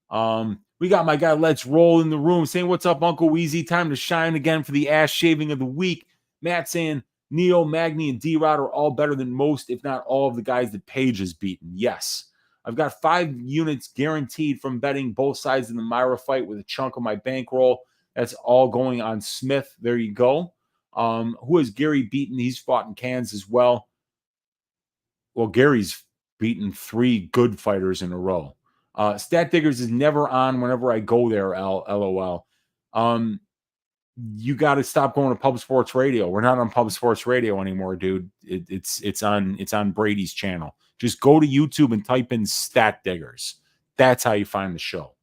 We got my guy Let's Roll in the room saying, "What's up, Uncle Weezy? Time to shine again for the ass shaving of the week." Matt saying, "Neo, Magny, and D-Rod are all better than most, if not all of the guys that Page has beaten." Yes. I've got 5 units guaranteed from betting both sides in the Mayra fight with a chunk of my bankroll. That's all going on Smith. There you go. Who has Garry beaten? He's fought in cans as well. Well, Gary's beaten 3 good fighters in a row. Stat Diggers is never on whenever I go there, LOL. You got to stop going to Pub Sports Radio. We're not on Pub Sports Radio anymore, dude. It's on Brady's channel. Just go to YouTube and type in Stat Diggers. That's how you find the show.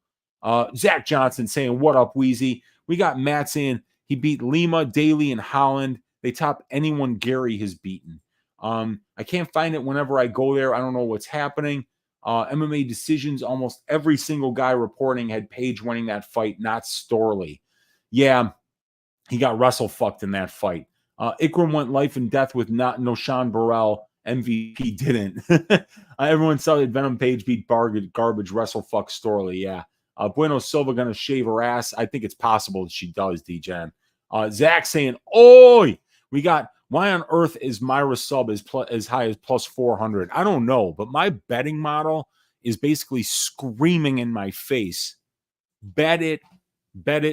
Zach Johnson saying, "What up, Weezy?" We got Matt saying he beat Lima, Daly, and Holland. They top anyone Garry has beaten. I can't find it whenever I go there. I don't know what's happening. MMA decisions, almost every single guy reporting had Page winning that fight, not Storley. Yeah, he got wrestle fucked in that fight. Ikram went life and death with Noshan Burrell. MVP didn't. Everyone saw that Venom Page beat garbage wrestle fuck Storley. Yeah. Bueno Silva going to shave her ass. I think it's possible that she does, D-Jan. Zach saying, "Oi!" We got, why on earth is Mayra sub as high as +400? I don't know, but my betting model is basically screaming in my face. Bet it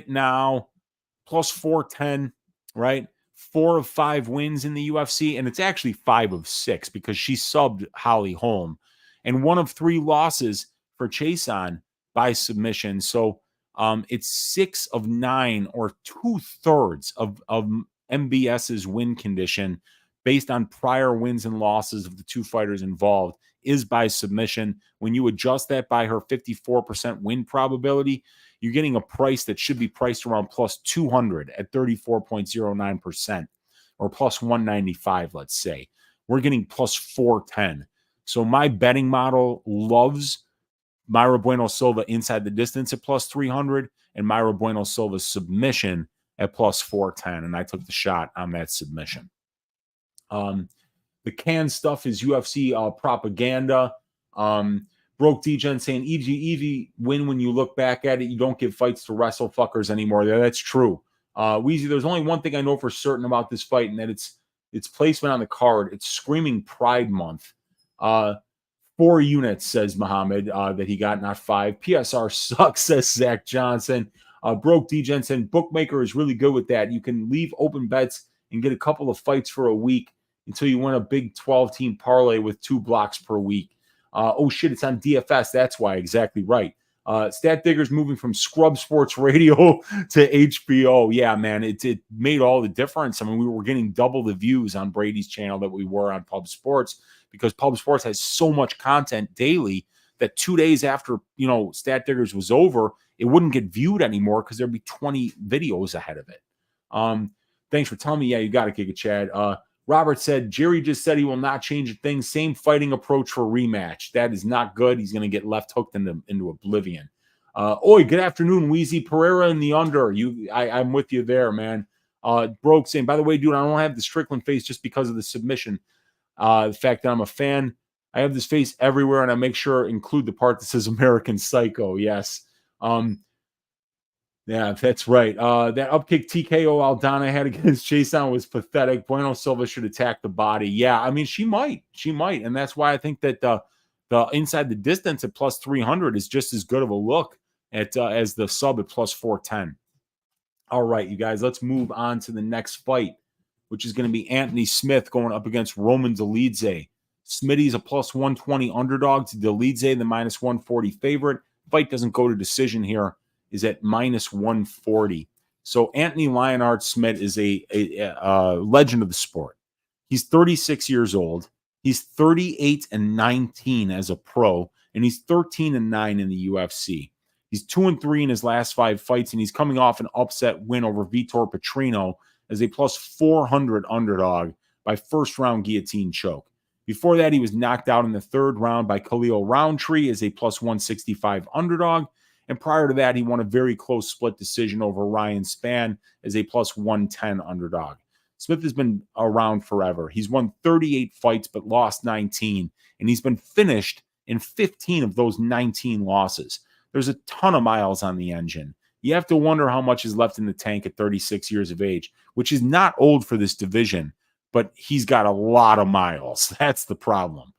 now. +410, right? 4 of 5 wins in the UFC, and it's actually 5 of 6 because she subbed Holly Holm. and 1 of 3 losses for Chiasson by submission. So it's 6 of 9, or 2/3 of MBS's win condition based on prior wins and losses of the 2 fighters involved is by submission. When you adjust that by her 54% win probability, you're getting a price that should be priced around plus 200 at 34.09%, or plus 195, let's say. We're getting plus 410. So my betting model loves Mayra Bueno Silva inside the distance at plus 300 and Mayra Bueno Silva's submission at plus 410. And I took the shot on that submission. The canned stuff is UFC propaganda. Broke D-Gen saying, easy win when you look back at it. You don't give fights to wrestle fuckers anymore. Yeah, that's true. Weezy, there's only one thing I know for certain about this fight, and that it's placement on the card. It's Screaming Pride Month. 4 units, says Muhammad, that he got, not 5. PSR sucks, says Zach Johnson. Broke D-Gen saying, bookmaker is really good with that. You can leave open bets and get a couple of fights for a week until you win a big 12-team parlay with 2 blocks per week. Oh, shit, it's on DFS. That's why. Exactly right. Stat Digger's moving from Scrub Sports Radio to HBO. Yeah, man, it made all the difference. I mean, we were getting double the views on Brady's channel that we were on Pub Sports, because Pub Sports has so much content daily that 2 days after, Stat Diggers was over, it wouldn't get viewed anymore because there'd be 20 videos ahead of it. Thanks for telling me. Yeah, you got to kick it, Chad. Robert said, Jerry just said he will not change a thing. Same fighting approach for rematch. That is not good. He's going to get left hooked into oblivion. Oi, good afternoon, Weezy. Pereira in the under. I'm with you there, man. Broke saying, by the way, dude, I don't have the Strickland face just because of the submission. The fact that I'm a fan. I have this face everywhere, and I make sure include the part that says American Psycho. Yes. Yeah, that's right. That upkick TKO Aldana had against Chiasson was pathetic. Bueno Silva should attack the body. Yeah, I mean, she might. And that's why I think that the inside the distance at plus 300 is just as good of a look as the sub at plus 410. All right, you guys, let's move on to the next fight, which is going to be Anthony Smith going up against Roman Dolidze. Smitty's a plus 120 underdog to Dolidze, the minus 140 favorite. Fight doesn't go to decision here, is at minus 140. So Anthony Lionheart Smith is a legend of the sport. He's 36 years old. He's 38-19 as a pro, and he's 13-9 in the UFC. He's 2-3 in his last 5 fights, and he's coming off an upset win over Vitor Petrino as a plus 400 underdog by first-round guillotine choke. Before that, he was knocked out in the 3rd round by Khalil Roundtree as a plus 165 underdog. And prior to that, he won a very close split decision over Ryan Spann as a plus 110 underdog. Smith has been around forever. He's won 38 fights but lost 19, and he's been finished in 15 of those 19 losses. There's a ton of miles on the engine. You have to wonder how much is left in the tank at 36 years of age, which is not old for this division, but he's got a lot of miles. That's the problem.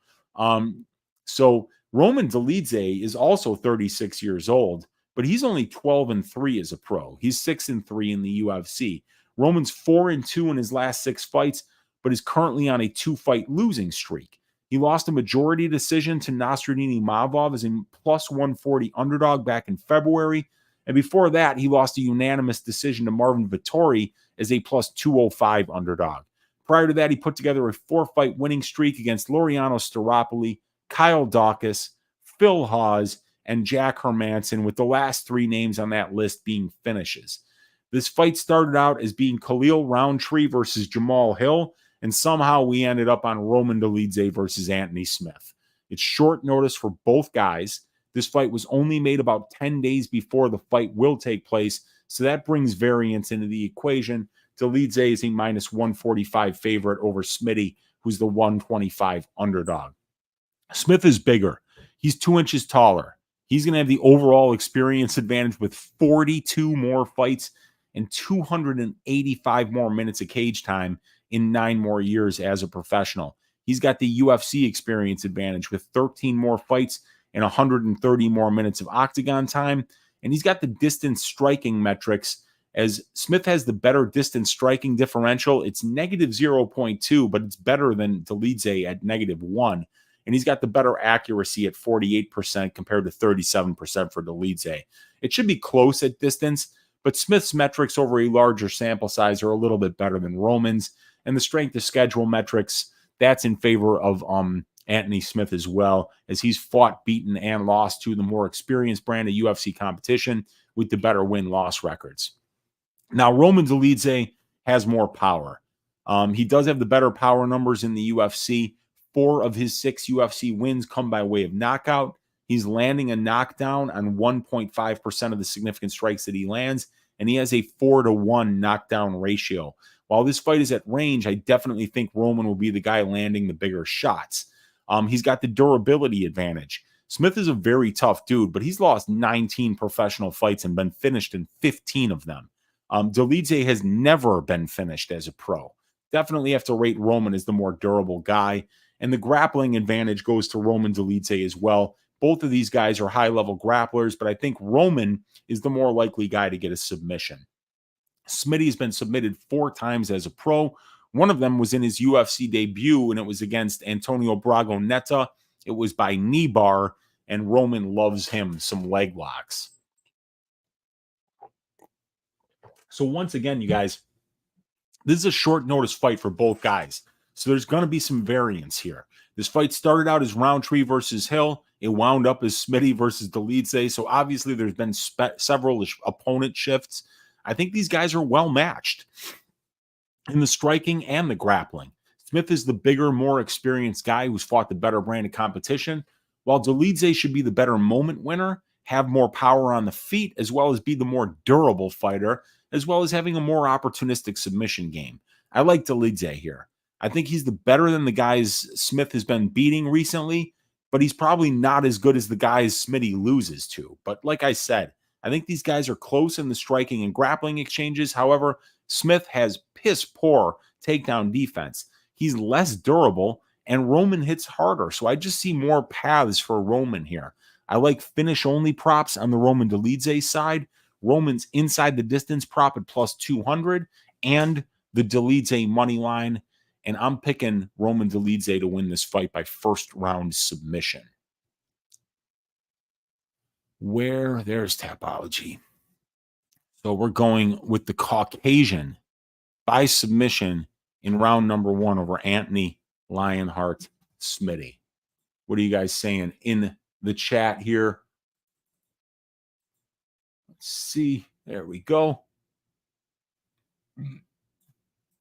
So Roman Dolidze is also 36 years old, but he's only 12-3 as a pro. He's 6-3 in the UFC. Roman's 4-2 in his last 6 fights, but is currently on a 2-fight losing streak. He lost a majority decision to Nasruddin Imavov as a plus 140 underdog back in February. And before that, he lost a unanimous decision to Marvin Vettori as a plus 205 underdog. Prior to that, he put together a 4-fight winning streak against Laureano Staropoli, Kyle Dawkins, Phil Hawes, and Jack Hermanson, with the last 3 names on that list being finishes. This fight started out as being Khalil Roundtree versus Jamal Hill, and somehow we ended up on Roman Dolidze versus Anthony Smith. It's short notice for both guys. This fight was only made about 10 days before the fight will take place, so that brings variance into the equation. Dolidze is a minus 145 favorite over Smitty, who's the 125 underdog. Smith is bigger. He's 2 inches taller. He's going to have the overall experience advantage with 42 more fights and 285 more minutes of cage time in 9 more years as a professional. He's got the UFC experience advantage with 13 more fights and 130 more minutes of octagon time. And he's got the distance striking metrics, as Smith has the better distance striking differential. It's negative 0.2, but it's better than Dolidze at negative 1. and he's got the better accuracy at 48% compared to 37% for Dolidze. It should be close at distance, but Smith's metrics over a larger sample size are a little bit better than Roman's, and the strength of schedule metrics, that's in favor of Anthony Smith as well, as he's fought, beaten, and lost to the more experienced brand of UFC competition with the better win-loss records. Now, Roman Dolidze has more power. He does have the better power numbers in the UFC. 4 of his 6 UFC wins come by way of knockout. He's landing a knockdown on 1.5% of the significant strikes that he lands, and he has a 4-to-1 knockdown ratio. While this fight is at range, I definitely think Roman will be the guy landing the bigger shots. He's got the durability advantage. Smith is a very tough dude, but he's lost 19 professional fights and been finished in 15 of them. Dolidze has never been finished as a pro. Definitely have to rate Roman as the more durable guy, and the grappling advantage goes to Roman Dolidze as well. Both of these guys are high-level grapplers, but I think Roman is the more likely guy to get a submission. Smitty's been submitted 4 times as a pro. One of them was in his UFC debut, and it was against Antonio Bragonetta. It was by knee bar, and Roman loves him some leg locks. So once again, you guys, this is a short notice fight for both guys. So there's going to be some variance here. This fight started out as Roundtree versus Hill. It wound up as Smitty versus Dolidze. So obviously there's been several opponent shifts. I think these guys are well matched in the striking and the grappling. Smith is the bigger, more experienced guy who's fought the better brand of competition, while Dolidze should be the better moment winner, have more power on the feet, as well as be the more durable fighter, as well as having a more opportunistic submission game. I like Dolidze here. I think he's the better than the guys Smith has been beating recently, but he's probably not as good as the guys Smitty loses to. But like I said, I think these guys are close in the striking and grappling exchanges. However, Smith has piss poor takedown defense. He's less durable, and Roman hits harder. So I just see more paths for Roman here. I like finish-only props on the Roman Dolidze side. Roman's inside the distance prop at plus 200, and the Dolidze money line. And I'm picking Roman Dolidze to win this fight by first-round submission. There's Tapology. So we're going with the Caucasian by submission in round number 1 over Anthony Lionheart Smitty. What are you guys saying in the chat here? Let's see. There we go.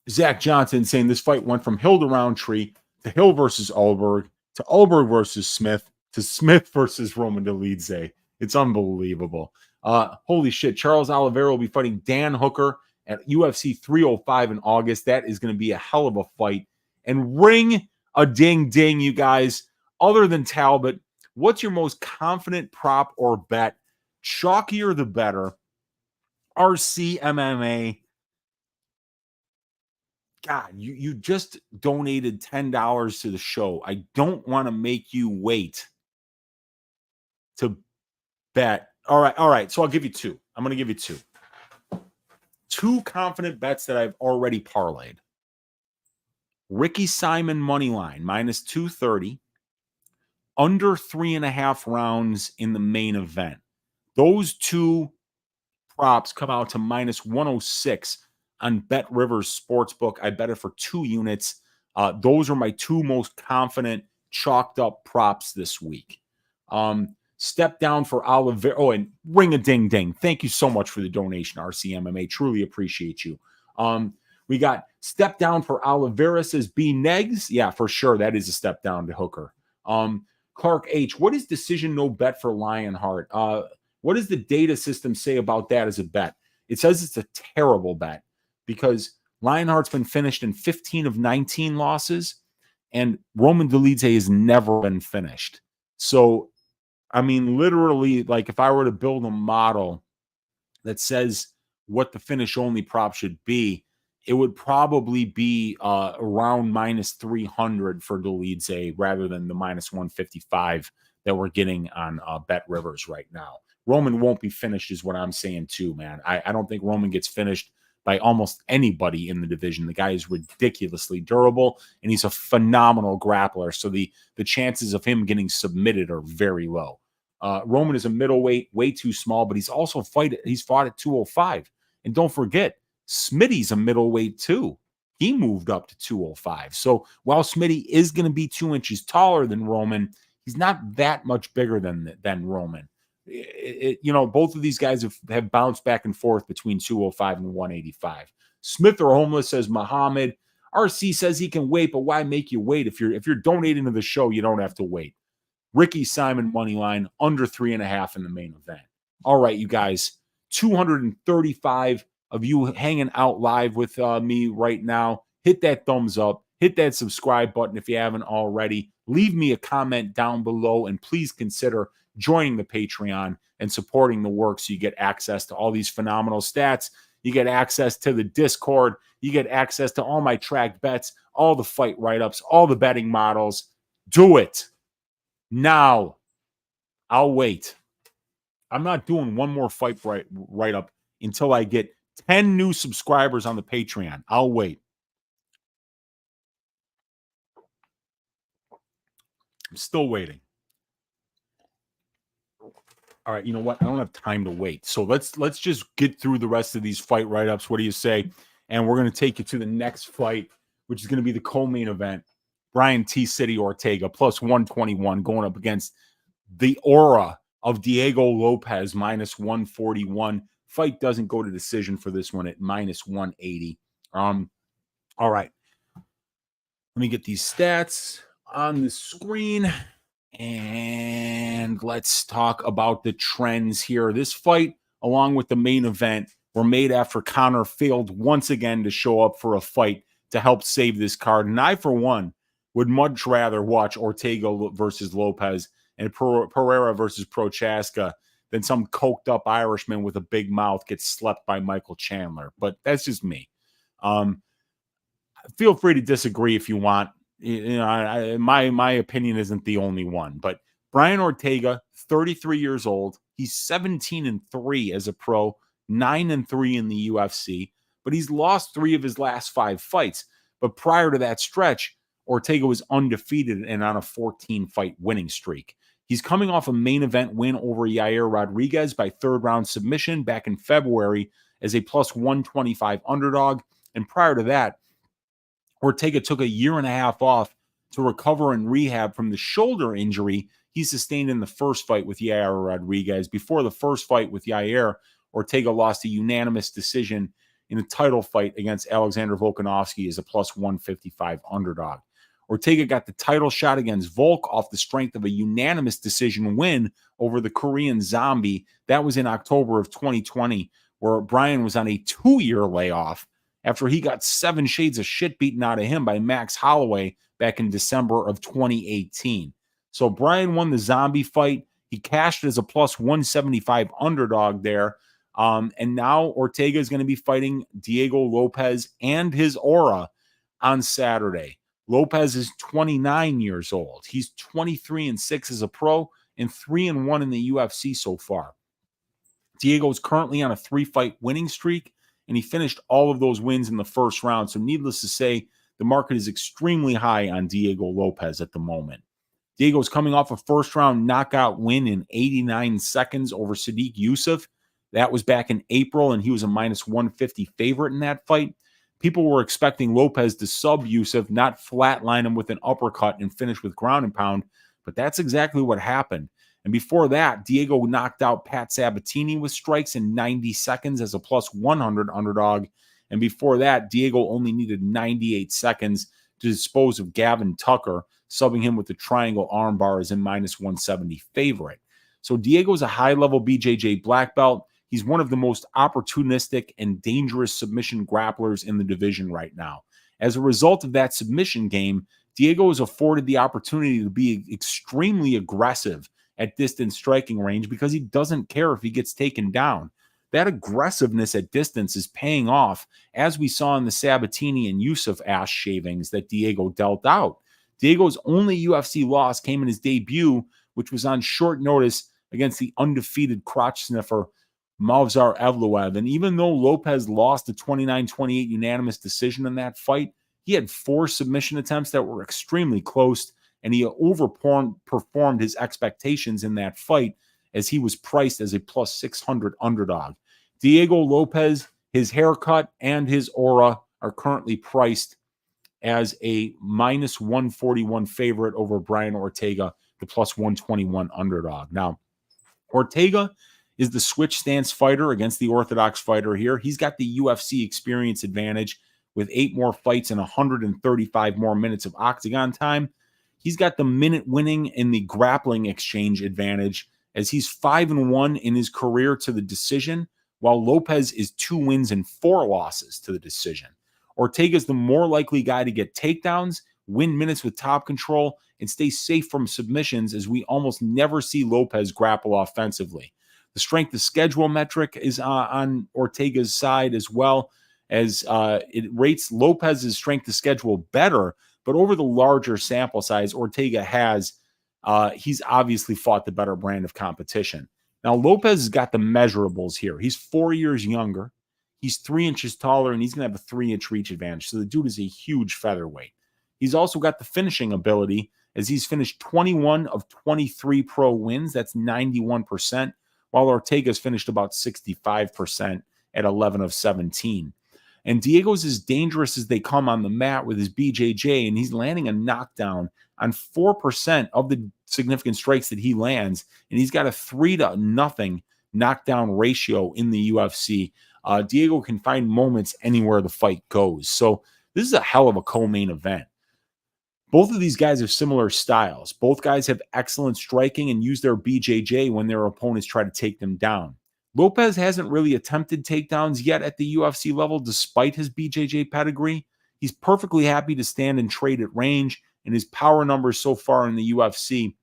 Zach Johnson saying this fight went from Hill to Roundtree to Hill versus Alberg to Alberg versus Smith to Smith versus Roman Dolidze. It's unbelievable. Holy shit. Charles Oliveira will be fighting Dan Hooker at UFC 305 in August. That is going to be a hell of a fight. And ring a ding ding, you guys. Other than Talbott, what's your most confident prop or bet? Chalkier the better. RC MMA. God, you just donated $10 to the show. I don't want to make you wait to bet. All right. So I'll give you 2. I'm going to give you 2. 2 confident bets that I've already parlayed. Ricky Simon money line minus 230. Under 3.5 rounds in the main event. Those 2 props come out to minus 106 on Bet Rivers Sportsbook. I bet it for 2 units. Those are my 2 most confident chalked up props this week. Step down for Oliveira. Oh, and ring a ding ding. Thank you so much for the donation, RCMMA. Truly appreciate you. We got step down for Oliveira, says B Negs. Yeah, for sure. That is a step down to Hooker. Clark H. What is decision no bet for Lionheart? What does the data system say about that as a bet? It says it's a terrible bet because Lionheart's been finished in 15 of 19 losses, and Roman Dolidze has never been finished. So, I mean, literally, like if I were to build a model that says what the finish-only prop should be, it would probably be around minus 300 for Dolidze rather than the minus 155 that we're getting on Bet Rivers right now. Roman won't be finished is what I'm saying too, man. I don't think Roman gets finished by almost anybody in the division. The guy is ridiculously durable, and he's a phenomenal grappler. So the chances of him getting submitted are very low. Roman is a middleweight, way too small, but he's also he's fought at 205. And don't forget, Smitty's a middleweight too. He moved up to 205. So while Smitty is going to be 2 inches taller than Roman, he's not that much bigger than Roman. Both of these guys have bounced back and forth between 205 and 185. Smith or Homeless says Muhammad. RC says he can wait, but why make you wait? If you're donating to the show, you don't have to wait. Ricky Simon moneyline under 3.5 in the main event. All right, you guys, 235 of you hanging out live with me right now. Hit that thumbs up. Hit that subscribe button if you haven't already. Leave me a comment down below, and please consider joining the Patreon and supporting the work so you get access to all these phenomenal stats. You get access to the Discord. You get access to all my tracked bets, all the fight write-ups, all the betting models. Do it now. I'll wait. I'm not doing one more fight write-up until I get 10 new subscribers on the Patreon. I'll wait. I'm still waiting. All right, you know what? I don't have time to wait. So let's just get through the rest of these fight write-ups. What do you say? And we're going to take you to the next fight, which is going to be the co-main event. Brian T. City Ortega, plus 121, going up against the aura of Diego Lopez, minus 141. Fight doesn't go to decision for this one at minus 180. All right. Let me get these stats on the screen. And let's talk about the trends here. This fight, along with the main event, were made after Conor failed once again to show up for a fight to help save this card. And I, for one, would much rather watch Ortega versus Lopez and Pereira versus Prochaska than some coked up Irishman with a big mouth gets slept by Michael Chandler. But that's just me. Feel free to disagree if you want. My opinion isn't the only one. But Brian Ortega, 33 years old. He's 17-3 as a pro, 9-3 in the UFC. But he's lost 3 of his last 5 fights. But prior to that stretch, Ortega was undefeated and on a 14-fight winning streak. He's coming off a main event win over Yair Rodriguez by 3rd-round submission back in February as a plus 125 underdog. And prior to that, Ortega took a 1.5 years off to recover and rehab from the shoulder injury he sustained in the first fight with Yair Rodriguez. Before the first fight with Yair, Ortega lost a unanimous decision in a title fight against Alexander Volkanovski as a plus 155 underdog. Ortega got the title shot against Volk off the strength of a unanimous decision win over the Korean Zombie. That was in October of 2020, where Brian was on a 2-year layoff after he got 7 shades of shit beaten out of him by Max Holloway back in December of 2018. So Brian won the Zombie fight. He cashed as a plus 175 underdog there. And now Ortega is going to be fighting Diego Lopez and his aura on Saturday. Lopez is 29 years old. He's 23-6 as a pro and 3-1 in the UFC so far. Diego is currently on a 3-fight winning streak, and he finished all of those wins in the first round. So needless to say, the market is extremely high on Diego Lopez at the moment. Diego's coming off a first-round knockout win in 89 seconds over Sadiq Youssef. That was back in April, and he was a minus 150 favorite in that fight. People were expecting Lopez to sub Youssef, not flatline him with an uppercut and finish with ground and pound, but that's exactly what happened. And before that, Diego knocked out Pat Sabatini with strikes in 90 seconds as a plus 100 underdog. And before that, Diego only needed 98 seconds to dispose of Gavin Tucker, subbing him with the triangle armbar as a minus 170 favorite. So Diego's a high-level BJJ black belt. He's one of the most opportunistic and dangerous submission grapplers in the division right now. As a result of that submission game, Diego is afforded the opportunity to be extremely aggressive at distance striking range because he doesn't care if he gets taken down. That aggressiveness at distance is paying off, as we saw in the Sabatini and Youssef ass shavings that Diego dealt out. Diego's only UFC loss came in his debut, which was on short notice against the undefeated crotch sniffer Movsar Evloev. And even though Lopez lost a 29-28 unanimous decision in that fight, he had 4 submission attempts that were extremely close, and he overperformed his expectations in that fight as he was priced as a plus 600 underdog. Diego Lopez, his haircut and his aura are currently priced as a minus 141 favorite over Brian Ortega, the plus 121 underdog. Now, Ortega is the switch stance fighter against the orthodox fighter here. He's got the UFC experience advantage with 8 more fights and 135 more minutes of octagon time. He's got the minute winning in the grappling exchange advantage as he's 5-1 in his career to the decision, while Lopez is 2 wins and 4 losses to the decision. Ortega is the more likely guy to get takedowns, win minutes with top control, and stay safe from submissions, as we almost never see Lopez grapple offensively. The strength of schedule metric is on Ortega's side, as well as it rates Lopez's strength of schedule better, but over the larger sample size Ortega has, he's obviously fought the better brand of competition. Now, Lopez has got the measurables here. He's 4 years younger. He's 3 inches taller, and he's going to have a 3-inch reach advantage. So the dude is a huge featherweight. He's also got the finishing ability, as he's finished 21 of 23 pro wins. That's 91%, while Ortega's finished about 65% at 11 of 17. And Diego's as dangerous as they come on the mat with his BJJ, and he's landing a knockdown on 4% of the significant strikes that he lands, and he's got a 3-0 knockdown ratio in the UFC. Diego can find moments anywhere the fight goes. So this is a hell of a co-main event. Both of these guys have similar styles. Both guys have excellent striking and use their BJJ when their opponents try to take them down. Lopez hasn't really attempted takedowns yet at the UFC level, despite his BJJ pedigree. He's perfectly happy to stand and trade at range, and his power numbers so far in the UFC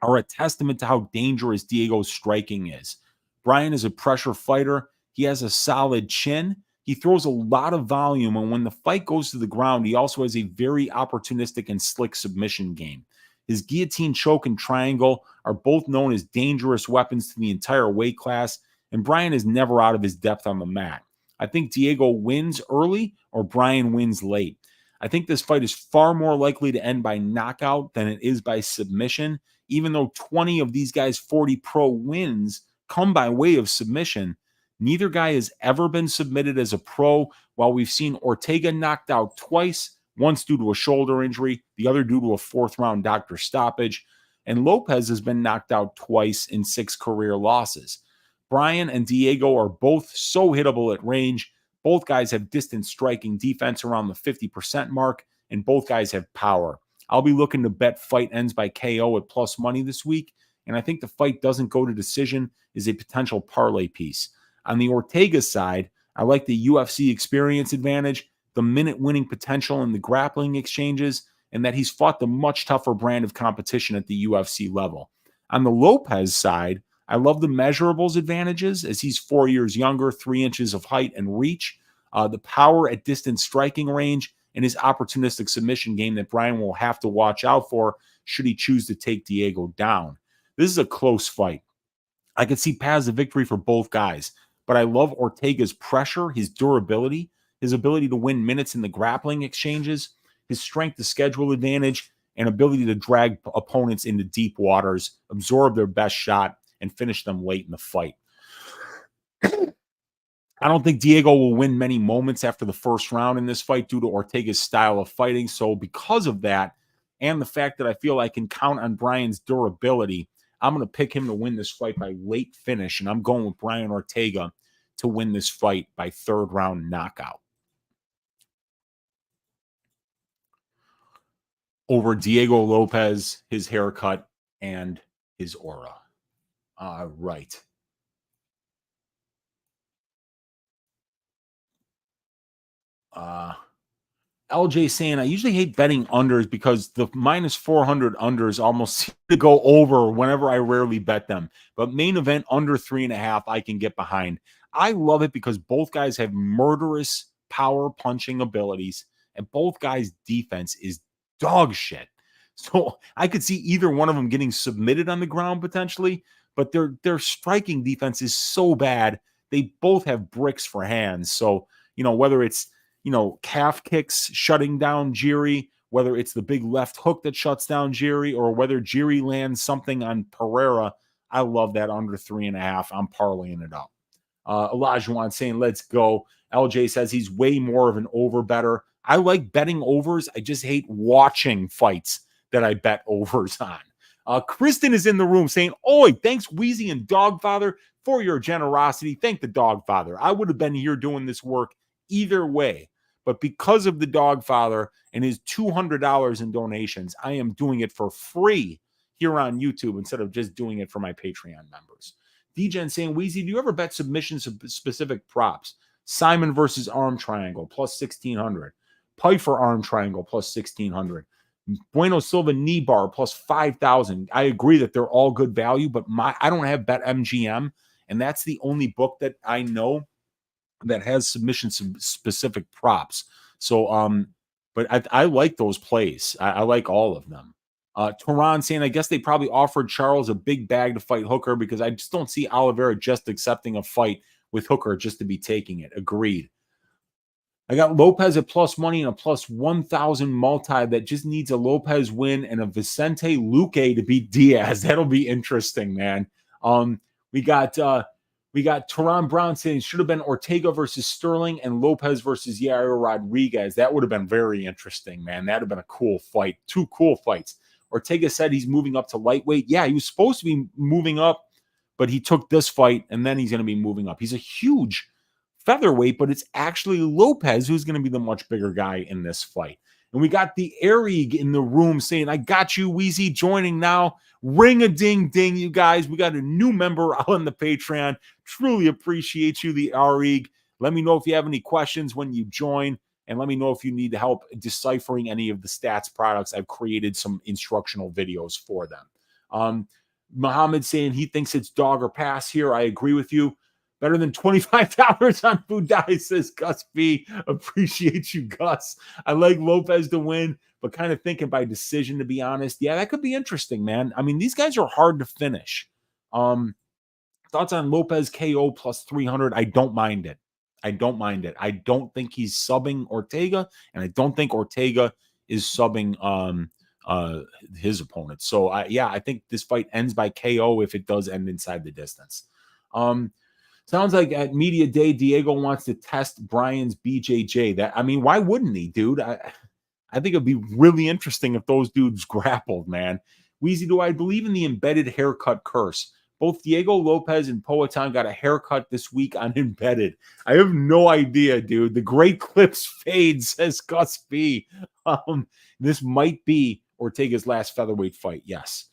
are a testament to how dangerous Diego's striking is. Brian is a pressure fighter. He has a solid chin. He throws a lot of volume, and when the fight goes to the ground, he also has a very opportunistic and slick submission game. His guillotine choke and triangle are both known as dangerous weapons to the entire weight class, and Brian is never out of his depth on the mat. I think Diego wins early or Brian wins late. I think this fight is far more likely to end by knockout than it is by submission, even though 20 of these guys' 40 pro wins come by way of submission. Neither guy has ever been submitted as a pro, while we've seen Ortega knocked out twice, once due to a shoulder injury, the other due to a 4th-round doctor stoppage, and Lopez has been knocked out twice in 6 career losses. Brian and Diego are both so hittable at range. Both guys have distance striking defense around the 50% mark, and both guys have power. I'll be looking to bet fight ends by KO at plus money this week, and I think the fight doesn't go to decision is a potential parlay piece. On the Ortega side, I like the UFC experience advantage, the minute winning potential in the grappling exchanges, and that he's fought the much tougher brand of competition at the UFC level. On the Lopez side, I love the measurables advantages, as he's 4 years younger, 3 inches of height and reach, the power at distance striking range, and his opportunistic submission game that Brian will have to watch out for should he choose to take Diego down. This is a close fight. I could see paths of victory for both guys, but I love Ortega's pressure, his durability, his ability to win minutes in the grappling exchanges, his strength to schedule advantage, and ability to drag opponents into deep waters, absorb their best shot, and finish them late in the fight. I don't think Diego will win many moments after the first round in this fight due to Ortega's style of fighting. So because of that, and the fact that I feel I can count on Brian's durability, I'm going to pick him to win this fight by late finish, and I'm going with Brian Ortega to win this fight by 3rd round knockout. Over Diego Lopez, his haircut, and his aura. Right. LJ saying, I usually hate betting unders because the minus 400 unders almost seem to go over whenever I rarely bet them. But main event under 3.5, I can get behind. I love it because both guys have murderous power punching abilities, and both guys' defense is dog shit. So I could see either one of them getting submitted on the ground potentially, but their striking defense is so bad. They both have bricks for hands. So, whether it's, calf kicks shutting down Giri, whether it's the big left hook that shuts down Giri, or whether Giri lands something on Pereira, I love that under 3.5. I'm parlaying it up. Olajuwon saying, let's go. LJ says he's way more of an over better. I like betting overs. I just hate watching fights that I bet overs on. Kristen is in the room saying, oi, thanks Weezy and Dogfather for your generosity. Thank the Dogfather. I would have been here doing this work either way. But because of the Dogfather and his $200 in donations, I am doing it for free here on YouTube instead of just doing it for my Patreon members. DGen saying, Weezy, do you ever bet submissions of specific props? Simon versus arm triangle, plus 1,600. Pyfer arm triangle, plus 1,600. Bueno Silva knee bar, plus 5,000. I agree that they're all good value, but I don't have BetMGM, and that's the only book that I know that has submission specific props. So, but I like those plays. I like all of them. Tehran saying, I guess they probably offered Charles a big bag to fight Hooker because I just don't see Oliveira just accepting a fight with Hooker just to be taking it. Agreed. I got Lopez at plus money and a plus 1,000 multi that just needs a Lopez win and a Vicente Luque to beat Diaz. That'll be interesting, man. We got Tehran Brown saying should have been Ortega versus Sterling and Lopez versus Yair Rodriguez. That would have been very interesting, man. That would have been a cool fight. Two cool fights. Ortega said he's moving up to lightweight. Yeah, he was supposed to be moving up, but he took this fight, and then he's going to be moving up. He's a huge featherweight, but it's actually Lopez who's going to be the much bigger guy in this fight. And we got the Arig in the room saying, I got you, Weezy, joining now. Ring-a-ding-ding, you guys. We got a new member on the Patreon. Truly appreciate you, the Arig. Let me know if you have any questions when you join. And let me know if you need help deciphering any of the stats products. I've created some instructional videos for them. Muhammad saying he thinks it's dog or pass here. I agree with you. Better than $25 on Buday, says Gus B. Appreciate you, Gus. I like Lopez to win, but kind of thinking by decision, to be honest. Yeah, that could be interesting, man. I mean, these guys are hard to finish. Thoughts on Lopez KO plus 300? I don't mind it. I don't mind it. I don't think he's subbing Ortega, and I don't think Ortega is subbing his opponent. So, I think this fight ends by KO if it does end inside the distance. Sounds like at Media Day, Diego wants to test Brian's BJJ. Why wouldn't he, dude? I think it'd be really interesting if those dudes grappled, man. Weezy, do I believe in the embedded haircut curse? Both Diego Lopez and Poatan got a haircut this week on Embedded. I have no idea, dude. The great clips fade, says Gus B. This might be Ortega's last featherweight fight. Yes.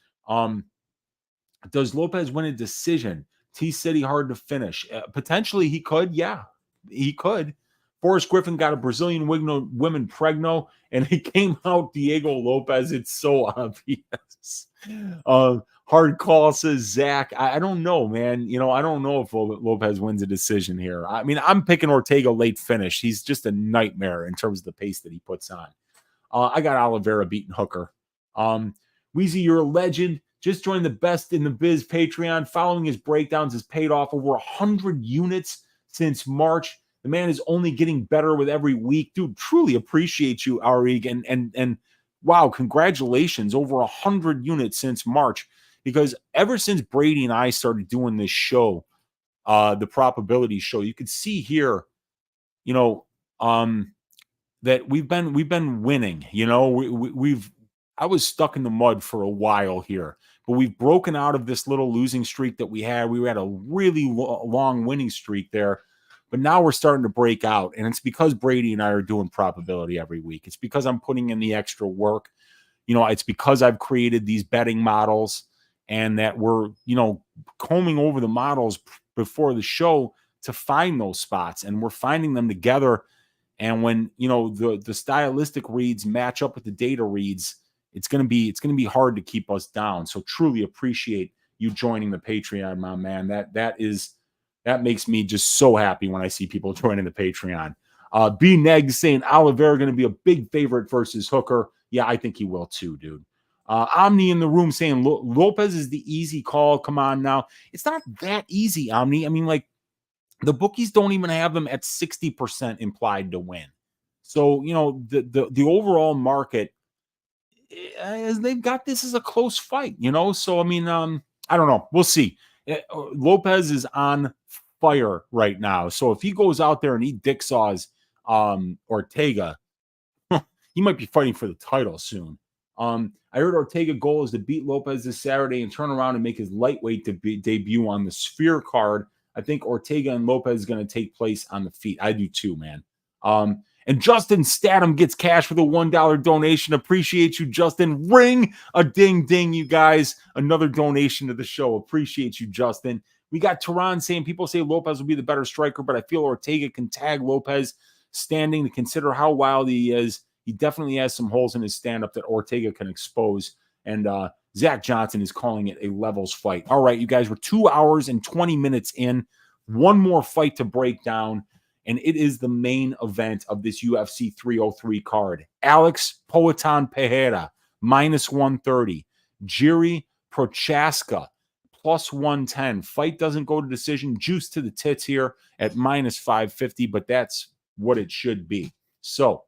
Does Lopez win a decision? T City hard to finish. Potentially he could. Yeah, he could. Forrest Griffin got a Brazilian women pregno, and it came out Diego Lopez. It's so obvious. Hard call, says Zach. I don't know, man. I don't know if Lopez wins a decision here. I'm picking Ortega late finish. He's just a nightmare in terms of the pace that he puts on. I got Oliveira beating Hooker. Weezy, you're a legend. Just joined the Best in the Biz Patreon. Following his breakdowns has paid off over 100 units since March. The man is only getting better with every week. Dude, truly appreciate you, Arig. And wow, congratulations. Over 100 units since March. Because ever since Brady and I started doing this show, the probability show, you could see here, that we've been winning. I was stuck in the mud for a while here, but we've broken out of this little losing streak that we had. We had a really long winning streak there, but now we're starting to break out, and it's because Brady and I are doing probability every week. It's because I'm putting in the extra work. It's because I've created these betting models, and that we're, combing over the models before the show to find those spots, and we're finding them together. And when, the stylistic reads match up with the data reads, it's going to be hard to keep us down. So truly appreciate you joining the Patreon, my man. That makes me just so happy when I see people joining the Patreon. B Neg saying Oliveira going to be a big favorite versus Hooker. Yeah, I think he will too, dude. Omni in the room saying Lopez is the easy call. Come on now. It's not that easy, Omni. I mean, like, the bookies don't even have them at 60% implied to win. So, you know, the overall market, they've got this as a close fight, you know? So, I mean, I don't know. We'll see. Lopez is on fire right now. So if he goes out there and he dick saws Ortega, he might be fighting for the title soon. I heard Ortega goal is to beat Lopez this Saturday and turn around and make his lightweight debut on the Sphere card. I think Ortega and Lopez is going to take place on the feet. I do too, man. And Justin Statham gets cash for the $1 donation. Appreciate you, Justin. Ring a ding ding, you guys. Another donation to the show. Appreciate you, Justin. We got Tehran saying people say Lopez will be the better striker, but I feel Ortega can tag Lopez standing to consider how wild he is. He definitely has some holes in his stand-up that Ortega can expose. And Zach Johnson is calling it a levels fight. All right, you guys, we're 2 hours and 20 minutes in. One more fight to break down, and it is the main event of this UFC 303 card. Alex Poatan Pereira, minus 130. Jiri Prochaska, plus 110. Fight doesn't go to decision. Juice to the tits here at minus 550, but that's what it should be. So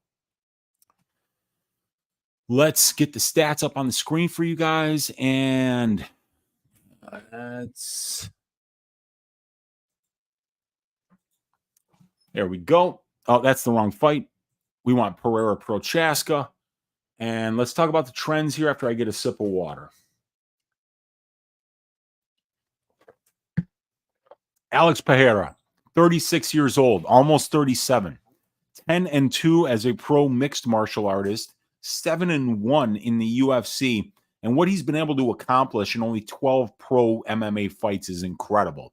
let's get the stats up on the screen for you guys, and there we go. Oh, that's the wrong fight. We want Pereira Prochaska. And let's talk about the trends here after I get a sip of water. Alex Pereira, 36 years old, almost 37. 10-2 as a pro mixed martial artist. 7-1 in the UFC. And what he's been able to accomplish in only 12 pro MMA fights is incredible.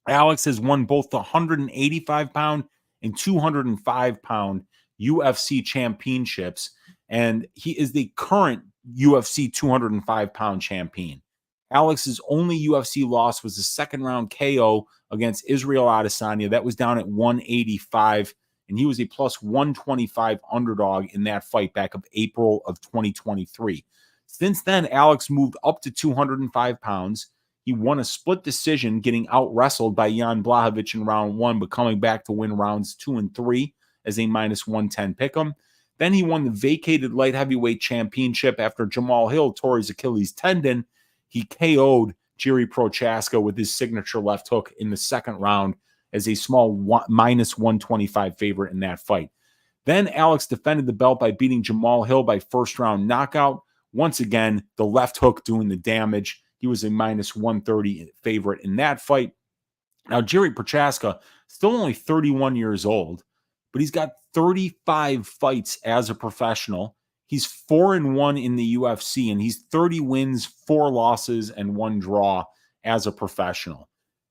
Alex has won both the 185-pound and 205-pound UFC championships, and he is the current UFC 205-pound champion. Alex's only UFC loss was a second-round KO against Israel Adesanya. That was down at 185, and he was a plus 125 underdog in that fight back of April of 2023. Since then, Alex moved up to 205 pounds. He won a split decision, getting out-wrestled by Jan Blachowicz in round 1, but coming back to win rounds 2 and 3 as a minus 110 pick'em. Then he won the vacated light heavyweight championship after Jamal Hill tore his Achilles tendon. He KO'd Jiri Prochaska with his signature left hook in the second round as a small minus 125 favorite in that fight. Then Alex defended the belt by beating Jamal Hill by first-round knockout. Once again, the left hook doing the damage. He was a minus 130 favorite in that fight. Now, Jiri Prochaska, still only 31 years old, but he's got 35 fights as a professional. He's 4-1 in the UFC, and he's 30 wins, 4 losses, and 1 draw as a professional.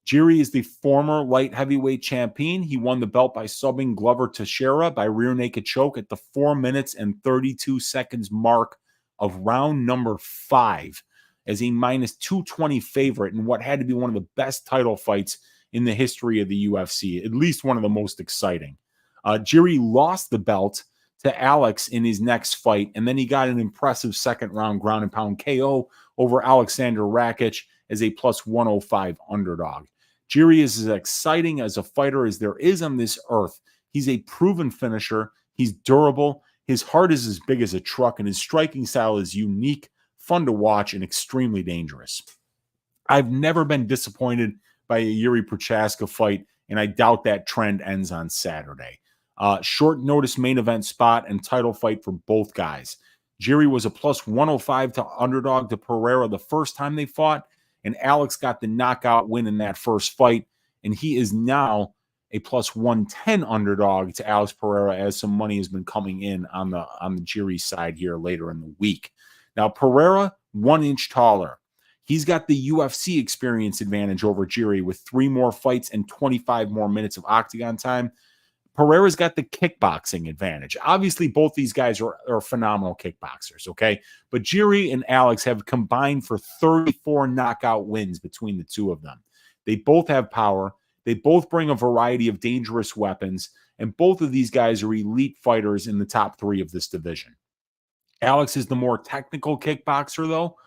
Jiri is the former light heavyweight champion. He won the belt by subbing Glover Teixeira by rear naked choke at the 4 minutes and 32 seconds mark of round number 5 as a minus 220 favorite in what had to be one of the best title fights in the history of the UFC, at least one of the most exciting. Jiri lost the belt to Alex in his next fight, and then he got an impressive second-round ground and pound KO over Alexander Rakic as a plus 105 underdog. Jiri is as exciting as a fighter as there is on this earth. He's a proven finisher. He's durable. His heart is as big as a truck, and his striking style is unique, fun to watch, and extremely dangerous. I've never been disappointed by a Jiri Prochaska fight, and I doubt that trend ends on Saturday. Short notice main event spot and title fight for both guys. Jiri was a plus 105 to underdog to Pereira the first time they fought, and Alex got the knockout win in that first fight, and he is now a plus 110 underdog to Alex Pereira as some money has been coming in on the Jiri side here later in the week. Now, Pereira, 1 inch taller. He's got the UFC experience advantage over Jiri with 3 more fights and 25 more minutes of octagon time. Pereira's got the kickboxing advantage. Obviously, both these guys are phenomenal kickboxers, okay? But Jiri and Alex have combined for 34 knockout wins between the two of them. They both have power. They both bring a variety of dangerous weapons, and both of these guys are elite fighters in the top 3 of this division. Alex is the more technical kickboxer, though.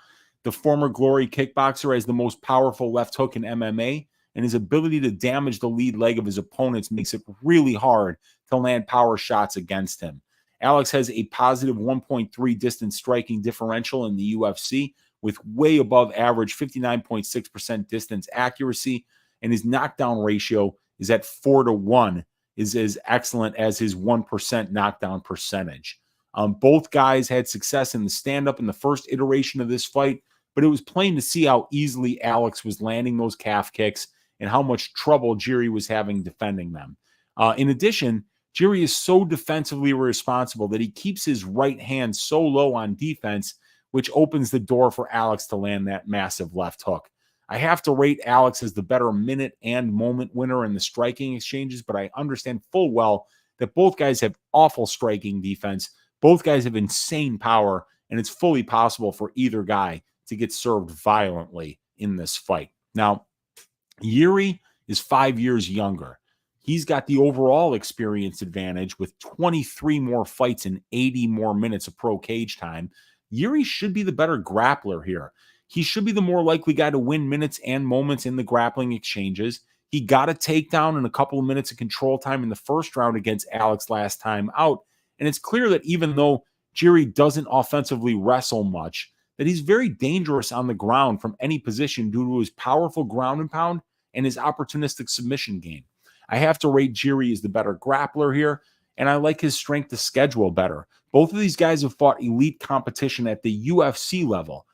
The former Glory kickboxer has the most powerful left hook in MMA, and his ability to damage the lead leg of his opponents makes it really hard to land power shots against him. Alex has a positive 1.3 distance striking differential in the UFC with way above average 59.6% distance accuracy, and his knockdown ratio is at 4-1, is as excellent as his 1% knockdown percentage. Both guys had success in the stand-up in the first iteration of this fight, but it was plain to see how easily Alex was landing those calf kicks and how much trouble Garry was having defending them. In addition, Garry is so defensively responsible that he keeps his right hand so low on defense, which opens the door for Alex to land that massive left hook. I have to rate Alex as the better minute and moment winner in the striking exchanges, but I understand full well that both guys have awful striking defense. Both guys have insane power, and it's fully possible for either guy to get served violently in this fight. Now, Garry is 5 years younger. He's got the overall experience advantage with 23 more fights and 80 more minutes of pro cage time. Garry should be the better grappler here. He should be the more likely guy to win minutes and moments in the grappling exchanges. He got a takedown and a couple of minutes of control time in the first round against Alex last time out. And it's clear that even though Garry doesn't offensively wrestle much, that he's very dangerous on the ground from any position due to his powerful ground and pound and his opportunistic submission game. I have to rate Garry as the better grappler here, and I like his strength to schedule better. Both of these guys have fought elite competition at the UFC level.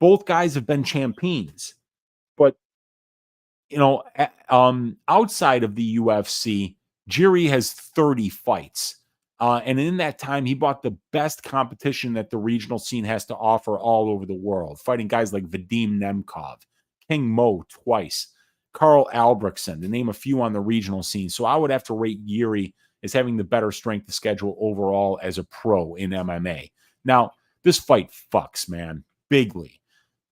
Both guys have been champions. But, outside of the UFC, Garry has 30 fights. And in that time, he bought the best competition that the regional scene has to offer all over the world, fighting guys like Vadim Nemkov, King Mo twice, Carl Albrechtsen, to name a few on the regional scene. So I would have to rate Garry as having the better strength of schedule overall as a pro in MMA. Now, this fight fucks, man, bigly.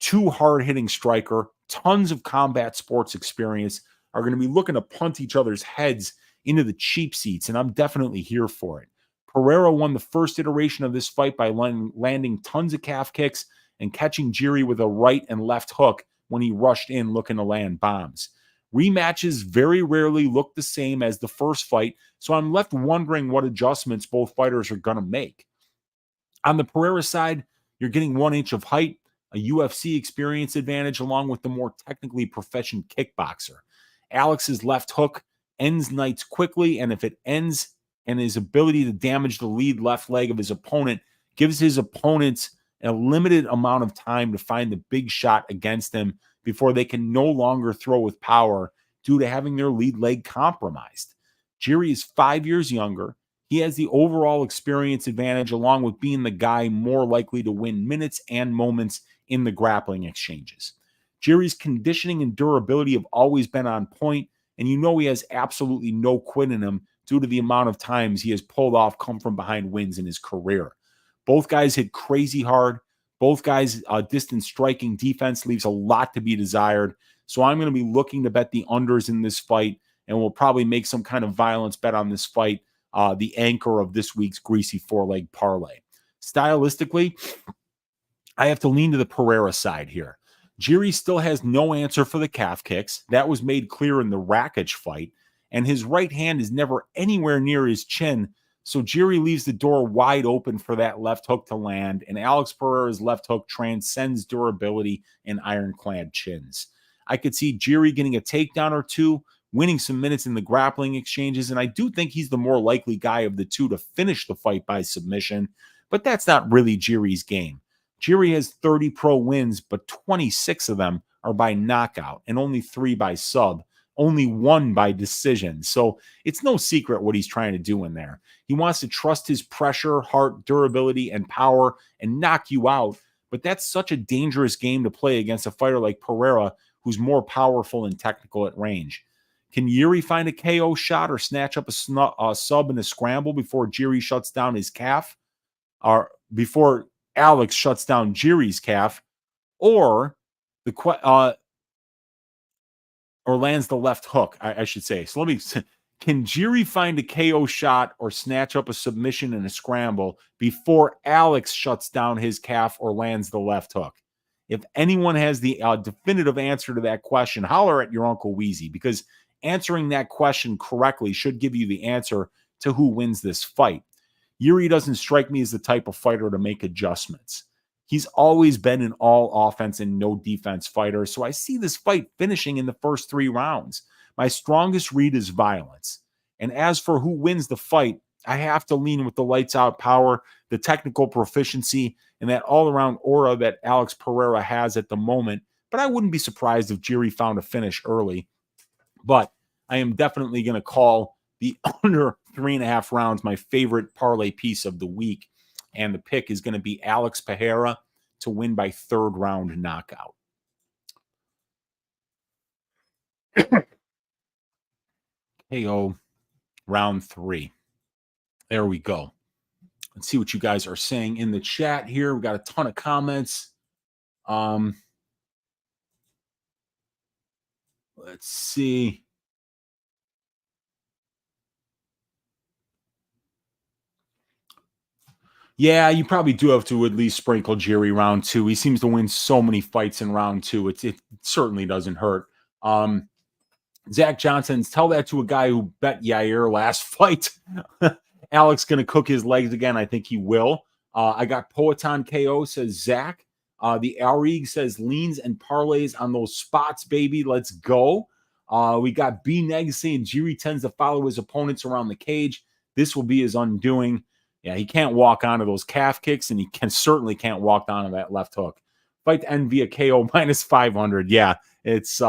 Two hard-hitting striker, tons of combat sports experience, are going to be looking to punt each other's heads into the cheap seats, and I'm definitely here for it. Pereira won the first iteration of this fight by landing tons of calf kicks and catching Garry with a right and left hook when he rushed in looking to land bombs. Rematches very rarely look the same as the first fight, so I'm left wondering what adjustments both fighters are going to make. On the Pereira side, you're getting 1 inch of height, a UFC experience advantage, along with the more technically proficient kickboxer. Alex's left hook ends nights quickly, and if it ends, and his ability to damage the lead left leg of his opponent gives his opponents a limited amount of time to find the big shot against him before they can no longer throw with power due to having their lead leg compromised. Garry is 5 years younger. He has the overall experience advantage, along with being the guy more likely to win minutes and moments in the grappling exchanges. Garry's conditioning and durability have always been on point, and he has absolutely no quit in him due to the amount of times he has pulled off come from behind wins in his career. Both guys hit crazy hard. Both guys' distance striking defense leaves a lot to be desired. So I'm going to be looking to bet the unders in this fight, and we'll probably make some kind of violence bet on this fight, the anchor of this week's greasy four-leg parlay. Stylistically, I have to lean to the Pereira side here. Garry still has no answer for the calf kicks. That was made clear in the Rakic fight. And his right hand is never anywhere near his chin, so Garry leaves the door wide open for that left hook to land, and Alex Pereira's left hook transcends durability and ironclad chins. I could see Garry getting a takedown or two, winning some minutes in the grappling exchanges, and I do think he's the more likely guy of the two to finish the fight by submission, but that's not really Garry's game. Garry has 30 pro wins, but 26 of them are by knockout and only 3 by sub. Only 1 by decision. So it's no secret what he's trying to do in there. He wants to trust his pressure, heart, durability, and power and knock you out. But that's such a dangerous game to play against a fighter like Pereira, who's more powerful and technical at range. Can Garry find a KO shot or snatch up a sub in a scramble before Garry shuts down his calf? Or before Alex shuts down Garry's calf? Or lands the left hook, I should say. So Can Ghemmouri find a KO shot or snatch up a submission in a scramble before Alex shuts down his calf or lands the left hook? If anyone has the definitive answer to that question, holler at your Uncle Weezy, because answering that question correctly should give you the answer to who wins this fight. Ghemmouri doesn't strike me as the type of fighter to make adjustments. He's always been an all offense and no defense fighter, so I see this fight finishing in the first 3 rounds. My strongest read is violence. And as for who wins the fight, I have to lean with the lights out power, the technical proficiency, and that all-around aura that Alex Pereira has at the moment. But I wouldn't be surprised if Ghemmouri found a finish early. But I am definitely going to call the under 3.5 rounds my favorite parlay piece of the week. And the pick is going to be Alex Pereira to win by 3rd round knockout. KO round 3. There we go. Let's see what you guys are saying in the chat here. We got a ton of comments. Let's see. Yeah, you probably do have to at least sprinkle Ghemmouri round 2. He seems to win so many fights in round 2. It certainly doesn't hurt. Zach Johnson's tell that to a guy who bet Yair last fight. Alex going to cook his legs again. I think he will. I got Poetan KO, says Zach. The Alrig says leans and parlays on those spots, baby. Let's go. We got B-Neg saying Ghemmouri tends to follow his opponents around the cage. This will be his undoing. Yeah, he can't walk onto those calf kicks, and he certainly can't walk onto that left hook. Fight to end via KO minus 500. Yeah, it's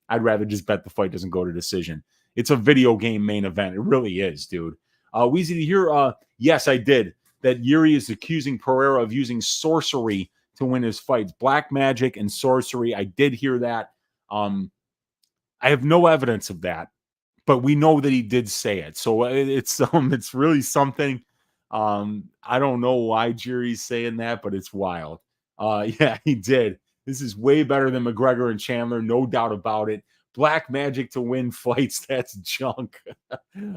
I'd rather just bet the fight doesn't go to decision. It's a video game main event. It really is, dude. Weezy, did you hear? Yes, I did. That Ghemmouri is accusing Pereira of using sorcery to win his fights. Black magic and sorcery. I did hear that. I have no evidence of that, but we know that he did say it. So it's really something. I don't know why Ghemmouri's saying that, but it's wild. Yeah, he did. This is way better than McGregor and Chandler, no doubt about it. Black magic to win fights, that's junk.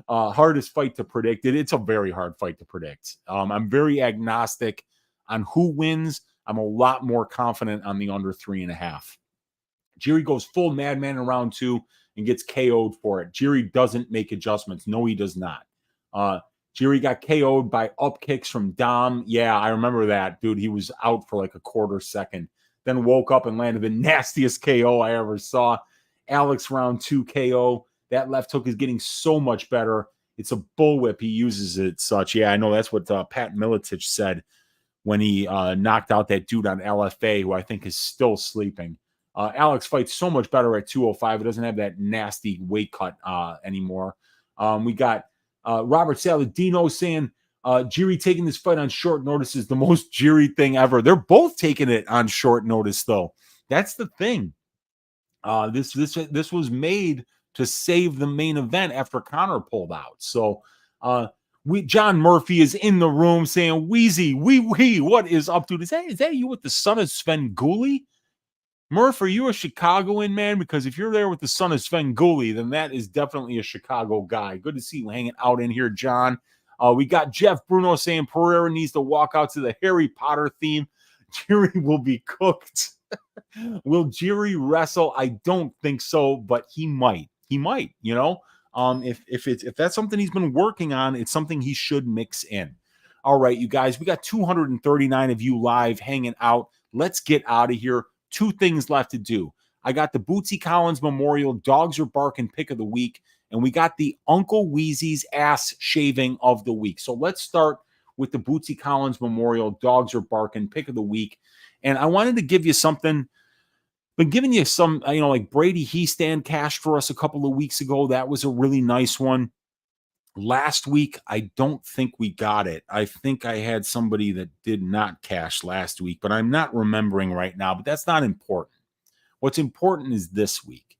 Hardest fight to predict. It's a very hard fight to predict. I'm very agnostic on who wins. I'm a lot more confident on the under 3.5. Ghemmouri goes full madman in round 2 and gets KO'd for it. Ghemmouri doesn't make adjustments. No, he does not. Ghemmouri got KO'd by up kicks from Dom. Yeah, I remember that, dude. He was out for like a quarter second. Then woke up and landed the nastiest KO I ever saw. Alex round 2 KO. That left hook is getting so much better. It's a bullwhip. He uses it such. Yeah, I know that's what Pat Miletich said when he knocked out that dude on LFA, who I think is still sleeping. Alex fights so much better at 205. It doesn't have that nasty weight cut anymore. We got Robert Saladino saying Ghemmouri taking this fight on short notice is the most Ghemmouri thing ever. They're both taking it on short notice, though. That's the thing. This was made to save the main event after Connor pulled out. So John Murphy is in the room saying, Weezy, what is up, dude? Is that you with the son of Sven Gulli? Murph, are you a Chicagoan, man? Because if you're there with the son of Sven Gulli, then that is definitely a Chicago guy. Good to see you hanging out in here, John. We got Jeff Bruno saying Pereira needs to walk out to the Harry Potter theme. Ghemmouri will be cooked. Will Ghemmouri wrestle? I don't think so, but he might. He might, you know. If that's something he's been working on, it's something he should mix in. All right, you guys, we got 239 of you live hanging out. Let's get out of here. 2 things left to do. I got the Bootsy Collins Memorial Dogs Are Barking pick of the week, and we got the Uncle Weezy's ass shaving of the week. So let's start with the Bootsy Collins Memorial Dogs Are Barking pick of the week. And I wanted to give you something. Been giving you some, like Brady Heastand cashed for us a couple of weeks ago. That was a really nice one. Last week, I don't think we got it. I think I had somebody that did not cash last week, but I'm not remembering right now. But that's not important. What's important is this week.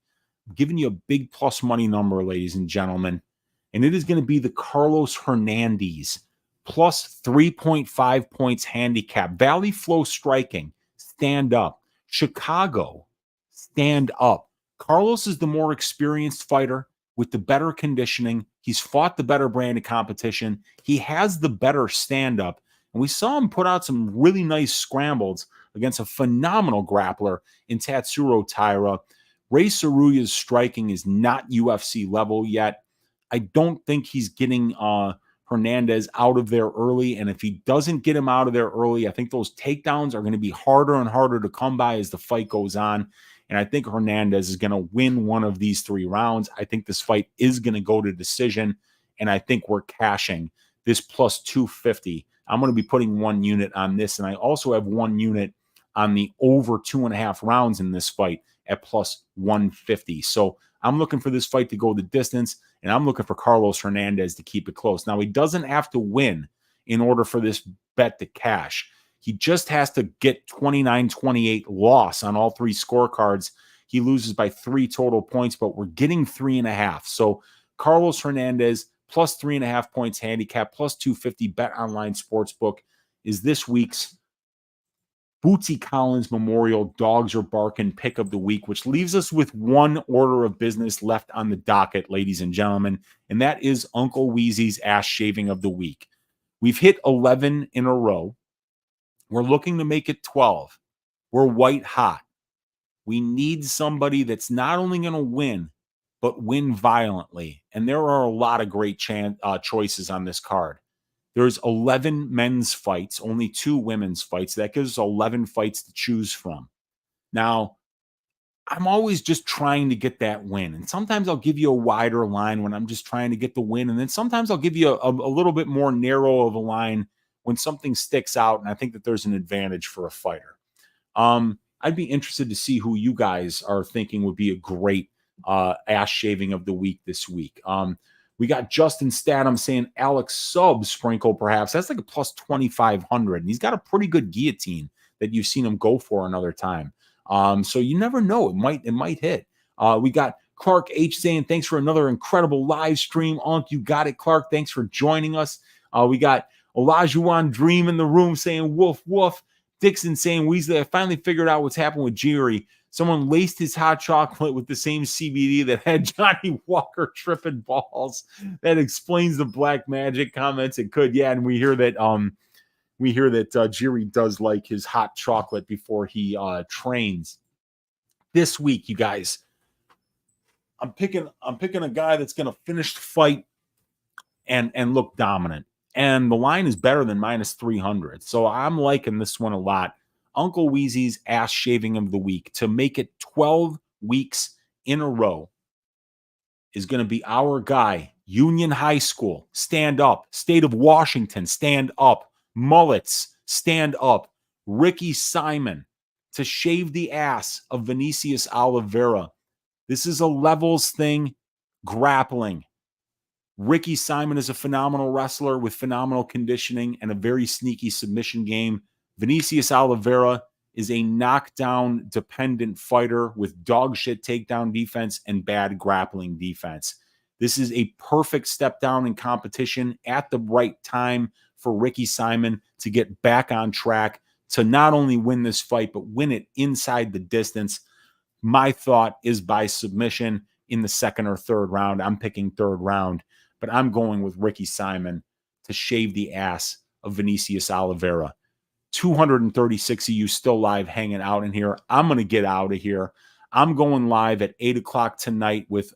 I'm giving you a big plus money number, ladies and gentlemen, and it is going to be the Carlos Hernandez plus 3.5 points handicap. Valley Flow striking, stand up. Chicago, stand up. Carlos is the more experienced fighter. with the better conditioning. He's fought the better brand of competition. He has the better stand-up. And we saw him put out some really nice scrambles against a phenomenal grappler in Tatsuro Taira. Ray Tsuruya's striking is not UFC level yet. I don't think he's getting Hernandez out of there early. And if he doesn't get him out of there early, I think those takedowns are going to be harder and harder to come by as the fight goes on. And I think Hernandez is going to win one of these 3 rounds. I think this fight is going to go to decision. And I think we're cashing this plus 250. I'm going to be putting 1 unit on this. And I also have 1 unit on the over 2.5 rounds in this fight at plus 150. So I'm looking for this fight to go the distance, and I'm looking for Carlos Hernandez to keep it close. Now, he doesn't have to win in order for this bet to cash. He just has to get 29-28 loss on all 3 scorecards. He loses by 3 total points, but we're getting 3.5. So Carlos Hernandez plus 3.5 points handicap, plus 250 Bet Online Sportsbook is this week's Bootsy Collins Memorial Dogs Are Barking pick of the week, which leaves us with 1 order of business left on the docket, ladies and gentlemen, and that is Uncle Weezy's ass shaving of the week. We've hit 11 in a row. We're looking to make it 12. We're white hot. We need somebody that's not only going to win, but win violently. And there are a lot of great choices on this card. There's 11 men's fights, only 2 women's fights. That gives us 11 fights to choose from. Now, I'm always just trying to get that win. And sometimes I'll give you a wider line when I'm just trying to get the win. And then sometimes I'll give you a little bit more narrow of a line when something sticks out. And I think that there's an advantage for a fighter. I'd be interested to see who you guys are thinking would be a great ass shaving of the week this week. We got Justin Statham saying Alex Sub sprinkle, perhaps. That's like a plus 2,500. And he's got a pretty good guillotine that you've seen him go for another time. So you never know. It might hit. We got Clark H saying, thanks for another incredible live stream. Unk, you got it, Clark. Thanks for joining us. We got Olajuwon Dream in the room saying, woof, woof. Dixon saying, Weasley, I finally figured out what's happened with Garry. Someone laced his hot chocolate with the same CBD that had Johnny Walker tripping balls. That explains the black magic comments. It could, yeah. And we hear that Garry does like his hot chocolate before he trains. This week, you guys, I'm picking a guy that's going to finish the fight and look dominant. And the line is better than minus 300. So I'm liking this one a lot. Uncle Weezy's ass shaving of the week to make it 12 weeks in a row is going to be our guy, Union High School, stand up. State of Washington, stand up. Mullets, stand up. Ricky Simon to shave the ass of Vinicius Oliveira. This is a levels thing, grappling. Ricky Simon is a phenomenal wrestler with phenomenal conditioning and a very sneaky submission game. Vinicius Oliveira is a knockdown-dependent fighter with dog shit takedown defense and bad grappling defense. This is a perfect step down in competition at the right time for Ricky Simon to get back on track to not only win this fight, but win it inside the distance. My thought is by submission in the 2nd or 3rd round. I'm picking 3rd round, but I'm going with Ricky Simon to shave the ass of Vinicius Oliveira. 236 of you still live hanging out in here. I'm going to get out of here. I'm going live at 8 o'clock tonight with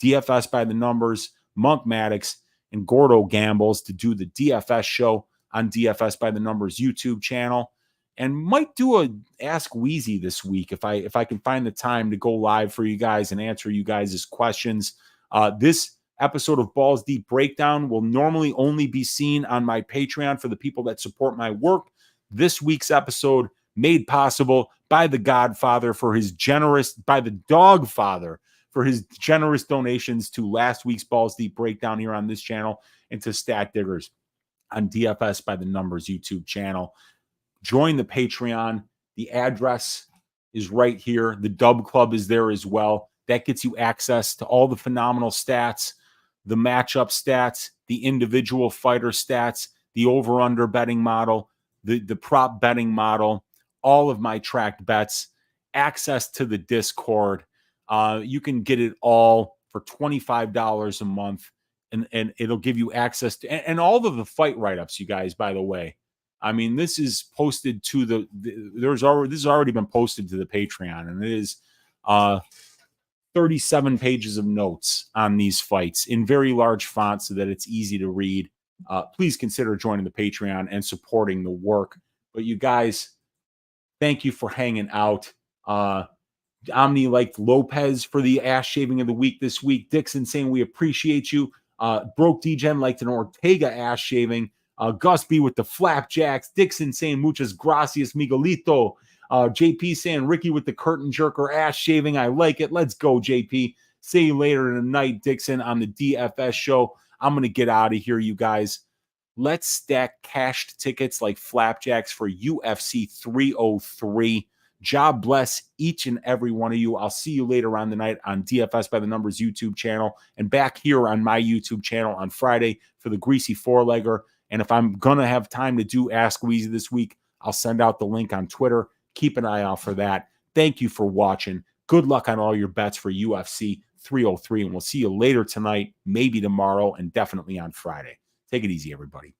DFS by the Numbers, Monk Maddox, and Gordo Gambles to do the DFS show on DFS by the Numbers YouTube channel. And might do a Ask Weezy this week if I can find the time to go live for you guys and answer you guys' questions. This episode of Balls Deep Breakdown will normally only be seen on my Patreon for the people that support my work. This week's episode made possible by the Godfather by the Dogfather for his generous donations to last week's Balls Deep Breakdown here on this channel and to Stat Diggers on DFS by the Numbers YouTube channel. Join the Patreon. The address is right here. The Dub Club is there as well. That gets you access to all the phenomenal stats, the matchup stats, the individual fighter stats, the over-under betting model, the prop betting model, all of my tracked bets, access to the Discord. You can get it all for $25 a month. And it'll give you access to and all of the fight write-ups, you guys, by the way. I mean, this is posted to this has already been posted to the Patreon, and it is 37 pages of notes on these fights in very large font so that it's easy to read. Please consider joining the Patreon and supporting the work. But you guys, thank you for hanging out. Omni liked Lopez for the ass shaving of the week this week. Dixon saying we appreciate you. Broke Degen liked an Ortega ass shaving. Gus B with the flapjacks. Dixon saying muchas gracias, Miguelito. JP saying Ricky with the curtain jerker ass shaving. I like it. Let's go, JP. See you later tonight, Dixon, on the DFS show. I'm going to get out of here, you guys. Let's stack cashed tickets like flapjacks for UFC 303. God bless each and every one of you. I'll see you later on the night on DFS by the Numbers YouTube channel and back here on my YouTube channel on Friday for the Greasy Four-Legger. And if I'm going to have time to do Ask Weezy this week, I'll send out the link on Twitter. Keep an eye out for that. Thank you for watching. Good luck on all your bets for UFC 303. And we'll see you later tonight, maybe tomorrow, and definitely on Friday. Take it easy, everybody.